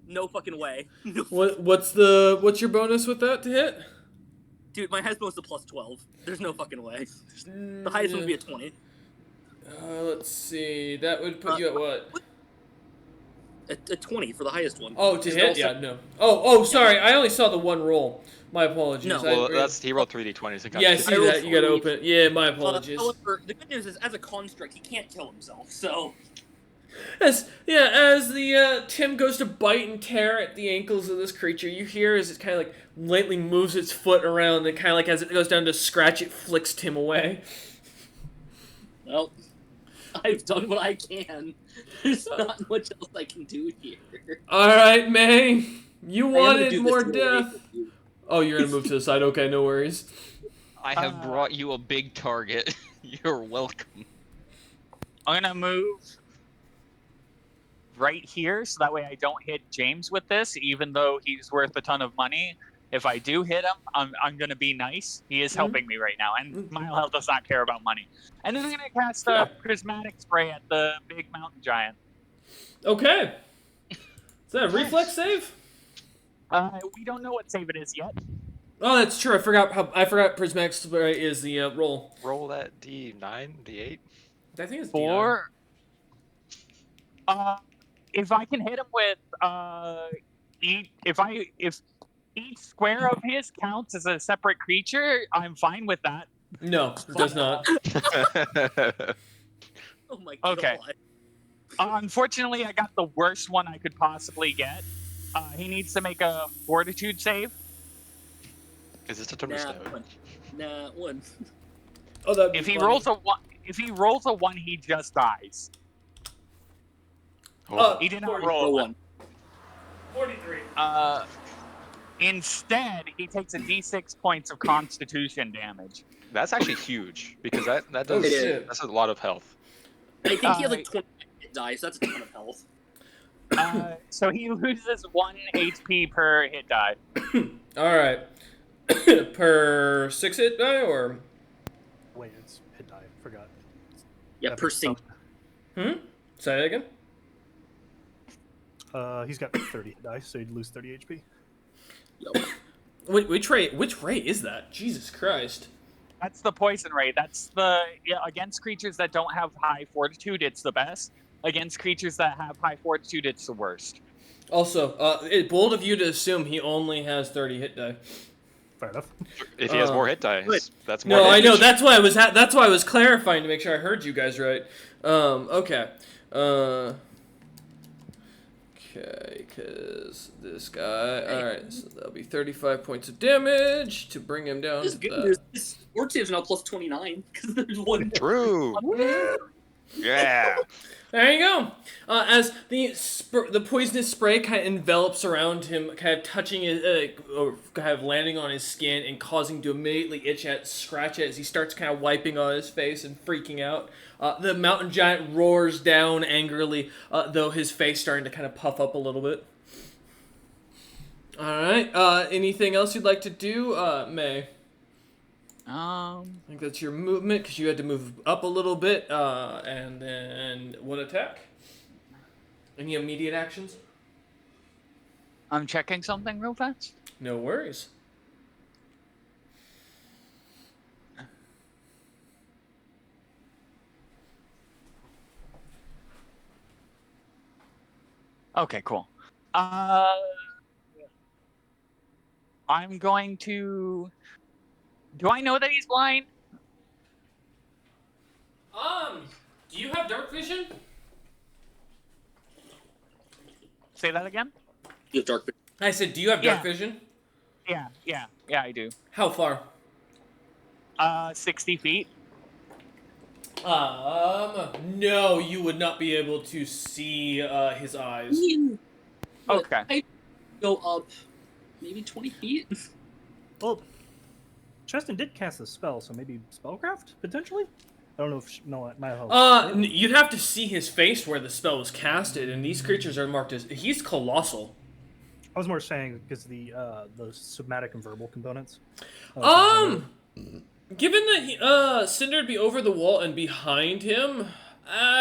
No fucking way. No, What's your bonus with that to hit? dude, my highest bonus is a +12. There's no fucking way. The highest one would be a 20. Let's see. That would put you at what? A 20 for the highest one. Oh, to There's hit? also- Yeah, no. Oh, sorry. I only saw the one roll. My apologies. No. Well, he rolled 3d20s. Yeah, I see I rolled that. You gotta 40. open it. Yeah, my apologies. However, the good news is, as a construct, he can't kill himself, so... As the Tim goes to bite and tear at the ankles of this creature, you hear as it kind of like lightly moves its foot around, and kind of like as it goes down to scratch, it flicks Tim away. Well, I've done what I can. There's not much else I can do here. All right, May. You I am gonna wanted do more this to away death. from you. Oh, you're gonna move to the side. Okay, no worries. I have brought you a big target. You're welcome. I'm gonna move right here, so that way I don't hit James with this, even though he's worth a ton of money. If I do hit him, I'm gonna be nice. He is helping me right now, and Mile Health does not care about money. And then I'm gonna cast a prismatic spray at the big mountain giant. Okay. Is that a reflex save? We don't know what save it is yet. Oh, that's true. I forgot Prismatic Spray is the roll. Roll that D9, D8. I think it's Or, if I can hit him with if each square of his counts as a separate creature, I'm fine with that. D9. No, it does not. Oh my god. Okay. Unfortunately, I got the worst one I could possibly get. He needs to make a fortitude save. Is this a Nah, tombstone? one. Nah, one. Oh, that'd be If he funny. rolls a one, he just dies. Oh, He did not 40 roll for a one. 43. Instead, he takes a d6 points of Constitution damage. that's actually huge because that Oh, does shit. that's a lot of health. I think he has like 20 hit die, so that's a ton of health. So he loses 1 HP per hit die. All right. Per 6 hit die or? Wait, it's hit die. Forgot. Yeah, That per makes single. Say that again. He's got 30 hit die, so he'd lose 30 HP. Wait, which rate is that? Jesus Christ. That's the poison ray. That's against creatures that don't have high fortitude, it's the best. Against creatures that have high fortitude, it's the worst. Also, it's bold of you to assume he only has 30 hit die. Fair enough. If he has more hit dice, that's more No, I know. damage. That's why I was clarifying to make sure I heard you guys right. Okay. Okay, because this guy. All right, so that'll be 35 points of damage to bring him down. This To good that. news is Orc save's now plus 29 because there's one. True. Yeah. There you go. As the poisonous spray kind of envelops around him, kind of touching his, or kind of landing on his skin and causing him to immediately scratch it as he starts kind of wiping on his face and freaking out. The mountain giant roars down angrily, though his face starting to kind of puff up a little bit. All right. Anything else you'd like to do, May? I think that's your movement because you had to move up a little bit, and then what attack? Any immediate actions? I'm checking something real fast. No worries. Okay, cool. I'm going to. Do I know that he's blind? Do you have dark vision? Say that again. You have dark vision. I said, do you have dark Yeah. vision? Yeah, I do. How far? 60 feet. No, you would not be able to see his eyes. Okay. I go up maybe 20 feet. Well, Cheston did cast a spell, so maybe spellcraft potentially. I don't know if You'd have to see his face where the spell was casted, and these creatures are marked as he's colossal. I was more saying because the somatic and verbal components. Given that Cinder'd be over the wall and behind him,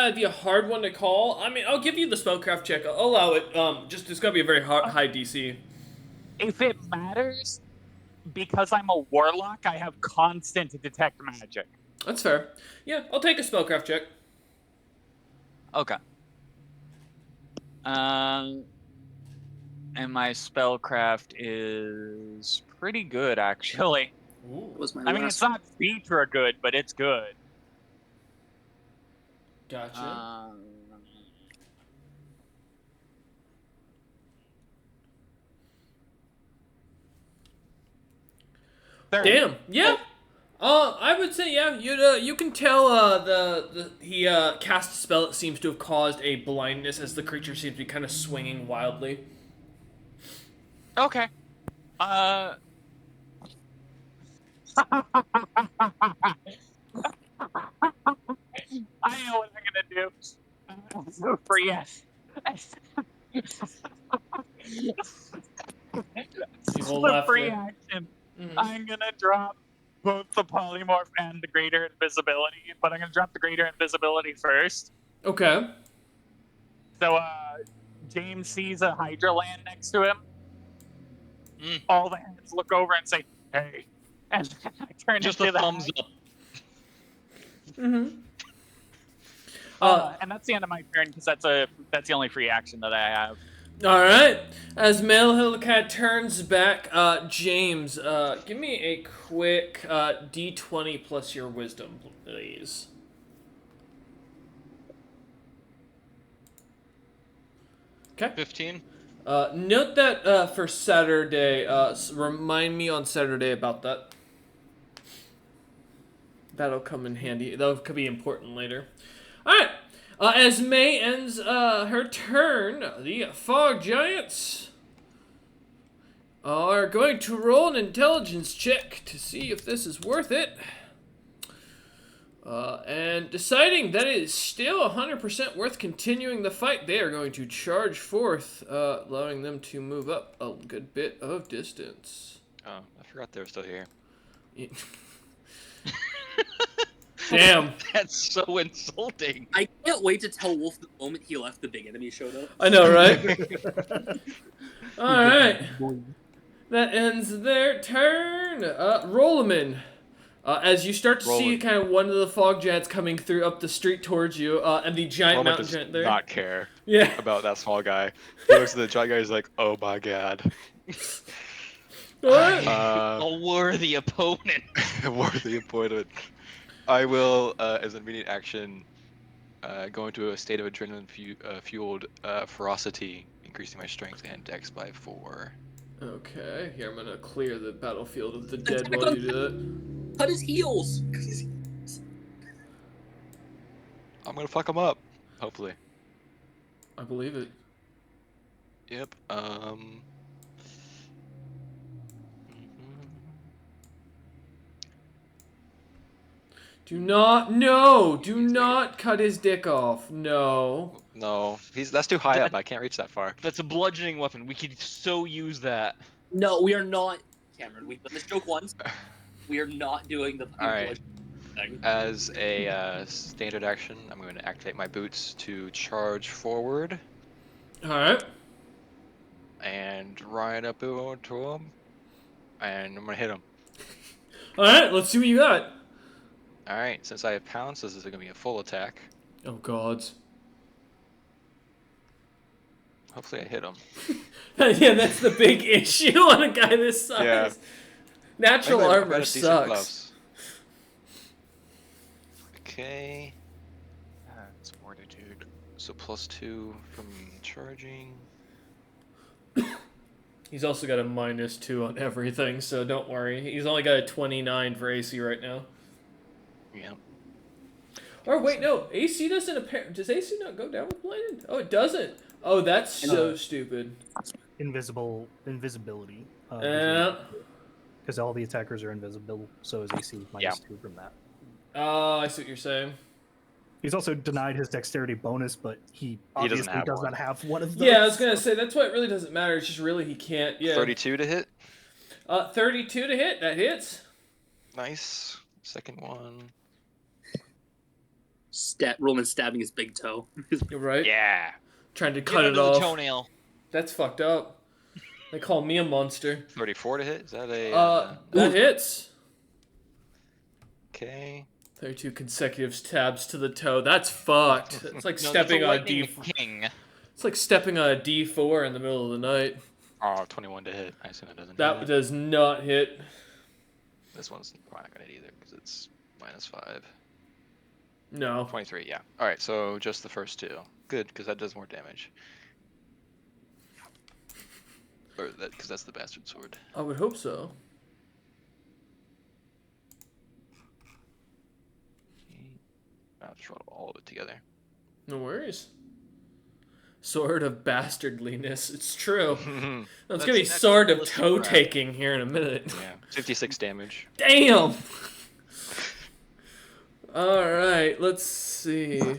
it'd be a hard one to call. I mean, I'll give you the spellcraft check. I'll allow it. Just it's gotta be a very high DC. If it matters, because I'm a warlock, I have constant detect magic. That's fair. Yeah, I'll take a spellcraft check. Okay. And my spellcraft is pretty good, actually. Ooh, Was my I mean, last it's not feature good, but it's good. gotcha. Damn. Yeah. I would say yeah. You can tell he cast a spell that seems to have caused a blindness as the creature seems to be kind of swinging wildly. Okay. I know what I'm gonna do. For yes. Evil For laughter. free action, Mhm. I'm gonna drop both the polymorph and the greater invisibility, but I'm gonna drop the greater invisibility first. Okay. So, James sees a Hydra land next to him. Mm. All the heads look over and say, "Hey," and then I turn Just into a the thumbs hag. up. Mm-hmm. And that's the end of my turn because that's the only free action that I have. All right. As Melhill kind of turns back, James, give me a quick D20 plus your wisdom, please. Okay. 15. Note that for Saturday, remind me on Saturday about that. That'll come in handy. That could be important later. All right. As May ends her turn, the Fog Giants are going to roll an intelligence check to see if this is worth it. And deciding that it is still 100% worth continuing the fight, they are going to charge forth, allowing them to move up a good bit of distance. Oh, I forgot they were still here. Damn. That's so insulting. I can't wait to tell Wolf the moment he left the big enemy showed up. I know, right? All right. That ends their turn. Rollerman. As you start to see Roland. kind of one of the fog giants coming through up the street towards you, and the giant Roman mountain does giant there. not care Yeah. about that small guy. He looks at the giant guy. He's like, "Oh my god." What? A worthy opponent. Worthy opponent. I will, as an immediate action, go into a state of adrenaline fueled ferocity, increasing my strength and dex by 4. Okay, here I'm gonna clear the battlefield of the dead Attack while on- you do that. Cut his heels. I'm gonna fuck him up, hopefully. I believe it. Yep. Do not, no! Do He's not cut his dick off. No. No, that's too high up. That- I can't reach that far. That's a bludgeoning weapon. We could so use that. No, we are not, Cameron. We've done this joke once. We are not doing the All right. thing. As a standard action, I'm going to activate my boots to charge forward Alright. and ride up to him, and I'm gonna hit him. Alright, let's see what you got. All right, since I have pounce, this is gonna be a full attack. Oh, gods. Hopefully, I hit him. Yeah, that's the big issue on a guy this size. Yeah. Natural Luckily, I've got armor a decent sucks. gloves. Okay, That's fortitude. so +2 from charging. He's also got a -2 on everything, so don't worry. He's only got a 29 for AC right now. Yeah. Or wait, no, AC doesn't appear. Does AC not go down with blinded? Oh, it doesn't. Oh, that's so stupid. Invisibility. Yeah. Because all the attackers are invisible, so his AC -2 from that. Oh, I see what you're saying. He's also denied his dexterity bonus, but he obviously have does one. not have one of those. Yeah, I was gonna say that's why it really doesn't matter. It's just really he can't. Yeah. 32 to hit. 32 to hit. That hits. Nice. Second one. Roman stabbing his big toe. You're right. Yeah. Trying to Get cut it under the off. toenail. That's fucked up. They call me a monster. 34 to hit. Is that a? That hits. Okay. 32 consecutive stabs to the toe. That's fucked. It's like No, stepping that's on a lightning D4. king. It's like stepping on a D4 in the middle of the night. Oh, 21 to hit. I assume that doesn't. That hit. does not hit. This one's probably not gonna hit either because it's -5. No. 23. Yeah. All right. So just the first two. Good, because that does more damage. Or that because that's the bastard sword. I would hope so. I'll just roll all of it together. No worries. Sword of bastardliness. It's true. That's That's gonna be next sword of list of toe crap. taking here in a minute. Yeah. 56 damage. Damn! Alright, let's see.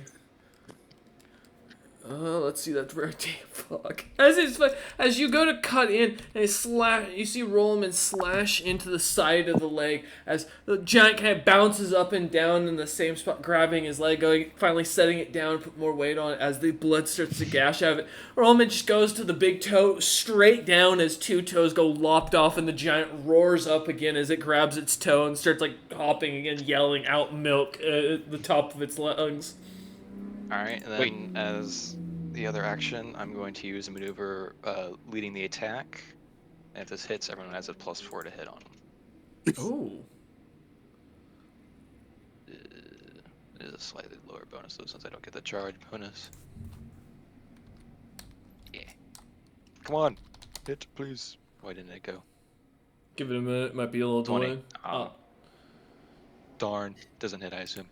Let's see that rare. Damn, fuck. As you go to cut in and you see Rollman slash into the side of the leg as the giant kind of bounces up and down in the same spot, grabbing his leg, going, finally setting it down, put more weight on it as the blood starts to gash out of it. Rollman just goes to the big toe, straight down as two toes go lopped off, and the giant roars up again as it grabs its toe and starts like hopping again, yelling out milk at the top of its lungs. Alright, and then as the other action, I'm going to use a maneuver leading the attack. And if this hits, everyone has a +4 to hit on them. Ooh. It is a slightly lower bonus though, since I don't get the charge bonus. Yeah. Come on! Hit, please. Why didn't it go? Give it a minute. Might be a little 20. delayed. Darn. Doesn't hit, I assume.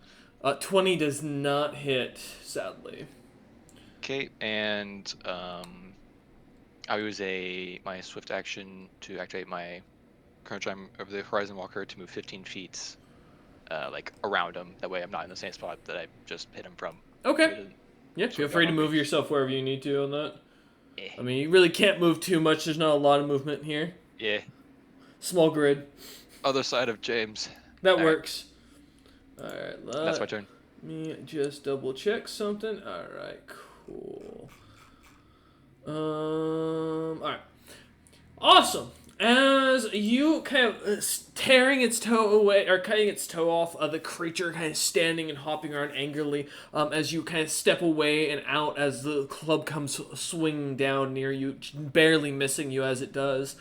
20 does not hit, sadly. Okay, and I'll use my swift action to activate my current time over the Horizon Walker to move 15 feet, like around him. That way, I'm not in the same spot that I just hit him from. Okay. Yeah, feel free to down move range. yourself wherever you need to on that. Yeah. I mean, you really can't move too much. There's not a lot of movement here. Yeah. Small grid. Other side of James. That Alright. works. Alright, That's my turn. let me just double check something. Alright, cool. Alright. Awesome. As you kind of tearing its toe away, or cutting its toe off, the creature kind of standing and hopping around angrily, as you kind of step away and out as the club comes swinging down near you, barely missing you as it does.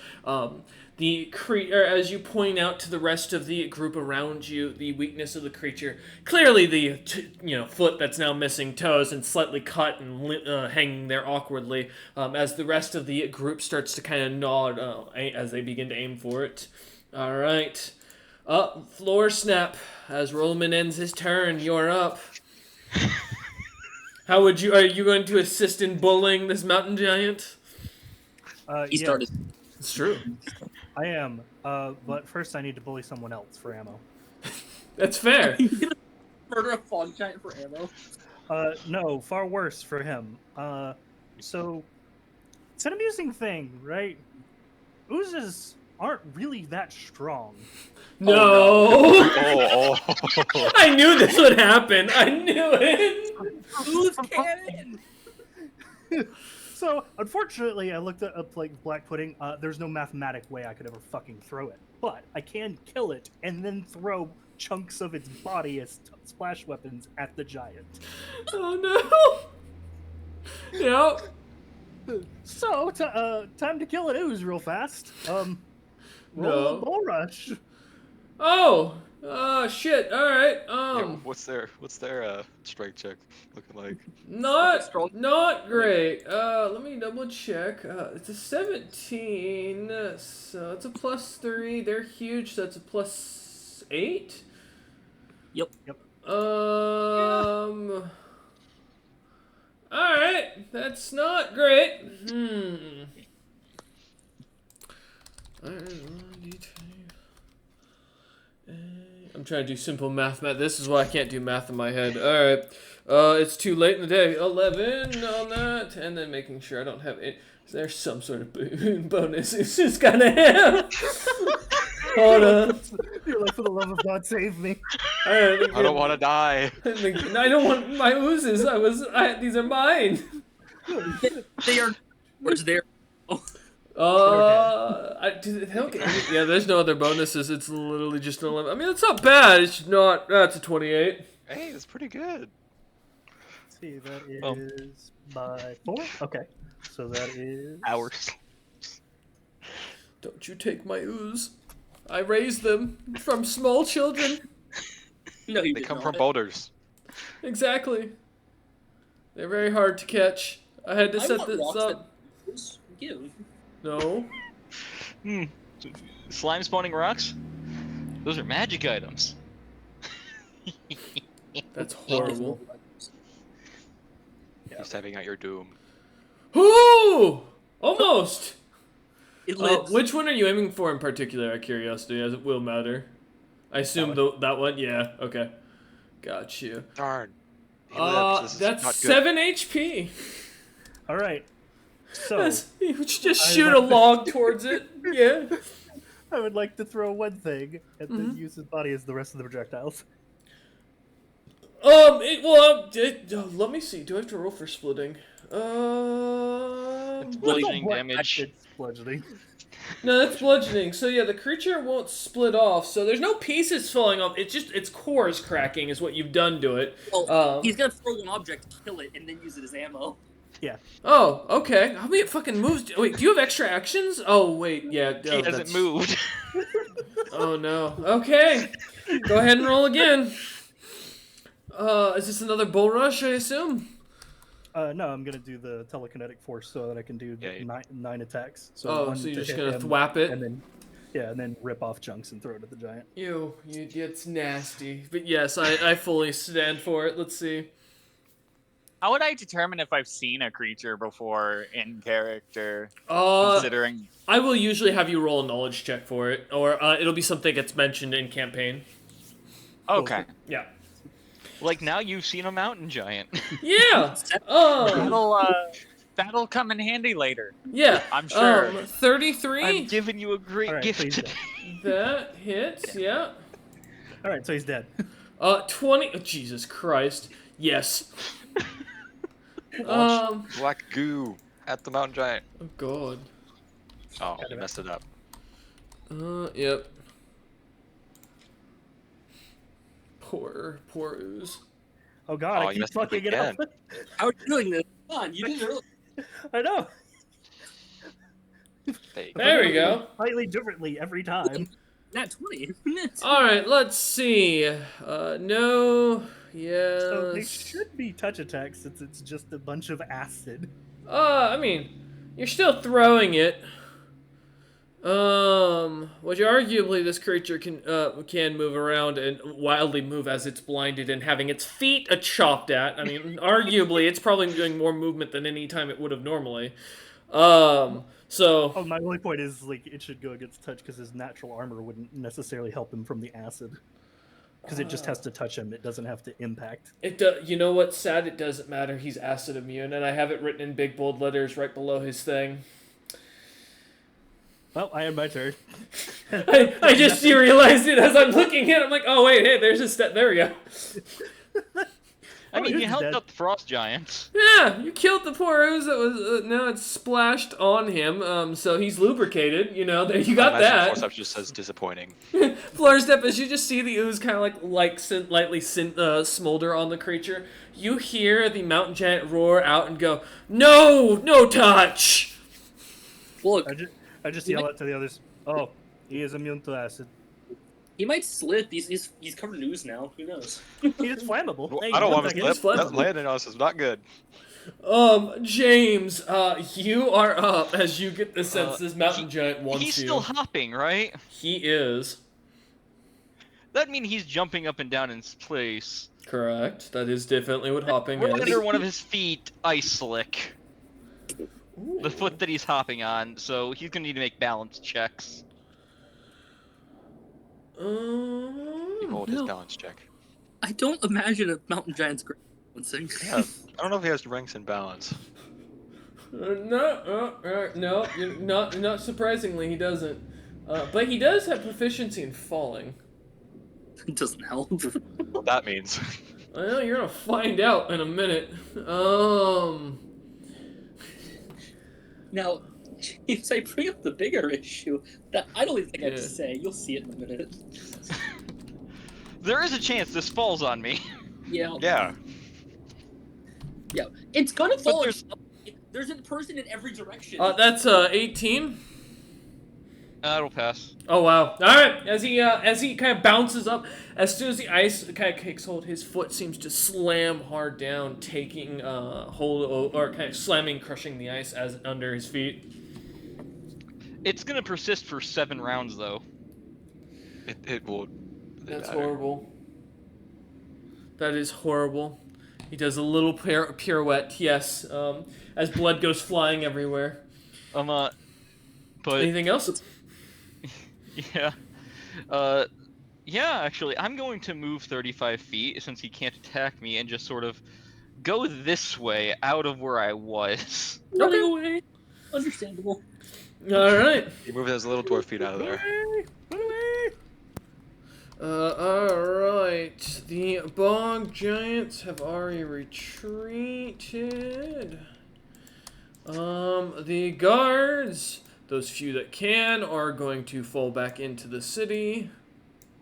as you point out to the rest of the group around you, the weakness of the creature. Clearly, the foot that's now missing toes and slightly cut and hanging there awkwardly. As the rest of the group starts to kind of nod as they begin to aim for it. All right, floor snap. As Rollman ends his turn, you're up. Are you going to assist in bullying this mountain giant? He started. It's true. I am, but first I need to bully someone else for ammo. That's fair. Murder a fog giant for ammo. No, far worse for him. So it's an amusing thing, right? Oozes aren't really that strong. No. Oh. I knew this would happen. I knew it. Ooze cannon! So, unfortunately, I looked up like black pudding. There's no mathematic way I could ever fucking throw it, but I can kill it and then throw chunks of its body as splash weapons at the giant. Oh no! Yep. So, time to kill an ooze real fast. Roll No. a bull rush. Oh. Shit. All right. Yeah, what's their strike check looking like? Not great. Let me double check. It's a 17, so it's a +3. They're huge, so it's a +8. Yep. All right. That's not great. I'm trying to do simple math. This is why I can't do math in my head. Alright. It's too late in the day. 11 on that. And then making sure I don't have it. There's some sort of bonus. It's just gotta have. Hold on. You're like, for the love of God, save me. I don't want to die. I don't want my oozes. These are mine. They are. Where's their? Yeah, there's no other bonuses. It's literally just an 11. I mean, it's not bad. It's not. That's a 28. Hey, that's pretty good. Let's see, that is by 4. Okay, so that is Hours. Don't you take my ooze. I raised them from small children. No, you They did come not. from boulders. Exactly. They're very hard to catch. I had to I set want this rocks up. that give. No. Slime spawning rocks? Those are magic items. That's horrible. He's typing out your doom. Ooh! Almost! It lives. Which one are you aiming for in particular, out of curiosity, as it will matter? I assume that one? Yeah, okay. Got you. Darn. He lives. This is That's not good. 7 HP. all right. So You just shoot a log towards it. Yeah. I would like to throw one thing and then use his body as the rest of the projectiles. Let me see. Do I have to roll for splitting? Bludgeoning What? damage. It's bludgeoning. No, that's bludgeoning. So yeah, the creature won't split off. So there's no pieces falling off. It's just its core is cracking, is what you've done to it. Well, he's gonna throw an object, kill it, and then use it as ammo. Yeah. Oh, okay. How many fucking moves? Wait, do you have extra actions? Oh wait, yeah. He hasn't moved. Oh no. Okay. Go ahead and roll again. Is this another bull rush? I assume. No, I'm gonna do the telekinetic force so that I can do nine attacks. So one So you're to just hit gonna him, thwap it? and then rip off chunks and throw it at the giant. It's nasty. But yes, I fully stand for it. Let's see. How would I determine if I've seen a creature before in character? Considering I will usually have you roll a knowledge check for it, or it'll be something that's mentioned in campaign. okay, Yeah. Like now you've seen a mountain giant. Yeah. that'll come in handy later. Yeah. I'm sure. 33. I'm giving you a great All right, so gift he's today. That hits. Yeah. All right, so he's dead. 20. Oh, Jesus Christ. Yes. Launch black goo at the mountain giant. Oh God. Oh, you messed it up. Yep. Poor ooze. Oh God, Oh, I you keep messed it up fucking it up. How are you doing this? Come on, you did it early. I know. There you go. There we go. Slightly differently every time. Nat 20. All right, let's see. No. Yes. So they should be touch attacks since it's just a bunch of acid. I mean, you're still throwing it. Which arguably this creature can move around and wildly move as it's blinded and having its feet chopped at. I mean, arguably it's probably doing more movement than any time it would have normally. So. Oh, my only point is like it should go against touch because his natural armor wouldn't necessarily help him from the acid. Because it just has to touch him; it doesn't have to impact. You know what's sad? It doesn't matter. He's acid immune, and I have it written in big bold letters right below his thing. Well, I had my turn. I just realized it as I'm looking at it. I'm like, oh wait, hey, there's a step. There we go. I mean, he's you helped dead. out the frost giants. Yeah, you killed the poor ooze that was now it's splashed on him. So he's lubricated. You know, there you got that. Force up just says disappointing. Floor step as you just see the ooze kind of lightly smolder on the creature. You hear the mountain giant roar out and go, no touch. Look, I just yell out to the others. Oh, he is immune to acid. he might slip. He's covered in ooze now. Who knows? He is flammable. Well, Hey, I don't one want to second. slip. flammable. That landing on us is not good. James, you are up as you get the sense this mountain giant wants He's you. still hopping, right? He is. That means he's jumping up and down in place. Correct. That is definitely what hopping Right is. under one of his feet, Ice Slick. The foot that he's hopping on, so he's gonna need to make balance checks. He rolled his balance check. I don't imagine a mountain giant's great balancing. Yeah, I don't know if he has ranks in balance. No, not surprisingly, he doesn't. But he does have proficiency in falling. It doesn't help. What that means. I know you're gonna find out in a minute. Now, James, I bring up the bigger issue that I don't even think I have to Yeah. say. You'll see it in a minute. There is a chance this falls on me. Yeah. Yeah. Yeah. It's gonna fall. there's- There's a person in every direction. That's 18. It'll pass. Oh wow! All right, as he kind of bounces up, as soon as the ice kind of takes hold, his foot seems to slam hard down, taking hold or kind of slamming, crushing the ice as under his feet. It's gonna persist for 7 rounds, though. It will. That's horrible. That is horrible. He does a little pirouette, yes, as blood goes flying everywhere. But Anything else? yeah, yeah. Actually, I'm going to move 35 feet since he can't attack me, and just sort of go this way out of where I was. Running away. Understandable. All right. He moved his little dwarf feet out of there. Alright. The bog giants have already retreated. The guards, those few that can, are going to fall back into the city.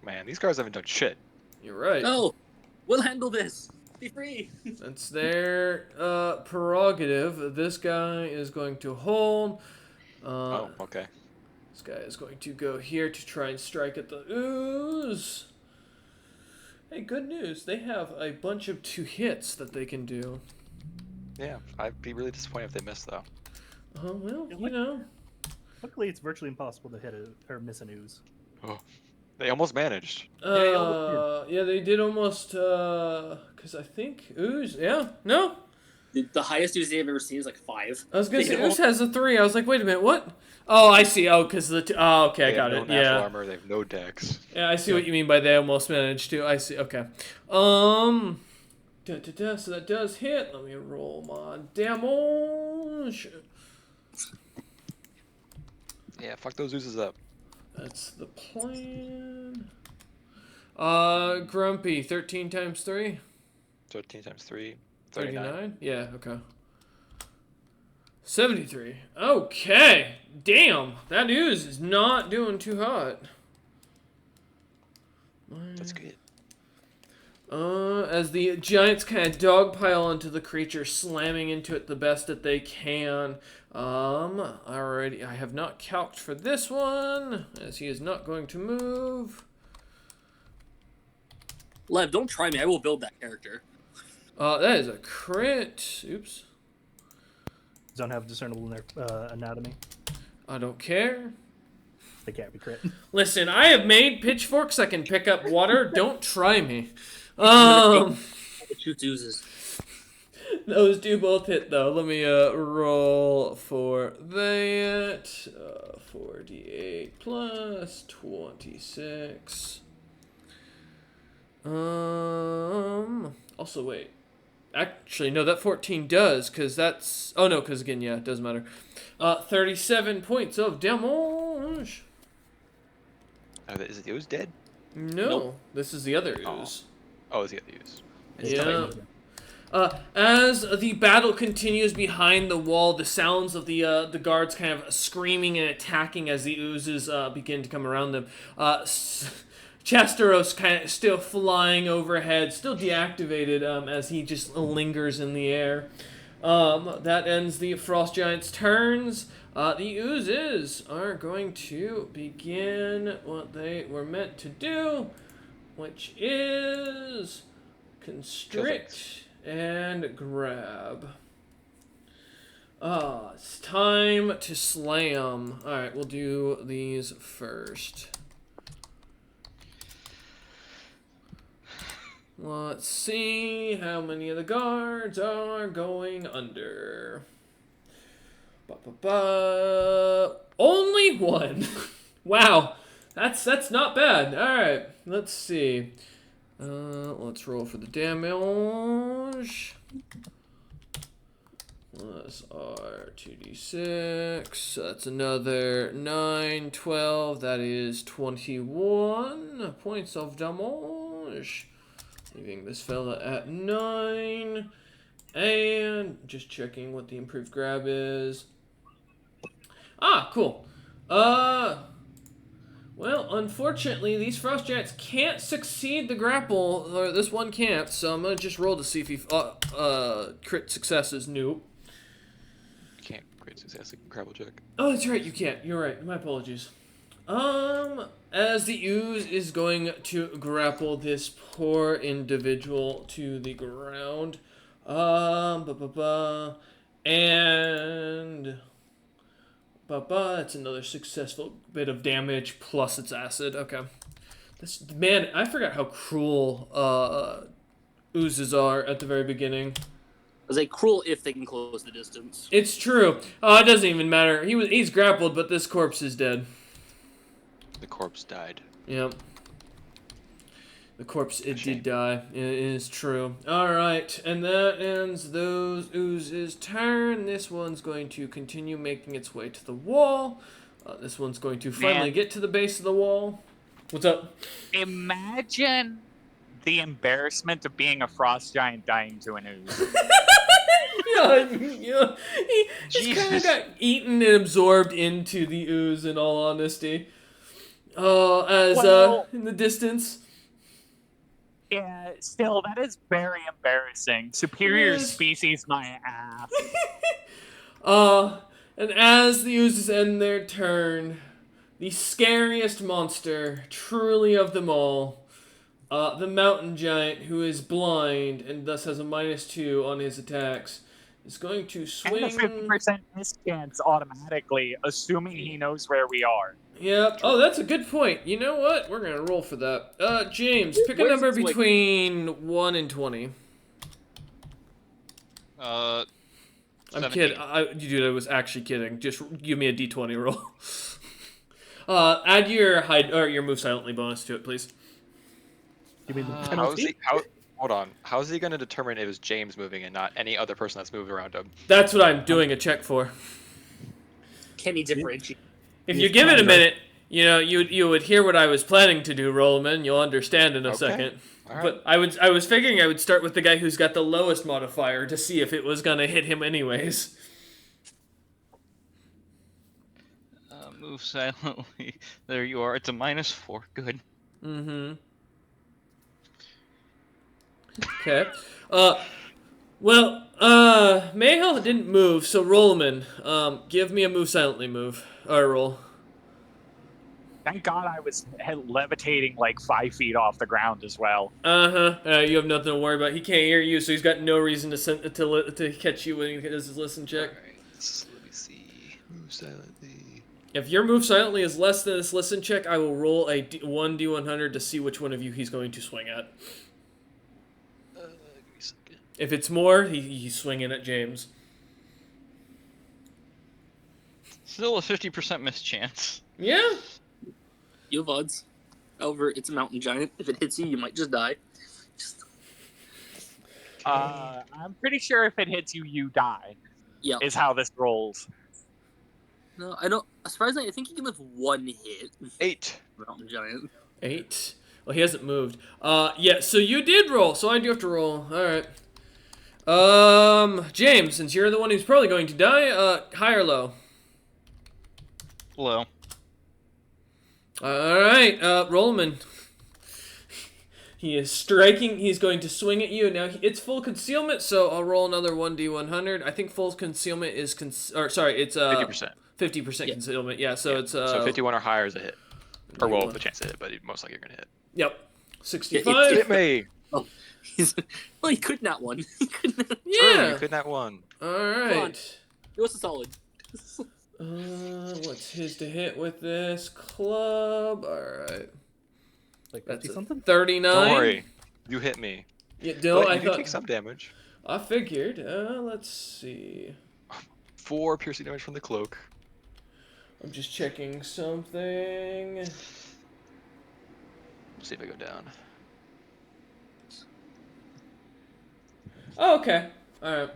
Man, these guys haven't done shit. You're right. No, we'll handle this. Be free. That's their prerogative. This guy is going to hold. Oh, okay. This guy is going to go here to try and strike at the ooze. Hey, good news. They have a bunch of 2 hits that they can do. Yeah, I'd be really disappointed if they missed, though. Oh, well, you know. Luckily, it's virtually impossible to hit or miss an ooze. Oh, they almost managed. Yeah, they did almost, because I think ooze, yeah, no. The highest ooze I've ever seen is like 5. I was going to They say, can ooze has a 3. I was like, wait a minute, what? Oh, I see. Oh, because the, oh, okay, I They got have it, no natural yeah. armor, they have no dex. Yeah, I see what you mean by they almost managed to. I see. Okay. So that does hit. Let me roll my damage. Yeah, fuck those oozes up. That's the plan. Grumpy. 13 times 3. 13 times 3, 39. Yeah. Okay. 73. Okay. Damn. That ooze is not doing too hot. That's good. As the giants kind of dogpile onto the creature, slamming into it the best that they can. Alrighty, I have not calced for this one, as he is not going to move. Lev, don't try me. I will build that character. That is a crit. Oops. Don't have discernible anatomy. I don't care. They can't be crit. Listen, I have made pitchforks that can pick up water. Don't try me. It shoots oozes. Those do both hit, though. Let me roll for that. 4d8 plus 26. Also, wait. Actually, no, that 14 does, because that's... Oh, no, because, again, yeah, it doesn't matter. 37 points of damage. Is the ooze dead? No, Nope. this is the other Oh. ooze. Oh, is the other ooze? Yeah. As the battle continues behind the wall, the sounds of the guards kind of screaming and attacking as the oozes begin to come around them. Chasteros kind of still flying overhead, still deactivated as he just lingers in the air. That ends the Frost Giant's turns. The oozes are going to begin what they were meant to do, which is constrict and grab. It's time to slam. Alright, we'll do these first. Let's see how many of the guards are going under. Only one. Wow, that's not bad. All right, let's see. Let's roll for the damage. Plus our 2d6. So that's another 9, 12. That is 21 points of damage. Leaving this fella at 9. And just checking what the improved grab is. Ah, cool. Well, unfortunately, these Frost Giants can't succeed the grapple, or this one can't, so I'm gonna just roll to see if he, crit successes. Nope. Can't crit success, grapple check. Oh, that's right, you can't. You're right. My apologies. As the ooze is going to grapple this poor individual to the ground. And... That's another successful bit of damage, plus its acid. Okay. Man, I forgot how cruel, oozes are at the very beginning. As a cruel if they can close the distance. It's true. It doesn't even matter. He's grappled, but this corpse is dead. The corpse died. Yep. The corpse, it did die. It is true. Alright, and that ends those oozes' turn. This one's going to continue making its way to the wall. This one's going to finally get to the base of the wall. What's up? Imagine the embarrassment of being a frost giant dying to an ooze. Yeah, he just kind of got eaten and absorbed into the ooze, in all honesty. In the distance. Yeah, still, that is very embarrassing. Superior Yes. species, my ass. And as the oozes end their turn, the scariest monster, truly of them all, the mountain giant, who is blind and thus has a -2 on his attacks, is going to swing. And a 50% miss chance automatically, assuming he knows where we are. Yep. Oh, that's a good point. You know what? We're gonna roll for that. James, pick a Where's number this, like- between 1 and 20. I'm 17. kidding. Dude, I was actually kidding. Just give me a d20 roll. Add your hide or your move silently bonus to it, please. You mean the How is penalty? he? Hold on. How is he going to determine it was James moving and not any other person that's moved around him? That's what I'm doing a check for. Can he differentiate? If He's you give it a kind of- minute, you would hear what I was planning to do, Rollman. You'll understand in a Okay. second. All right. But I was figuring I would start with the guy who's got the lowest modifier to see if it was gonna hit him anyways. Move silently. There you are. It's a -4. Good. Mm-hmm. Okay. Mayhel didn't move, so Rollman, give me a move silently move. Or roll. Thank God I was levitating like 5 feet off the ground as well. You have nothing to worry about. He can't hear you, so he's got no reason to catch you when he does his listen check. Alright, let me see. Move silently. If your move silently is less than this listen check, I will roll a 1d100 to see which one of you he's going to swing at. Give me a second. If it's more, he's swinging at James. Still a 50% mischance. Yeah. You have odds. However, it's a mountain giant. If it hits you, you might just die. I'm pretty sure if it hits you, you die. Yeah. Is how this rolls. No, I don't. Surprisingly, I think he can live 1 hit. 8. Mountain giant. 8. Well, he hasn't moved. Yeah, so you did roll, so I do have to roll. Alright. James, since you're the one who's probably going to die, high or low? Low. Alright, Rollman. He is striking. He's going to swing at you. Now, it's full concealment, so I'll roll another 1d100. I think full concealment is... it's... 50%. 50% concealment, yeah, so it's... So 51 or higher is a hit. Or, well, the chance to hit, but most likely you're going to hit. Yep. 65. Hit me! Well, he could not one. Yeah. You could not one. Alright. It was a solid. What's his to hit with this club? Alright. Like That's 50 something? 39. Don't worry. You hit me. Yeah, no, But I you do thought... take some damage. I figured. Let's see. 4 piercing damage from the cloak. I'm just checking something. Let's see if I go down. Oh, okay. Alright.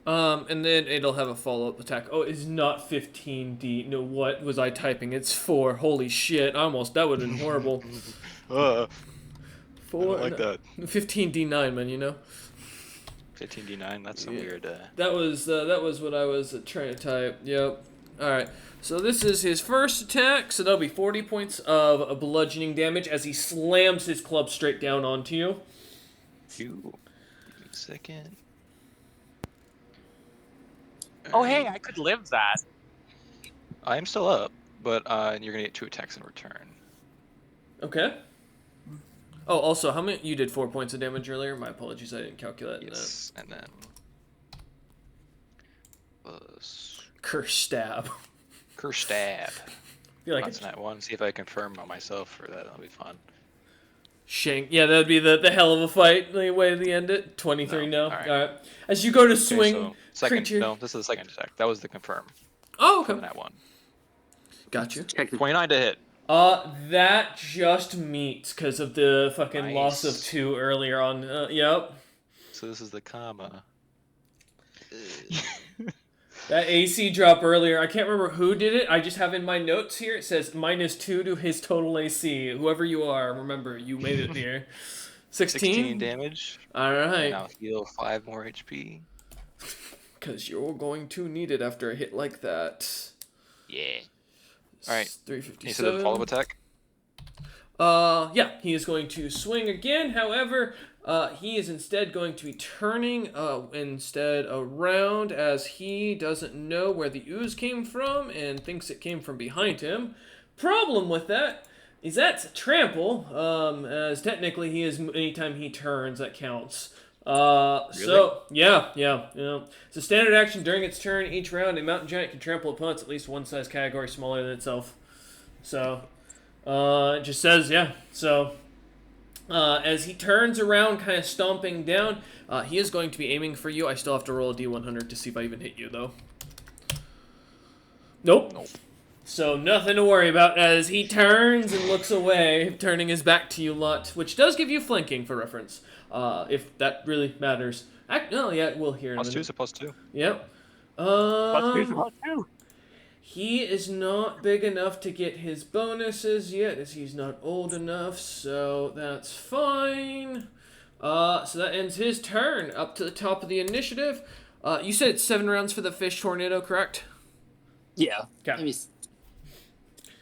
And then it'll have a follow-up attack. Oh, it's not 15D. No, what was I typing? It's 4. Holy shit. That would have been horrible. 4. 4. I don't like that. 15D9, man, you know? 15d9, that's some weird... That was what I was trying to type. Yep. Alright. So this is his first attack, so that'll be 40 points of bludgeoning damage as he slams his club straight down onto you. Give me a second. Oh, hey, I could live that. I am still up, but you're going to get 2 attacks in return. Okay. Oh, also, how many... You did 4 points of damage earlier? My apologies, I didn't calculate Yes, and then... Plus... Curse stab. Curse stab. Feel like That's not one. See if I confirm on myself for that. That'll be fun. Shank. Yeah, that'd be the hell of a fight. The way to end it. 23 no. Alright. Alright. As you go to Okay, swing, so second, creature... no, this is the second attack. That was the confirm. Oh, okay. From that one. Gotcha. Check the 29 to hit. That just meets because of the fucking loss of Nice. 2 earlier on. Yep. So this is the comma. That AC drop earlier, I can't remember who did it. I just have in my notes here, it says -2 to his total AC. Whoever you are, remember, you made it here. 16? damage. Alright. Now heal 5 more HP. Because you're going to need it after a hit like that. Yeah. Alright. 357. You said a follow-up attack? Yeah, he is going to swing again. However, he is instead going to be turning instead around as he doesn't know where the ooze came from and thinks it came from behind him. Problem with that is that's a trample, as technically he is, anytime he turns, that counts. So, yeah. It's a standard action during its turn. Each round, a mountain giant can trample opponents at least one size category smaller than itself. So, it just says, yeah. So, as he turns around, kind of stomping down, he is going to be aiming for you. I still have to roll a d100 to see if I even hit you, though. Nope. So, nothing to worry about as he turns and looks away, turning his back to you lot, which does give you flanking for reference, if that really matters. No, yeah, we'll hear in a +2 minute. is a +2. Yep. +2. He is not big enough to get his bonuses yet, as he's not old enough, so that's fine. So that ends his turn. Up to the top of the initiative. You said it's 7 rounds for the fish tornado, correct? Yeah. Okay. I mean, it's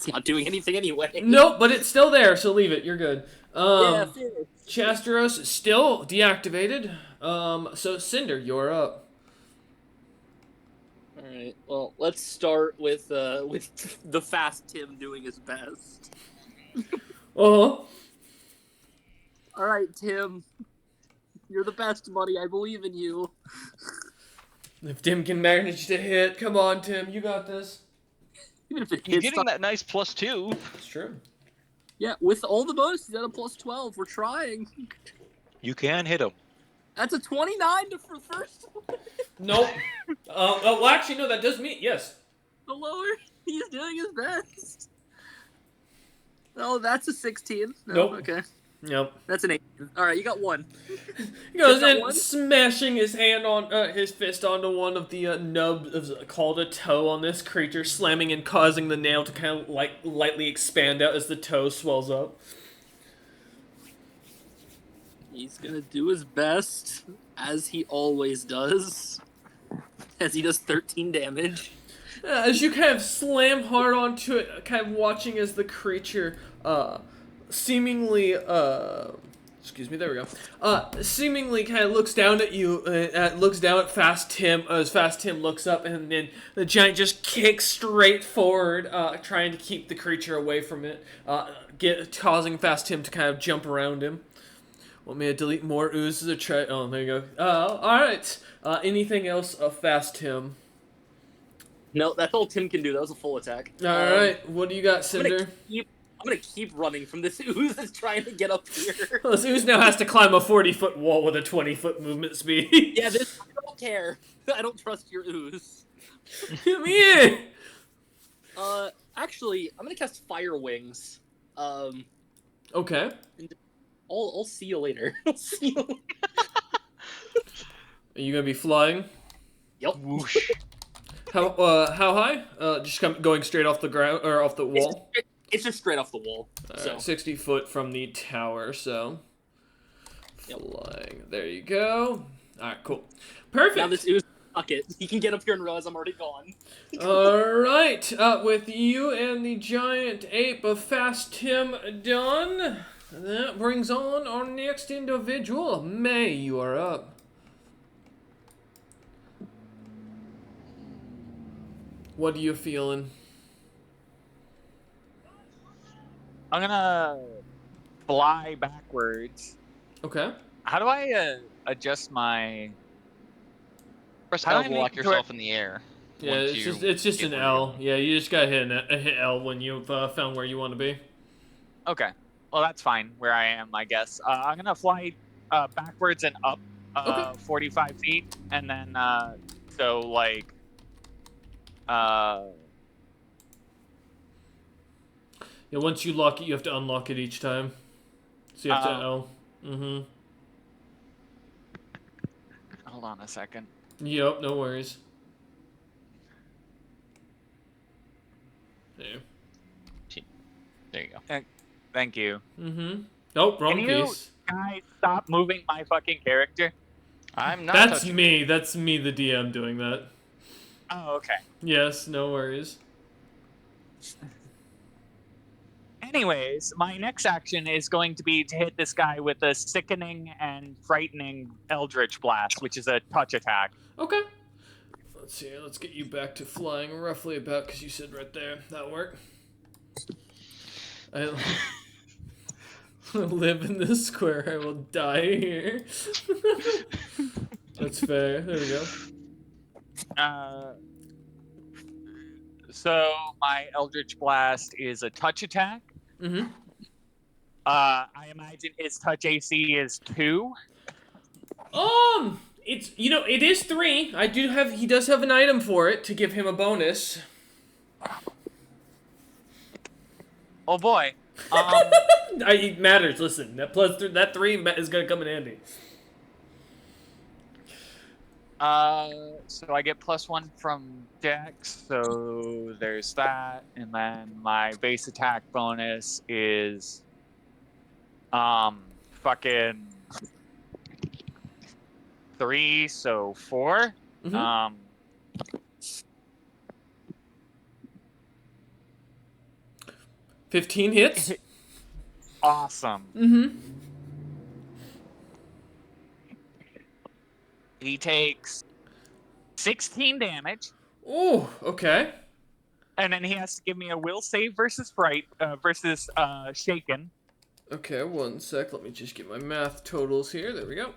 not doing anything anyway. Nope, but it's still there, so leave it. You're good. Yeah, fair. Chasteros is still deactivated. So Cinder, you're up. All right. Well, let's start with the fast Tim doing his best. Uh-huh. All right, Tim. You're the best, buddy. I believe in you. If Tim can manage to hit, come on, Tim, you got this. Even if it You're hits getting that nice +2. It's true. Yeah, with all the bonuses at a +12, we're trying. You can hit him. That's a 29 for first one. Nope. Well, actually, no, that does mean yes. The lower, he's doing his best. Oh, that's a 16. No, Nope. Okay. Yep. That's an 18. All right, you got one. He goes Just that in, one? smashing his hand on his fist onto one of the nubs called a toe on this creature, slamming and causing the nail to kind of like lightly expand out as the toe swells up. He's gonna do his best, as he always does. As he does 13 damage. As you kind of slam hard onto it, kind of watching as the creature, seemingly, excuse me, there we go. Seemingly kind of looks down at you, looks down at Fast Tim, as Fast Tim looks up, and then the giant just kicks straight forward, trying to keep the creature away from it, causing Fast Tim to kind of jump around him. Want me to delete more oozes or try? Oh, there you go. Alright. Anything else of Fast Tim? No, that's all Tim can do. That was a full attack. Alright, what do you got, I'm Cinder? gonna keep running from this ooze that's trying to get up here. Well, this ooze now has to climb a 40-foot wall with a 20-foot movement speed. Yeah, this I don't care. I don't trust your ooze. Come here! Actually, I'm gonna cast Fire Wings. Okay. I'll see you later. I'll see you later. Are you gonna be flying? Yep. Whoosh. How high? Just going straight off the ground, or off the wall? It's just straight off the wall. So 60 foot from the tower, so... Yep. Flying. There you go. Alright, cool. Perfect! now this ooze, fuck it. He can get up here and realize I'm already gone. Alright, with you and the giant ape of Fast Tim done, that brings on our next individual. May, you are up. What are you feeling? I'm gonna fly backwards. Okay. How do I adjust my? Press How do L I to lock make yourself in the air. Yeah, once it's just get an where you're L. going. Yeah, you just gotta hit L when you've found where you want to be. Okay, well that's fine. Where I am, I guess. I'm gonna fly backwards and up Okay. 45 feet, and then so like Yeah, once you lock it, you have to unlock it each time. So you have to Uh-oh. L. hold on a second. Yep, no worries. There. There you go. Thank you. Nope, wrong Can you piece. guys stop moving my fucking character? I'm not That's touching me. That's me, the DM, doing that. Oh, okay. Yes, no worries. Anyways, my next action is going to be to hit this guy with a sickening and frightening Eldritch Blast, which is a touch attack. Okay. Let's see. Let's get you back to flying roughly about, because you said right there. That'll work. I live in this square. I will die here. That's fair. There we go. So my Eldritch Blast is a touch attack. Mm-hmm. I imagine his touch AC is 2. It's, it is 3. He does have an item for it to give him a bonus. Oh boy. It matters. Listen, that 3 is gonna come in handy. So I get +1 from Dex, so there's that, and then my base attack bonus is, fucking 3, so 4. Mhm. 15 hits. Awesome. Mm-hmm. He takes 16 damage, Ooh, okay. and then he has to give me a will save versus fright versus shaken. Okay, one sec. Let me just get my math totals here. There we go.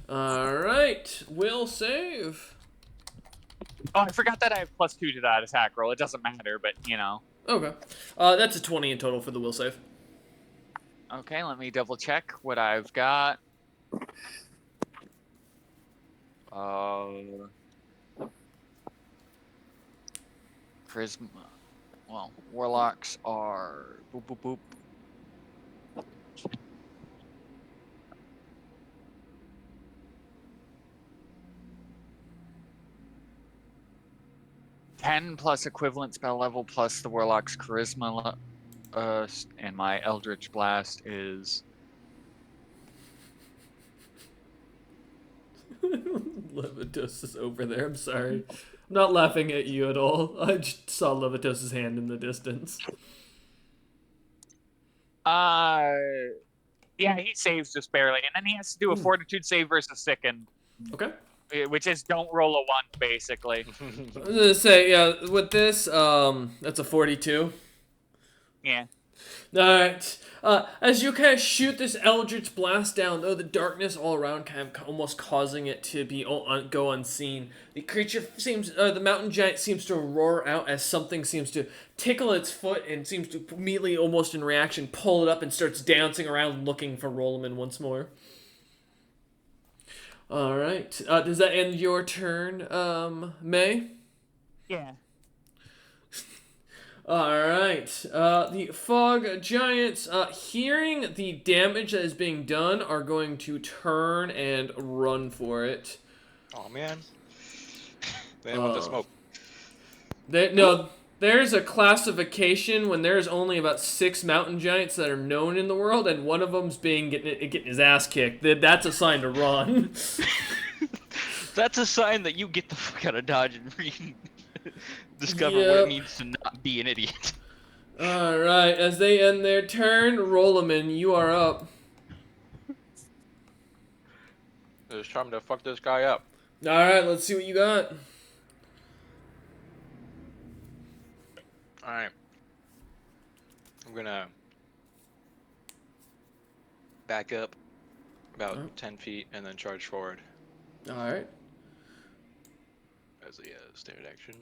All right, will save. Oh, I forgot that I have +2 to that attack roll. It doesn't matter, but you know. Okay, that's a 20 in total for the will save. Okay, let me double check what I've got. Charisma. Well, warlocks are boop boop boop. +10 equivalent spell level plus the warlock's charisma, and my eldritch blast is Levitos is over there. I'm sorry. I'm not laughing at you at all. I just saw Levitos' hand in the distance. yeah, he saves just barely, and then he has to do a fortitude save versus sicken, Okay. which is don't roll a 1 basically. I was gonna say, yeah, with this, that's a 42. Yeah. Alright. As you kind of shoot this Eldritch Blast down, though the darkness all around kind of almost causing it to be go unseen, the creature seems, the mountain giant seems to roar out as something seems to tickle its foot and seems to immediately, almost in reaction, pull it up and starts dancing around looking for Rolliman once more. Alright. Does that end your turn, May? Yeah. Alright, the fog giants, hearing the damage that is being done, are going to turn and run for it. Oh man. They didn't want the smoke. No, there's a classification when there's only about 6 mountain giants that are known in the world, and one of them's getting his ass kicked. That's a sign to run. That's a sign that you get the fuck out of Dodge and discover what it means to not be an idiot. Alright, as they end their turn, Rolliman, you are up. Just trying to fuck this guy up. Alright, let's see what you got. Alright. I'm gonna back up about 10 feet and then charge forward Alright. as a standard action.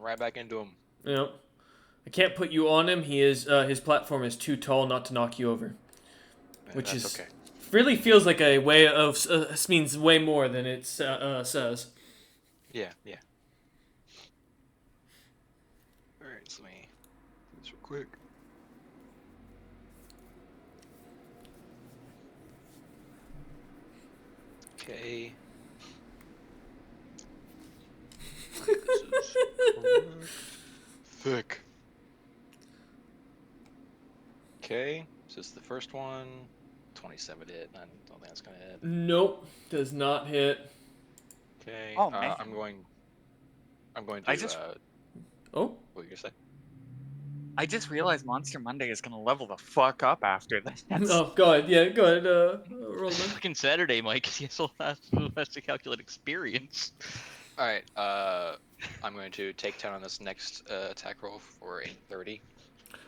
Right back into him. Yep. I can't put you on him. He is his platform is too tall not to knock you over. Which That's is okay. really feels like a way of means way more than it says. Yeah. Alright, so let me do this real quick. Okay. Thick. Okay, so this is the first one. 27 hit. I don't think that's gonna hit. Nope, does not hit. Okay. Oh, man. I'm going to. Oh. What were you gonna say? I just realized Monster Monday is gonna level the fuck up after this. Oh, go ahead. Yeah, go ahead. Roll It's them. fucking Saturday, Mike. He also has to calculate experience. All right. I'm going to take 10 on this next attack roll for a 30.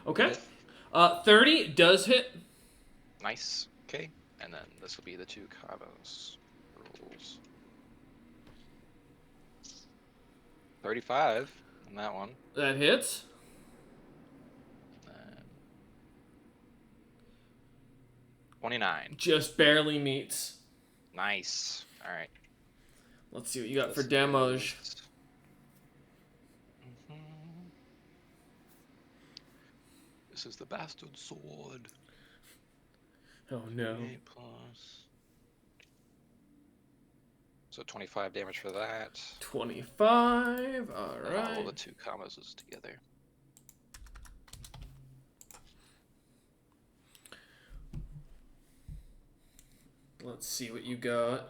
Okay. 30 does hit. Nice. Okay. And then this will be the 2 combos rolls. 35 on that one. That hits. And 29. Just barely meets. Nice. All right. Let's see what you got for This damage. is- This is the bastard sword. Oh no. 8 plus. So 25 damage for that. 25. And all Alright. the 2 combos together. Let's see what you got.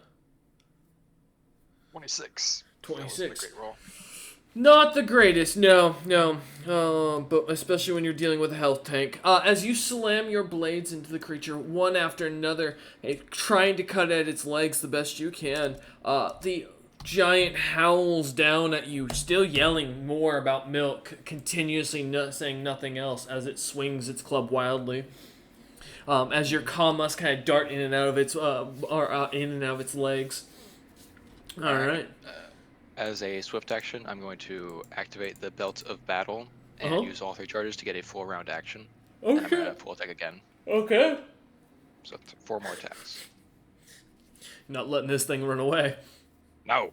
26. 26. That was a great roll. Not the greatest, no. But especially when you're dealing with a health tank. As you slam your blades into the creature, one after another, trying to cut at its legs the best you can, the giant howls down at you, still yelling more about milk, continuously saying nothing else as it swings its club wildly. As your claw must kind of dart in and out of its legs. All right. As a swift action, I'm going to activate the Belt of Battle and use all 3 charges to get a full round action. And I'm going to full attack again. Okay. So 4 more attacks. Not letting this thing run away. No.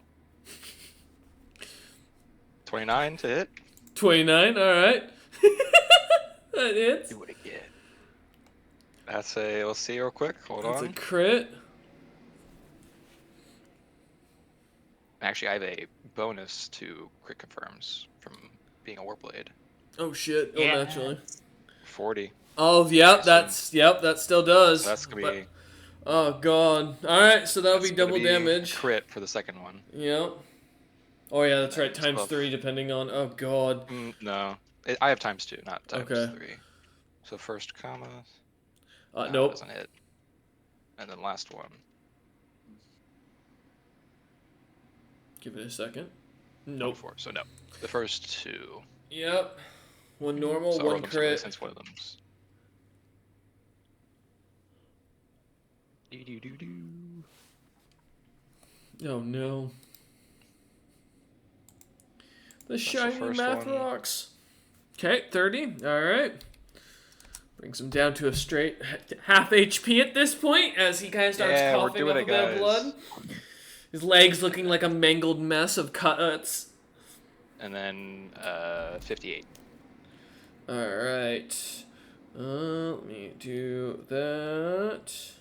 29 to hit. 29, alright. That hits. Do it again. That's a, let's see real quick. Hold on. That's a crit. Actually, I have a bonus to crit confirms from being a Warblade. Oh shit. Oh, Yeah. naturally. 40. Oh, yep, that still does. So that's going to be... Oh, God. Alright, so that'll be that's gonna double be damage. Crit for the second one. Yep. Oh, yeah, that's right. It's Times above. 3, depending on... Oh, God. No. I have times 2, not times Okay. 3. So first comma. Nope. Doesn't hit. And then last one. Give it a second. Nope. 4. So no. The first 2. Yep. One normal, So one roll them separately crit. since one of them's. Do-do-do-do. Oh, no. The the shiny first math one. rocks. Okay, 30. Alright. Brings him down to a straight half HP at this point as he kind of starts Yeah, we're coughing doing up a it, bit of guys. blood. His legs looking like a mangled mess of cuts. And then 58. Alright. Let me do that.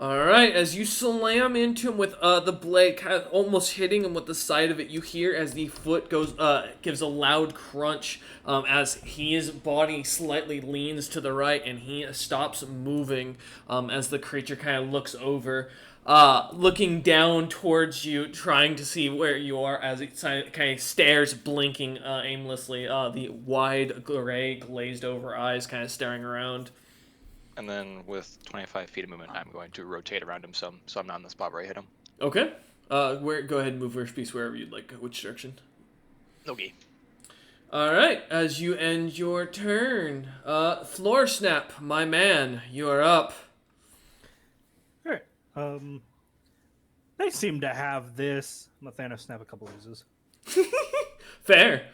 Alright, as you slam into him with the blade, kind of almost hitting him with the side of it, you hear as the foot gives a loud crunch as his body slightly leans to the right and he stops moving as the creature kind of looks over, looking down towards you, trying to see where you are as it kind of stares, blinking aimlessly, the wide gray glazed over eyes kind of staring around. And then with 25 feet of movement, I'm going to rotate around him some, so I'm not in the spot where I hit him. Okay. Go ahead and move your piece wherever you'd like. Which direction? Okay. Alright, as you end your turn, Floor Snap, my man, you are up. All right. They seem to have this. I'm gonna Thanos snap a couple loses. Fair.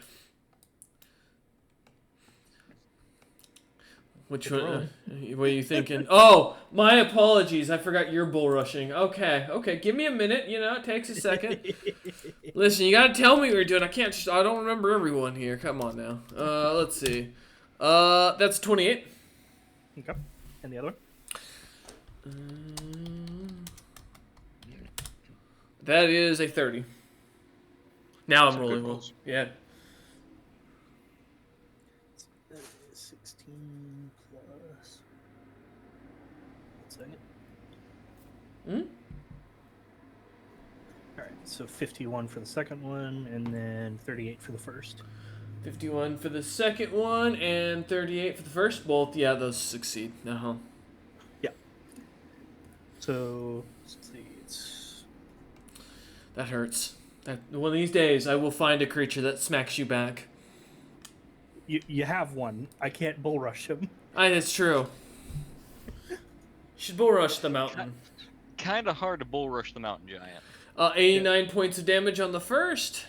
Which one? What are you thinking? Oh, my apologies. I forgot you're bull rushing. Okay. Give me a minute. You know, it takes a second. Listen, you gotta tell me what you're doing. I don't remember everyone here. Come on now. Let's see. That's 28. Okay. And the other one? That is a 30. Now I'm Some good rolling well. rolls. Yeah. 16 plus. 1 second. Hmm? All right. So 51 for the second one, and then 38 for the first. 51 for the second one, and 38 for the first. Both, yeah, those succeed. Uh-huh. Yeah. So let's see. It's That hurts. One of these days, I will find a creature that smacks you back. you have one. I can't bull rush him. That's true. You should bull rush the mountain. Kind of hard to bull rush the mountain giant. 89 points of damage on the first.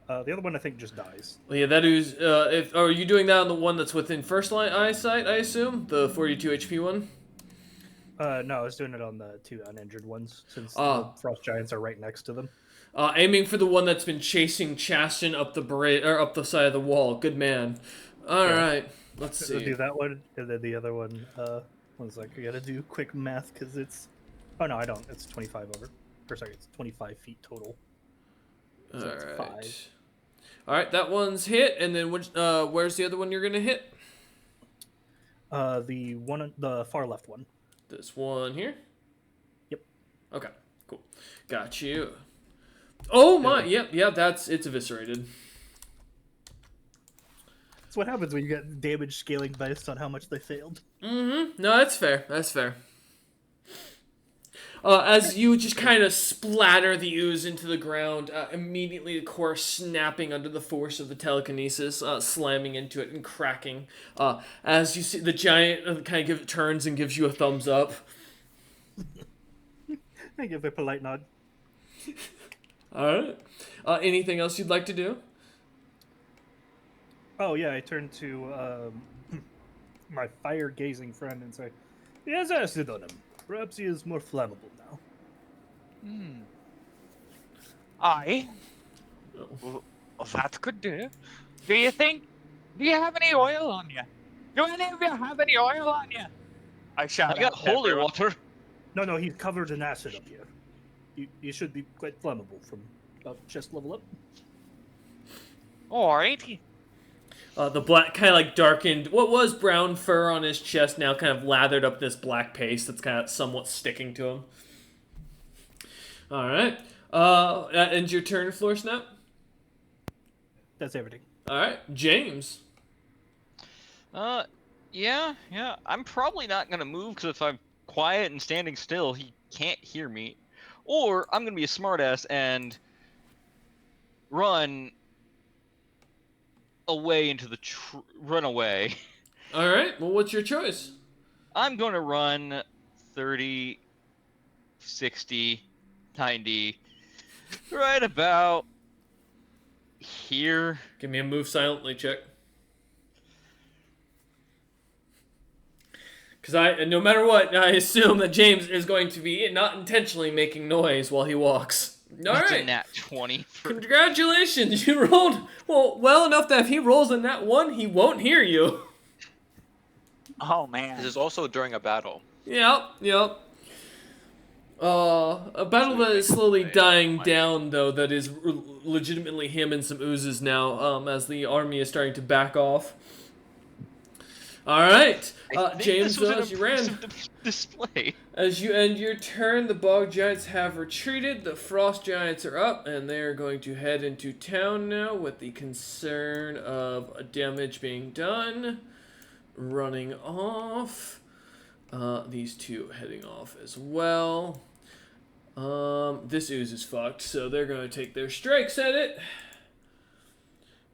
The other one I think just dies. Well, yeah, that is. Are you doing that on the one that's within first line eyesight? I assume the 42 HP one. No, I was doing it on the 2 uninjured ones since Ah. the frost giants are right next to them. Aiming for the one that's been chasing Chastin up the up the side of the wall. Good man. All right, let's So see. do that one, and then the other one. One's like, I gotta do quick math because it's. Oh no, I don't. It's 25 over. Or sorry, it's 25 feet total. All So it's right. 5. All right, that one's hit, and then where's the other one you're gonna hit? The one, the far left one. This one here. Yep. Okay, cool. Got you. Oh my, yep, it's eviscerated. That's what happens when you get damage scaling based on how much they failed. Mm-hmm. No, that's fair. That's fair. As you just kind of splatter the ooze into the ground, immediately the core snapping under the force of the telekinesis, slamming into it and cracking. As you see, the giant kind of turns and gives you a thumbs up. I give a polite nod. All right. Anything else you'd like to do? Oh yeah, I turn to my fire-gazing friend and say, "He has acid on him. Perhaps he is more flammable now." Aye. Well, that could do. Do you have any oil on you? Do any of you have any oil on you? I shout I got out to holy everyone. water. No, he's covered in acid up here. You should be quite flammable from about chest level up. Alright. The black, kind of like darkened, what was brown fur on his chest now kind of lathered up this black paste that's kind of somewhat sticking to him. All right. That ends your turn, Floor Snap. That's everything. All right, James. Yeah. I'm probably not gonna move because if I'm quiet and standing still, he can't hear me. Or I'm gonna be a smartass and run away into the run away. All right. Well, what's your choice? I'm gonna run 30, 60, 90, right about here. Give me a move silently check. Because no matter what, I assume that James is going to be not intentionally making noise while he walks. All That's right. a nat 20. Congratulations, you rolled well enough that if he rolls a nat 1, he won't hear you. Oh man. This is also during a battle. Yep. A battle that is slowly dying down, though, that is legitimately him and some oozes now, as the army is starting to back off. All right, James, as you ran. Display. As you end your turn, the bog giants have retreated. The frost giants are up, and they are going to head into town now with the concern of damage being done. Running off. These two heading off as well. This ooze is fucked, so they're going to take their strikes at it.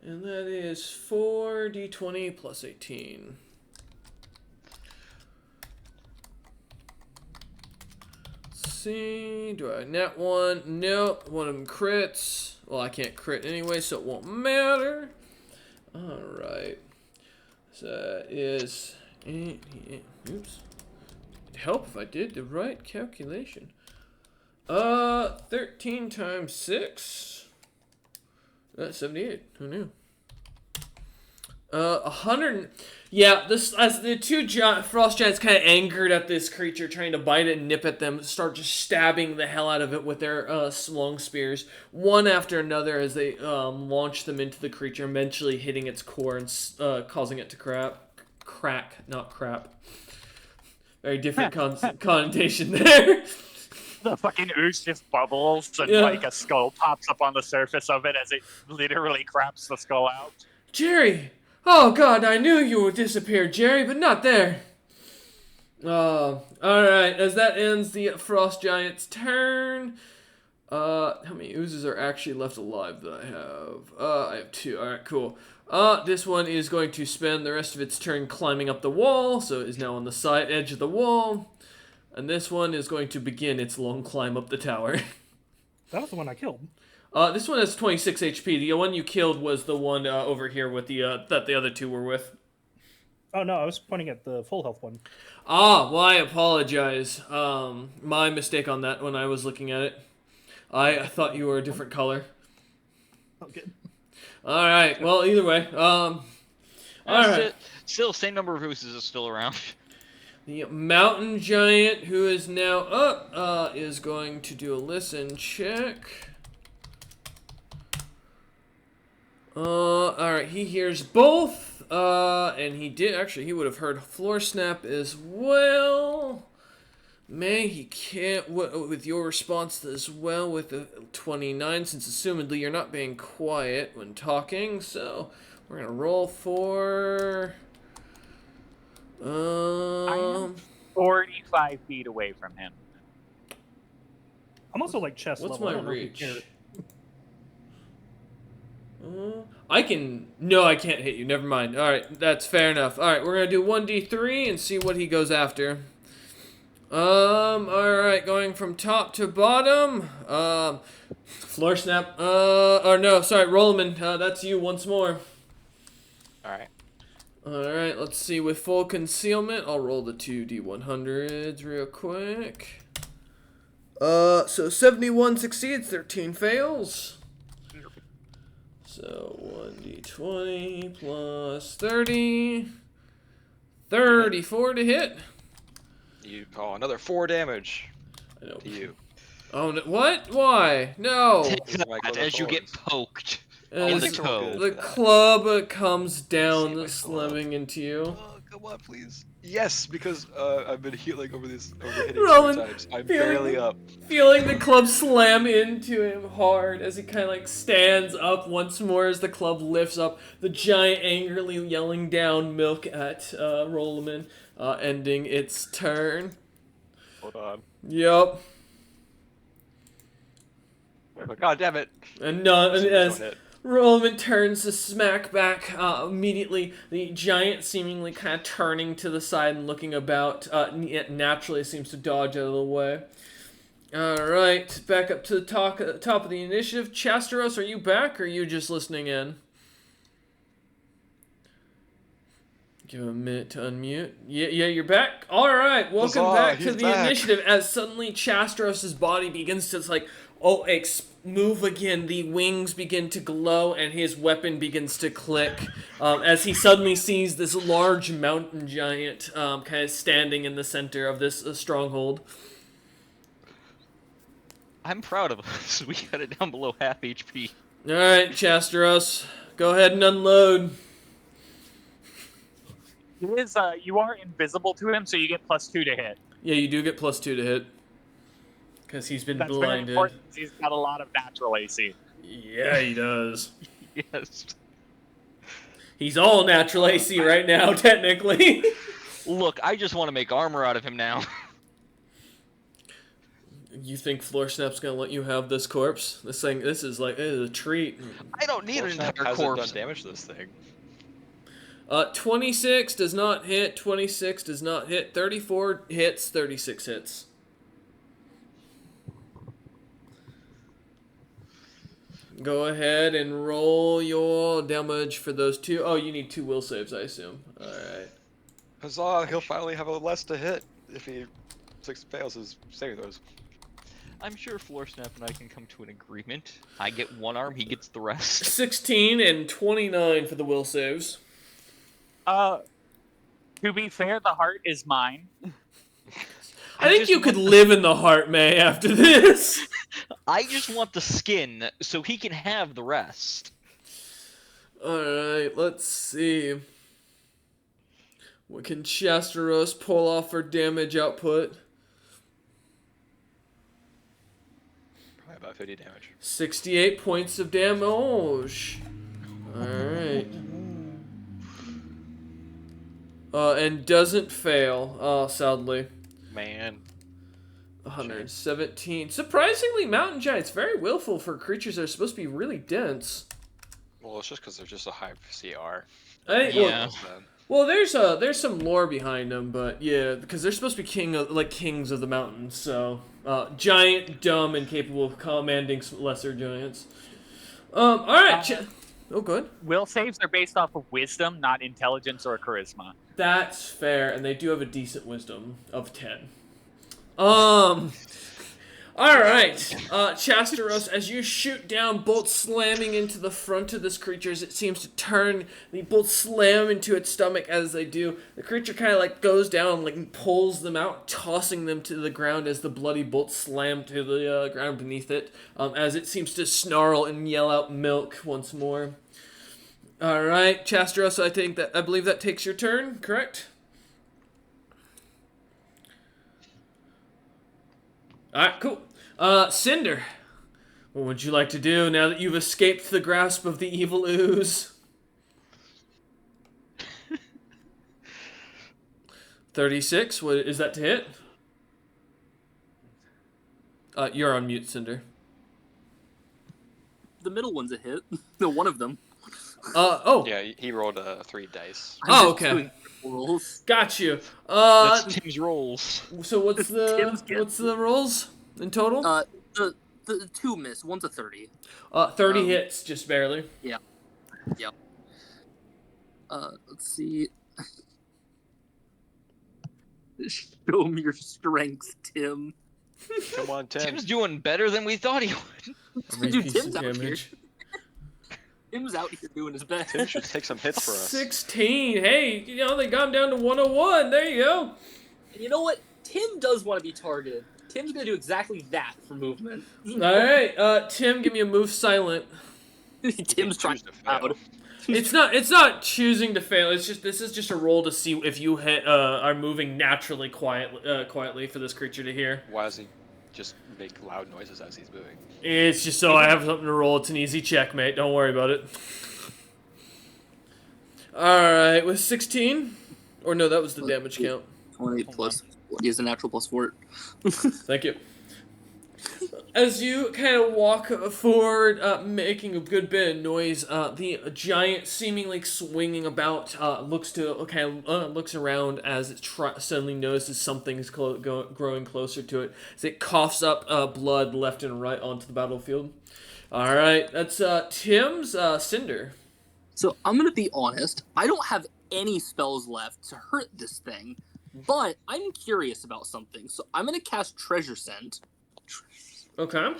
And that is 4d20 plus 18. See, do I nat 1? Nope, one of them crits. Well, I can't crit anyway, so it won't matter. Alright. So that is... Oops. It'd help if I did the right calculation. 13 times 6. That's 78. Who knew? 100. Yeah, this as the two frost giants kind of angered at this creature, trying to bite it and nip at them, start just stabbing the hell out of it with their long spears, one after another, as they launch them into the creature, eventually hitting its core and causing it to crack, not crap. Very different connotation there. The fucking ooze just bubbles and Yeah. like a skull pops up on the surface of it as it literally craps the skull out. Jerry! Oh god, I knew you would disappear, Jerry, but not there. Alright, as that ends the frost giant's turn. How many oozes are actually left alive that I have? I have 2. Alright, cool. This one is going to spend the rest of its turn climbing up the wall, so it is now on the side edge of the wall. And this one is going to begin its long climb up the tower. That was the one I killed. This one has 26 HP. The one you killed was the one over here with the that the other two were with. Oh no, I was pointing at the full health one. Ah, well, I apologize. My mistake on that when I was looking at it. I thought you were a different color. Okay. All right. Well, either way. All right. Still, same number of oozes is still around. The mountain giant, who is now up, is going to do a listen check. Alright, he hears both, and he would have heard floor snap as well. May, he can't, with your response as well with a 29, since assumedly you're not being quiet when talking, so we're going to roll for... I am 45 feet away from him. I'm also like chest What's level. I my don't know if you reach? care. I can... No, I can't hit you. Never mind. Alright, that's fair enough. Alright, we're going to do 1d3 and see what he goes after. Alright, going from top to bottom. Floor snap. Or no, sorry, Rollman. That's you once more. Alright. Alright, let's see. With full concealment, I'll roll the 2d100s real quick. So 71 succeeds, 13 fails. So 1d20 plus 30. 34 to hit. You call another 4 damage I know. to you. Oh, no, what? Why? No. Take My that clothes as you get thorns. poked As in the Thanks, roll toe. good. the for that. club comes down, See my slamming into you. Oh, come on, please. Yes, because I've been healing over hitting Roland, 3 times. I'm feeling- barely up. Feeling the club slam into him hard as he kind of like stands up once more as the club lifts up. The giant angrily yelling down milk at Rolleman, ending its turn. Hold on. Yup. Oh, God damn it. And none This as one hit. Roman turns to smack back immediately, the giant seemingly kind of turning to the side and looking about, yet naturally seems to dodge out of the way. Alright, back up to the top of the initiative. Chasteros, are you back or are you just listening in? Give him a minute to unmute. Yeah, you're back. Alright, welcome Huzzah, back to he's the back. initiative as suddenly Chasteros' body begins to move again. The wings begin to glow and his weapon begins to click as he suddenly sees this large mountain giant kind of standing in the center of this stronghold. I'm proud of us. We got it down below half HP. Alright, Chasteros, go ahead and unload. It is, you are invisible to him, so you get +2 to hit. Yeah, you do get +2 to hit. Because he's been That's very blinded. important. 'Cause he's got a lot of natural AC. Yeah, he does. Yes. He's all natural AC right now, technically. Look, I just want to make armor out of him now. You think Floor Snap's gonna let you have this corpse? This is a treat. I don't need an Snap entire hasn't corpse. done damage to this thing. 26 does not hit, 26 does not hit, 34 hits, 36 hits. Go ahead and roll your damage for those two. Oh, you need 2 will saves, I assume. Alright. Huzzah, he'll finally have a less to hit if he fails his saving throws. I'm sure Floor Snap and I can come to an agreement. I get one arm, he gets the rest. 16 and 29 for the will saves. To be fair, the heart is mine. I think just you could want live in the heart, May, after this. I just want the skin so he can have the rest. Alright, let's see. What can Chasteros pull off for damage output? Probably about 50 damage. 68 points of damage. Alright. And doesn't fail, sadly. Man. 117. Surprisingly, mountain giants, very willful for creatures that are supposed to be really dense. Well, it's just because they're just a high CR. I think, Yeah. well, there's some lore behind them, but yeah, because they're supposed to be kings of the mountains, so giant, dumb, and capable of commanding lesser giants. All right. Oh, good. Will saves are based off of wisdom, not intelligence or charisma. That's fair, and they do have a decent wisdom of 10. Alright, Chasteros, as you shoot down, bolts slamming into the front of this creature as it seems to turn, the bolts slam into its stomach as they do. The creature kind of goes down, and pulls them out, tossing them to the ground as the bloody bolts slam to the ground beneath it, as it seems to snarl and yell out milk once more. Alright, Chasteros, I believe that takes your turn, correct? Alright, cool. Cinder, what would you like to do now that you've escaped the grasp of the evil ooze? 36, what is that to hit? You're on mute, Cinder. The middle one's a hit. No, one of them. Oh. Yeah, he rolled 3 dice. I'm Oh, just okay. doing rolls. Got you. That's Tim's rolls. So what's Tim's the rolls in total? The 2 miss. One's a 30. 30 hits, just barely. Yep. Let's see. Show me your strength, Tim. Come on, Tim. Tim's doing better than we thought he would. Dude, Tim's out here. Tim's out here doing his best. Tim should take some hits for us. 16. Hey, they got him down to 101. There you go. And you know what? Tim does want to be targeted. Tim's gonna do exactly that for movement. All right, Tim, give me a move silent. Tim's trying to fail. It's not choosing to fail. This is just a roll to see if you are moving naturally quietly for this creature to hear. Why does he just make loud noises as he's moving? It's just so I have something to roll. It's an easy check, mate. Don't worry about it. All right, with 16, or no, that was the damage count. 28 plus. Use a natural plus 4. Thank you. As you kind of walk forward, making a good bit of noise, the giant, seemingly swinging about, looks around as it suddenly notices something's growing closer to it. As it coughs up blood left and right onto the battlefield. All right, that's Tim's Cinder. So I'm gonna be honest. I don't have any spells left to hurt this thing, but I'm curious about something. So I'm gonna cast Treasure Scent. Okay.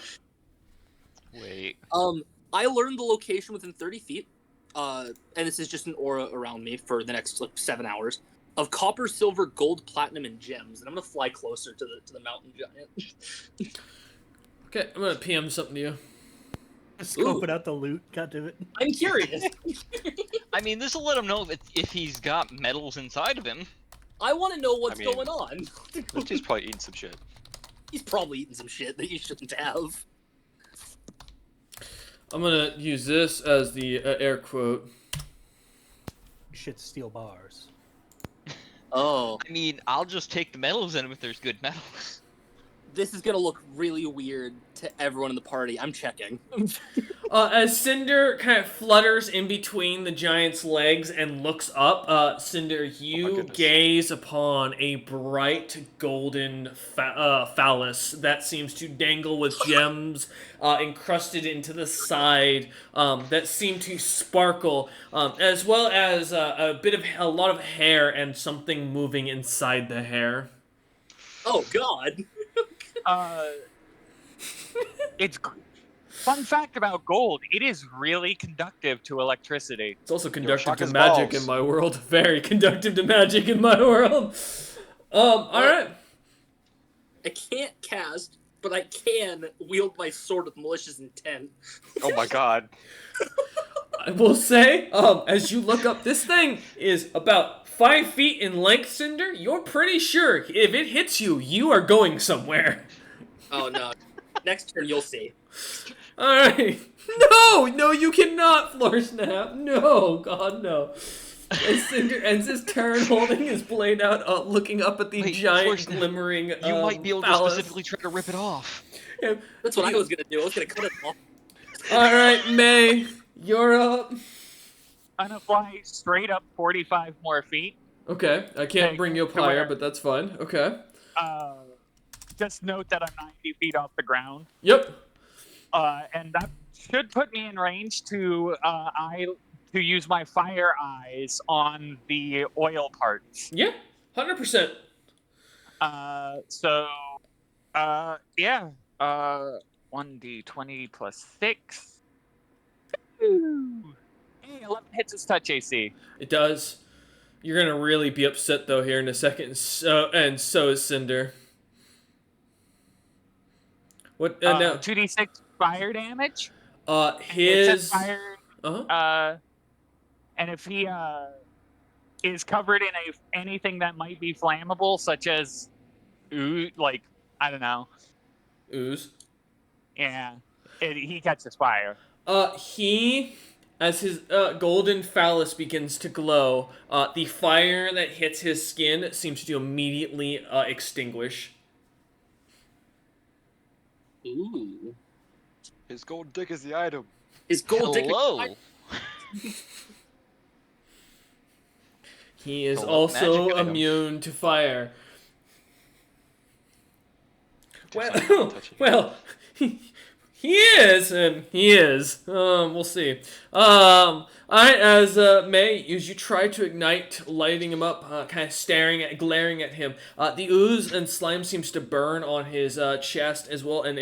Wait. I learned the location within 30 feet, and this is just an aura around me for the next 7 hours of copper, silver, gold, platinum, and gems, and I'm gonna fly closer to the mountain giant. Okay, I'm gonna PM something to you. Scoping out the loot. God damn it. I'm curious. I mean, this will let him know if he's got metals inside of him. I want to know what's going on. He's probably eating some shit. He's probably eating some shit that you shouldn't have. I'm gonna use this as the air quote. Shit, steel bars. Oh. I mean, I'll just take the metals in if there's good metals. This is gonna look really weird to everyone in the party. I'm checking. As Cinder kind of flutters in between the giant's legs and looks up, Cinder, you gaze upon a bright golden phallus that seems to dangle with gems encrusted into the side that seem to sparkle, as well as a lot of hair and something moving inside the hair. Oh God. It's fun fact about gold. It is really conductive to electricity. It's also conductive to his magic balls. in my world. Very conductive to magic in my world. All right. I can't cast, but I can wield my sword with malicious intent. Oh my god. I will say, as you look up, this thing is about 5 feet in length, Cinder. You're pretty sure if it hits you, you are going somewhere. Oh no. Next turn you'll see. Alright. No, you cannot, Floor Snap. No, God, no. As Cinder ends his turn holding his blade out, looking up at the Wait, giant Snap, glimmering You might be able phallus. to specifically try to rip it off. Yeah. That's what I was gonna do. I was gonna cut it off. Alright, May, you're up. I'm gonna fly straight up 45 more feet. Okay, I can't bring you up to higher, where? but that's fine. Okay. Just note that I'm 90 feet off the ground. Yep. And that should put me in range to use my fire eyes on the oil parts. Yeah, 100%. Yeah. 1d20 plus 6. Ooh. Hey, 11 hits its touch AC. It does. You're gonna really be upset though here in a second. So is Cinder. What? Now 2d6 fire damage. It his. says fire. Uh-huh. And if he is covered in anything that might be flammable, such as, I don't know, Ooze. Yeah. He catches fire. As his golden phallus begins to glow, the fire that hits his skin seems to immediately extinguish. Ooh. His gold dick is the item. His gold dick. Hello. He is Select also magic item. immune to fire. Just Well, touching. well, he is, and he is. We'll see. All right, as May, as you try to ignite, lighting him up, kind of glaring at him, the ooze and slime seems to burn on his chest as well, and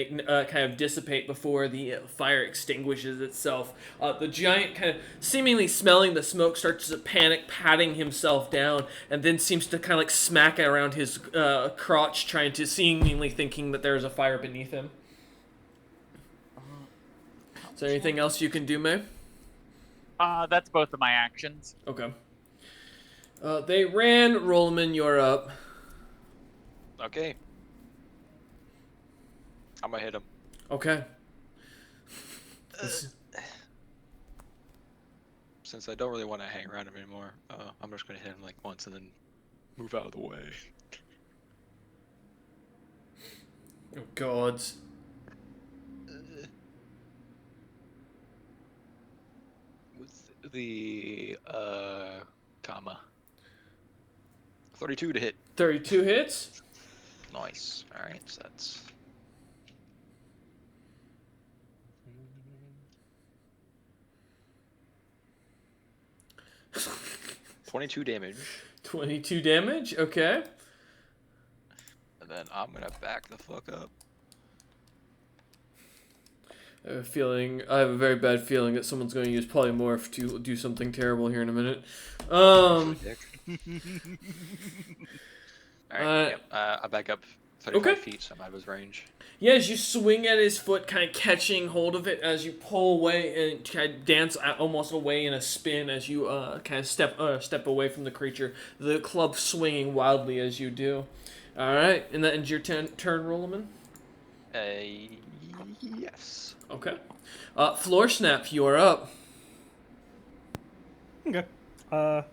kind of dissipate before the fire extinguishes itself. The giant, kind of seemingly smelling the smoke, starts to panic, patting himself down, and then seems to kind of like smack around his crotch, trying to seemingly thinking that there is a fire beneath him. Is there anything else you can do, May? That's both of my actions. Okay. They ran. Rollman, you're up. Okay. I'm gonna hit him. Okay. Since I don't really want to hang around him anymore, I'm just gonna hit him like once and then move out of the way. Oh, gods. With the comma. 32 to hit. 32 hits. Nice. All right, so that's 22 damage, 22 damage. Okay. and then I'm gonna back the fuck up. I have a very bad feeling that someone's going to use polymorph to do something terrible here in a minute. Alright, yep. I back up 35 Okay. feet, so I'm out of his range. Yeah, as you swing at his foot, kind of catching hold of it as you pull away and kind of dance almost away in a spin as you kind of step away from the creature. The club swinging wildly as you do. All right, and that ends your turn, Rollerman. Yes. Okay. Floor Snap, you are up. Okay. I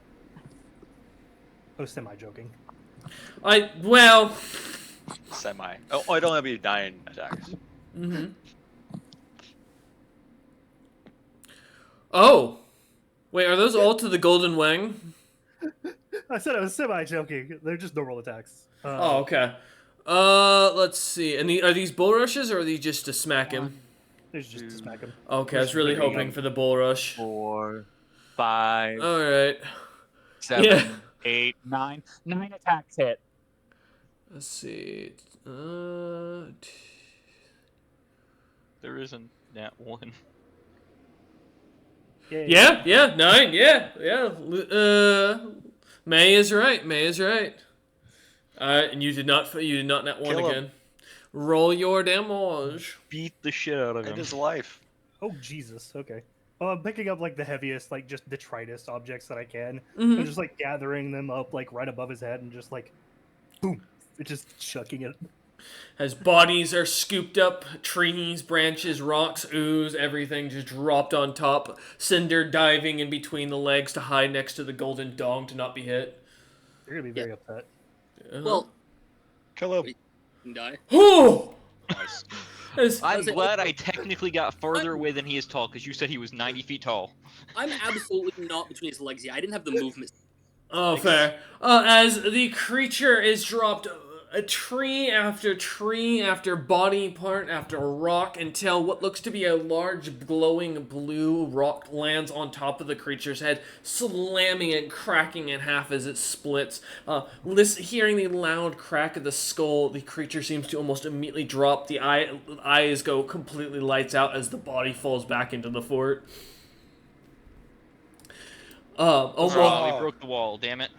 was semi-joking. Well. Semi. Oh, I'd only be 9 attacks. Mm-hmm. Oh. Wait, are those all to the Golden Wang? I said I was semi-joking. They're just normal attacks. Oh, okay. Let's see. And are these bull rushes or are these just to smack him? There's just to smack him. Okay, I was really hoping for the bull rush. 4, 5, All right. 7, Yeah. 8, 9. 9 attacks hit. Let's see. There isn't that one. Yeah, 9. Yeah. May is right. All right, and you did not net one Kill him. again. Roll your damage. Beat the shit out of End him. his life. Oh, Jesus. Okay. Oh, I'm picking up, like, the heaviest, like, just detritus objects that I can. Mhm. I'm just, like, gathering them up, like, right above his head and just, like, boom. Just chucking it. As bodies are scooped up, trees, branches, rocks, ooze, everything just dropped on top. Cinder diving in between the legs to hide next to the golden dong to not be hit. You're going to be very upset. Well, Kill him. you can die. Oh! Nice. I'm was it- glad I technically got further away than he is tall, because you said he was 90 feet tall. I'm absolutely not between his legs yet. I didn't have the movement. Oh, fair. As the creature is dropped tree after body part after rock until what looks to be a large glowing blue rock lands on top of the creature's head, slamming it, cracking in half as it splits. Hearing the loud crack of the skull, the creature seems to almost immediately drop. The eyes go completely lights out as the body falls back into the fort. Almost. Oh, we broke the wall, damn it.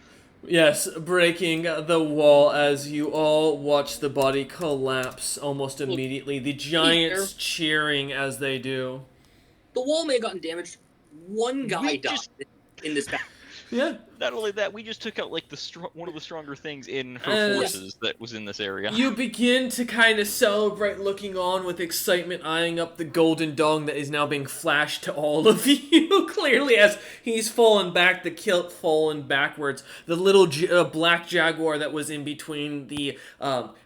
Yes, breaking the wall as you all watch the body collapse almost immediately. The giants cheering as they do. The wall may have gotten damaged. One guy We died just- in this battle. Yeah. Not only that, we just took out like one of the stronger things in her forces that was in this area. You begin to kind of celebrate, looking on with excitement, eyeing up the golden dong that is now being flashed to all of you. Clearly, as he's fallen back, the kilt fallen backwards. The little black jaguar that was in between the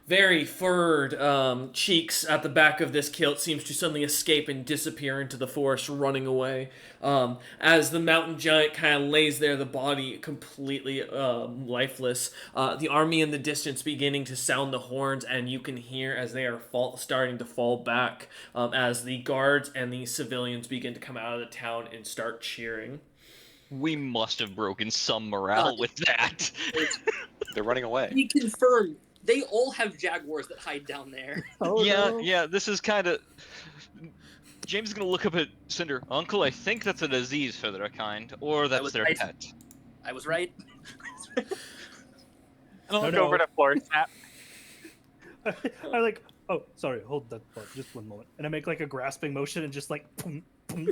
very furred cheeks at the back of this kilt seems to suddenly escape and disappear into the forest, running away. As the mountain giant kind of lays there, the body completely lifeless. The army in the distance beginning to sound the horns, and you can hear as they are starting to fall back as the guards and the civilians begin to come out of the town and start cheering. We must have broken some morale with that. They're running away. We confirm they all have jaguars that hide down there. Oh, no. Yeah, this is kind of... James is going to look up at Cinder. Uncle, I think that's a disease for their kind, or that's their right. pet. I was right. And I'll look over to Floor Snap. I like, oh, sorry, hold that thought, just one moment. And I make like a grasping motion and just like, boom, boom.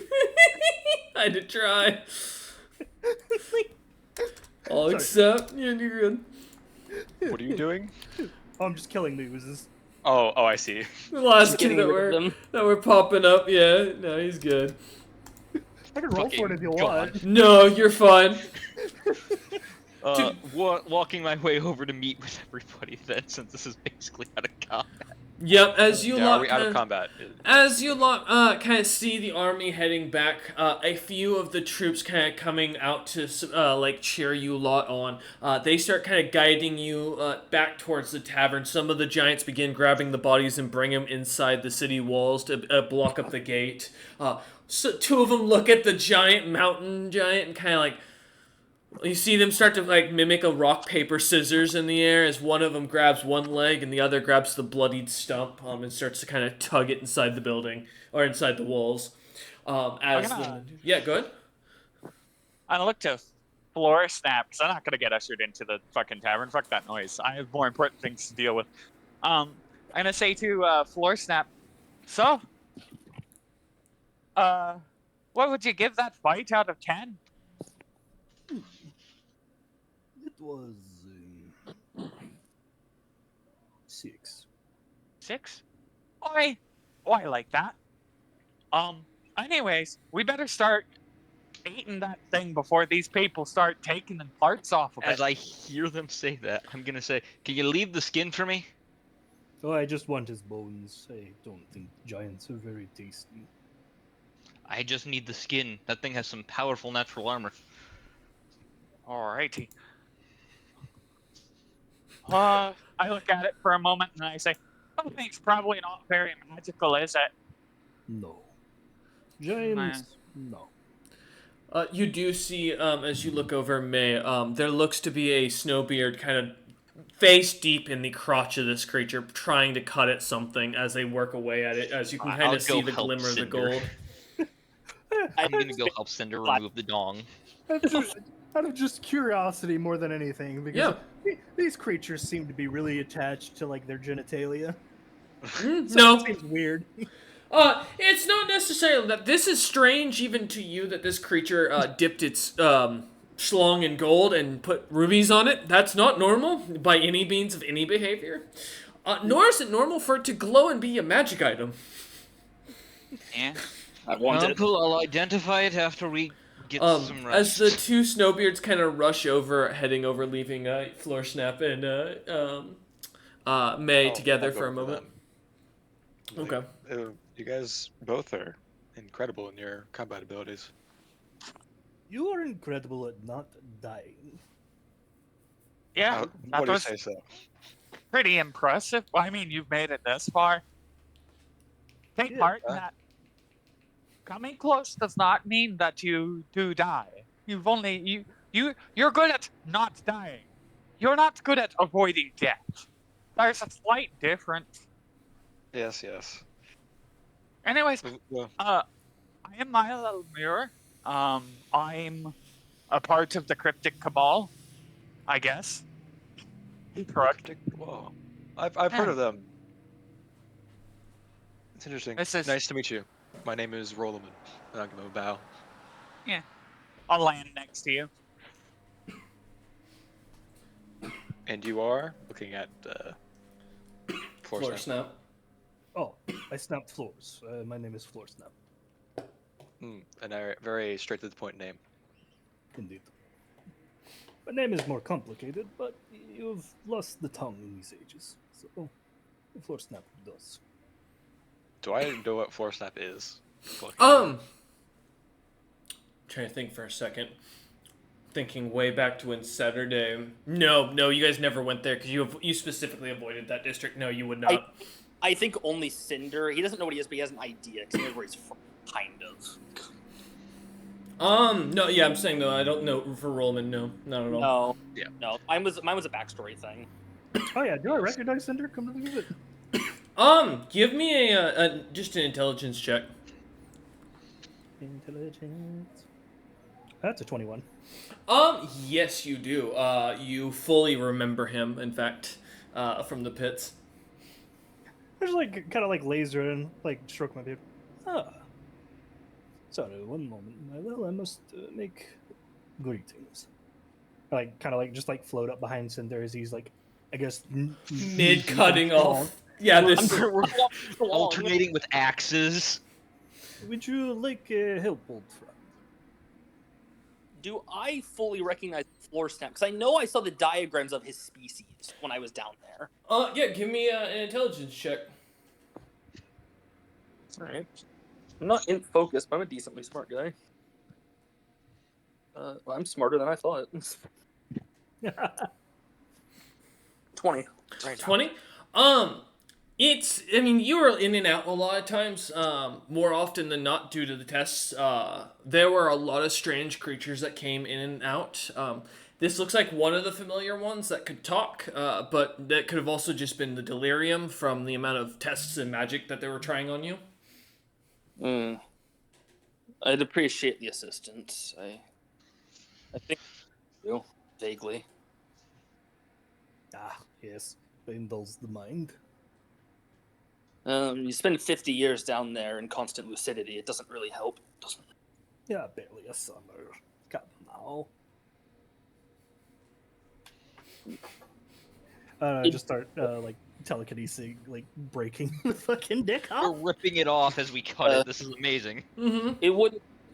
I had to try. All Sorry. except, yeah, you're good. What are you doing? Oh, I'm just killing the oozes. Oh, I see. The last Just two getting that rid of were, them. that were popping up, yeah, no, he's good. I can roll for it if you want. No, you're fine. Walking my way over to meet with everybody then, since this is basically out of combat. Yep, as you Yeah, lot are we out of kinda- combat? As you lot kind of see the army heading back, a few of the troops kind of coming out to like cheer you lot on. They start kind of guiding you back towards the tavern. Some of the giants begin grabbing the bodies and bring them inside the city walls to block up the gate. So two of them look at the mountain giant and kind of like, you see them start to like mimic a rock, paper, scissors in the air as one of them grabs one leg and the other grabs the bloodied stump and starts to kind of tug it inside the building or inside the walls. Yeah, go ahead. I look to Floor Snap because I'm not gonna get ushered into the fucking tavern. Fuck that noise. I have more important things to deal with. I'm gonna say to Floor Snap, so, what would you give that fight out of 10? It was 6. 6? I like that. Anyways, we better start eating that thing before these people start taking the parts off of As it. I hear them say that, I'm gonna say, can you leave the skin for me? Oh, I just want his bones. I don't think giants are very tasty. I just need the skin. That thing has some powerful natural armor. Alrighty. I look at it for a moment and I say, "That thing's probably not very magical, is it?" No. Giants, no. You do see, as you look over May, there looks to be a snowbeard kind of face deep in the crotch of this creature, trying to cut at something as they work away at it, as you can kind I'll of see go the help glimmer of the Cinder. gold. I'm gonna go help Cinder remove the dong. Out of just curiosity more than anything, because these creatures seem to be really attached to like their genitalia. No. It seems weird. It's not necessarily that. This is strange even to you that this creature dipped its schlong in gold and put rubies on it. That's not normal by any means of any behavior. Nor is it normal for it to glow and be a magic item. Yeah. I wanted. Uncle, I'll identify it after we get some As rest. the two snowbeards kind of rush over, heading over, leaving Floor Snap and May together I'll go for a for moment. them. Okay. You guys both are incredible in your combat abilities. You are incredible at not dying. Yeah, that What do you was say so? pretty impressive. I mean, you've made it this far. Take Yeah. heart in that. Coming close does not mean that you do die. You're good at not dying. You're not good at avoiding death. There's a slight difference. Yes, yes. Anyways, Well, I am Mile Muir. I'm a part of the Cryptic Kabal, I guess. Correct. Whoa. I've heard of them. It's interesting. This is- Nice to meet you. My name is Rolleman. And I'll give him a bow. I'll land next to you. And you are looking at floor Floor snap. snap. Oh, I snap floors. My name is Floor Snap. And a very straight to the point name. Indeed. My name is more complicated, but you've lost the tongue in these ages. So, Floor Snap does. Do I know what floor snap is? Trying to think for a second. Thinking way back to when Saturday. No, you guys never went there because you specifically avoided that district. No, you would not. I think only Cinder. He doesn't know what he is, but he has an idea because he knows where he's from, kind of. No, yeah, I'm saying though, I don't know for Rollman. No, not at all. No. Yeah. No. Mine was a backstory thing. Oh yeah, do I recognize Cinder? Come to think of it. Give me a just an intelligence check. Intelligence. That's a 21. Yes, you do. You fully remember him. In fact, from the pits. I just kind of laser and stroke my beard. Ah. Sorry, one moment. I must make greetings. Just float up behind Cinder as he's I guess Mid cutting off. Yeah, this. Alternating with axes. Would you like help, old friend? Do I fully recognize Floor Snap? Because I know I saw the diagrams of his species when I was down there. Yeah, give me an intelligence check. Alright. I'm not in focus, but I'm a decently smart guy. Well, I'm smarter than I thought. 20. 20? You were in and out a lot of times, more often than not due to the tests. There were a lot of strange creatures that came in and out. This looks like one of the familiar ones that could talk, but that could have also just been the delirium from the amount of tests and magic that they were trying on you. I'd appreciate the assistance. I think you vaguely. Ah, yes. Pain dulls the mind. You spend 50 years down there in constant lucidity. It doesn't really help, doesn't it? Yeah, barely a summer. Come now. I just start telekinesing, breaking the fucking dick We're off. ripping it off as we cut it. This is amazing. Mm-hmm.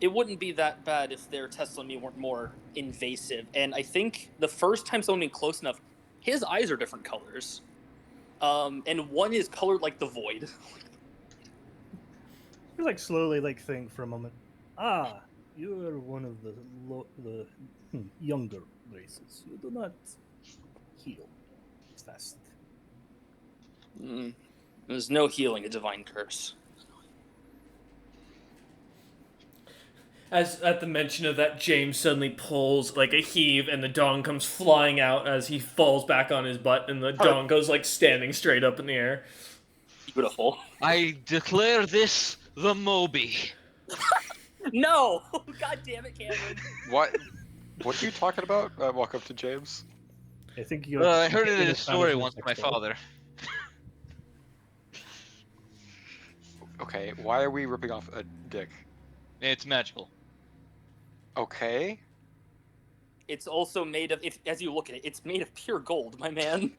It wouldn't be that bad if their tests on me weren't more invasive. And I think the first time someone came close enough, his eyes are different colors. And one is colored like the void. You slowly think for a moment. Ah, you are one of the younger races. You do not heal fast. There's no healing a divine curse. As at the mention of that, James suddenly pulls a heave, and the dong comes flying out as he falls back on his butt, and the dong goes standing straight up in the air. Beautiful. I declare this the Moby. No! God damn it, Cameron. What are you talking about? I walk up to James. I think you. I heard it in a story once from my father. Okay, why are we ripping off a dick? It's magical. Okay. It's also made of, as you look at it, it's made of pure gold, my man.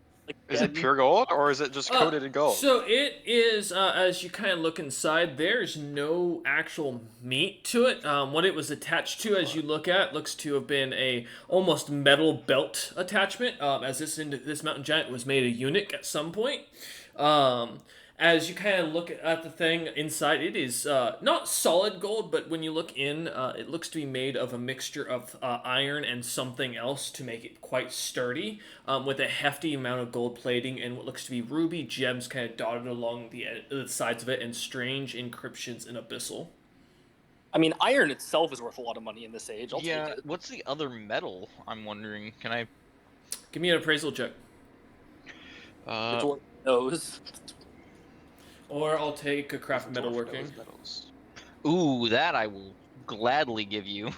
Is it pure gold, or is it just coated in gold? So it is, as you kind of look inside, there's no actual meat to it. What it was attached to, as you look at, looks to have been a almost metal belt attachment, as this mountain giant was made a eunuch at some point. As you kind of look at the thing inside, it is not solid gold, but when you look in, it looks to be made of a mixture of iron and something else to make it quite sturdy, with a hefty amount of gold plating and what looks to be ruby gems kind of dotted along the sides of it, and strange inscriptions in abyssal. I mean, iron itself is worth a lot of money in this age. I'll take it. What's the other metal? I'm wondering. Can I? Give me an appraisal check. The dwarf knows. Or I'll take a craft metalworking. Ooh, that I will gladly give you.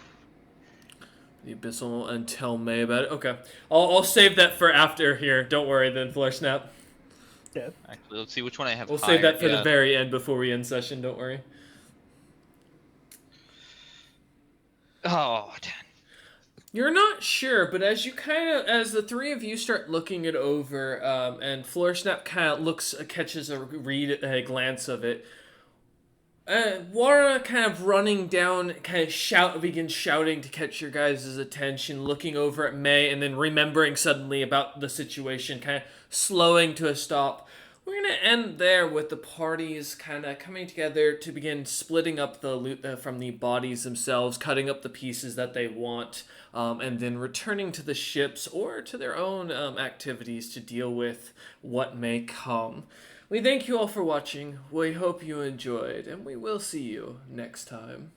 The abyssal, and tell May about it. Okay, I'll save that for after here. Don't worry then, Floor Snap. Yeah. Actually, let's see which one I have. We'll higher. save that for the very end before we end session. Don't worry. Oh, You're not sure, but as the three of you start looking it over, and Floorsnap kind of catches a glance of it. Wara kind of running down, begins shouting to catch your guys' attention, looking over at May, and then remembering suddenly about the situation, kind of slowing to a stop. We're gonna end there with the parties kind of coming together to begin splitting up the loot from the bodies themselves, cutting up the pieces that they want, and then returning to the ships or to their own activities to deal with what may come. We thank you all for watching. We hope you enjoyed, and we will see you next time.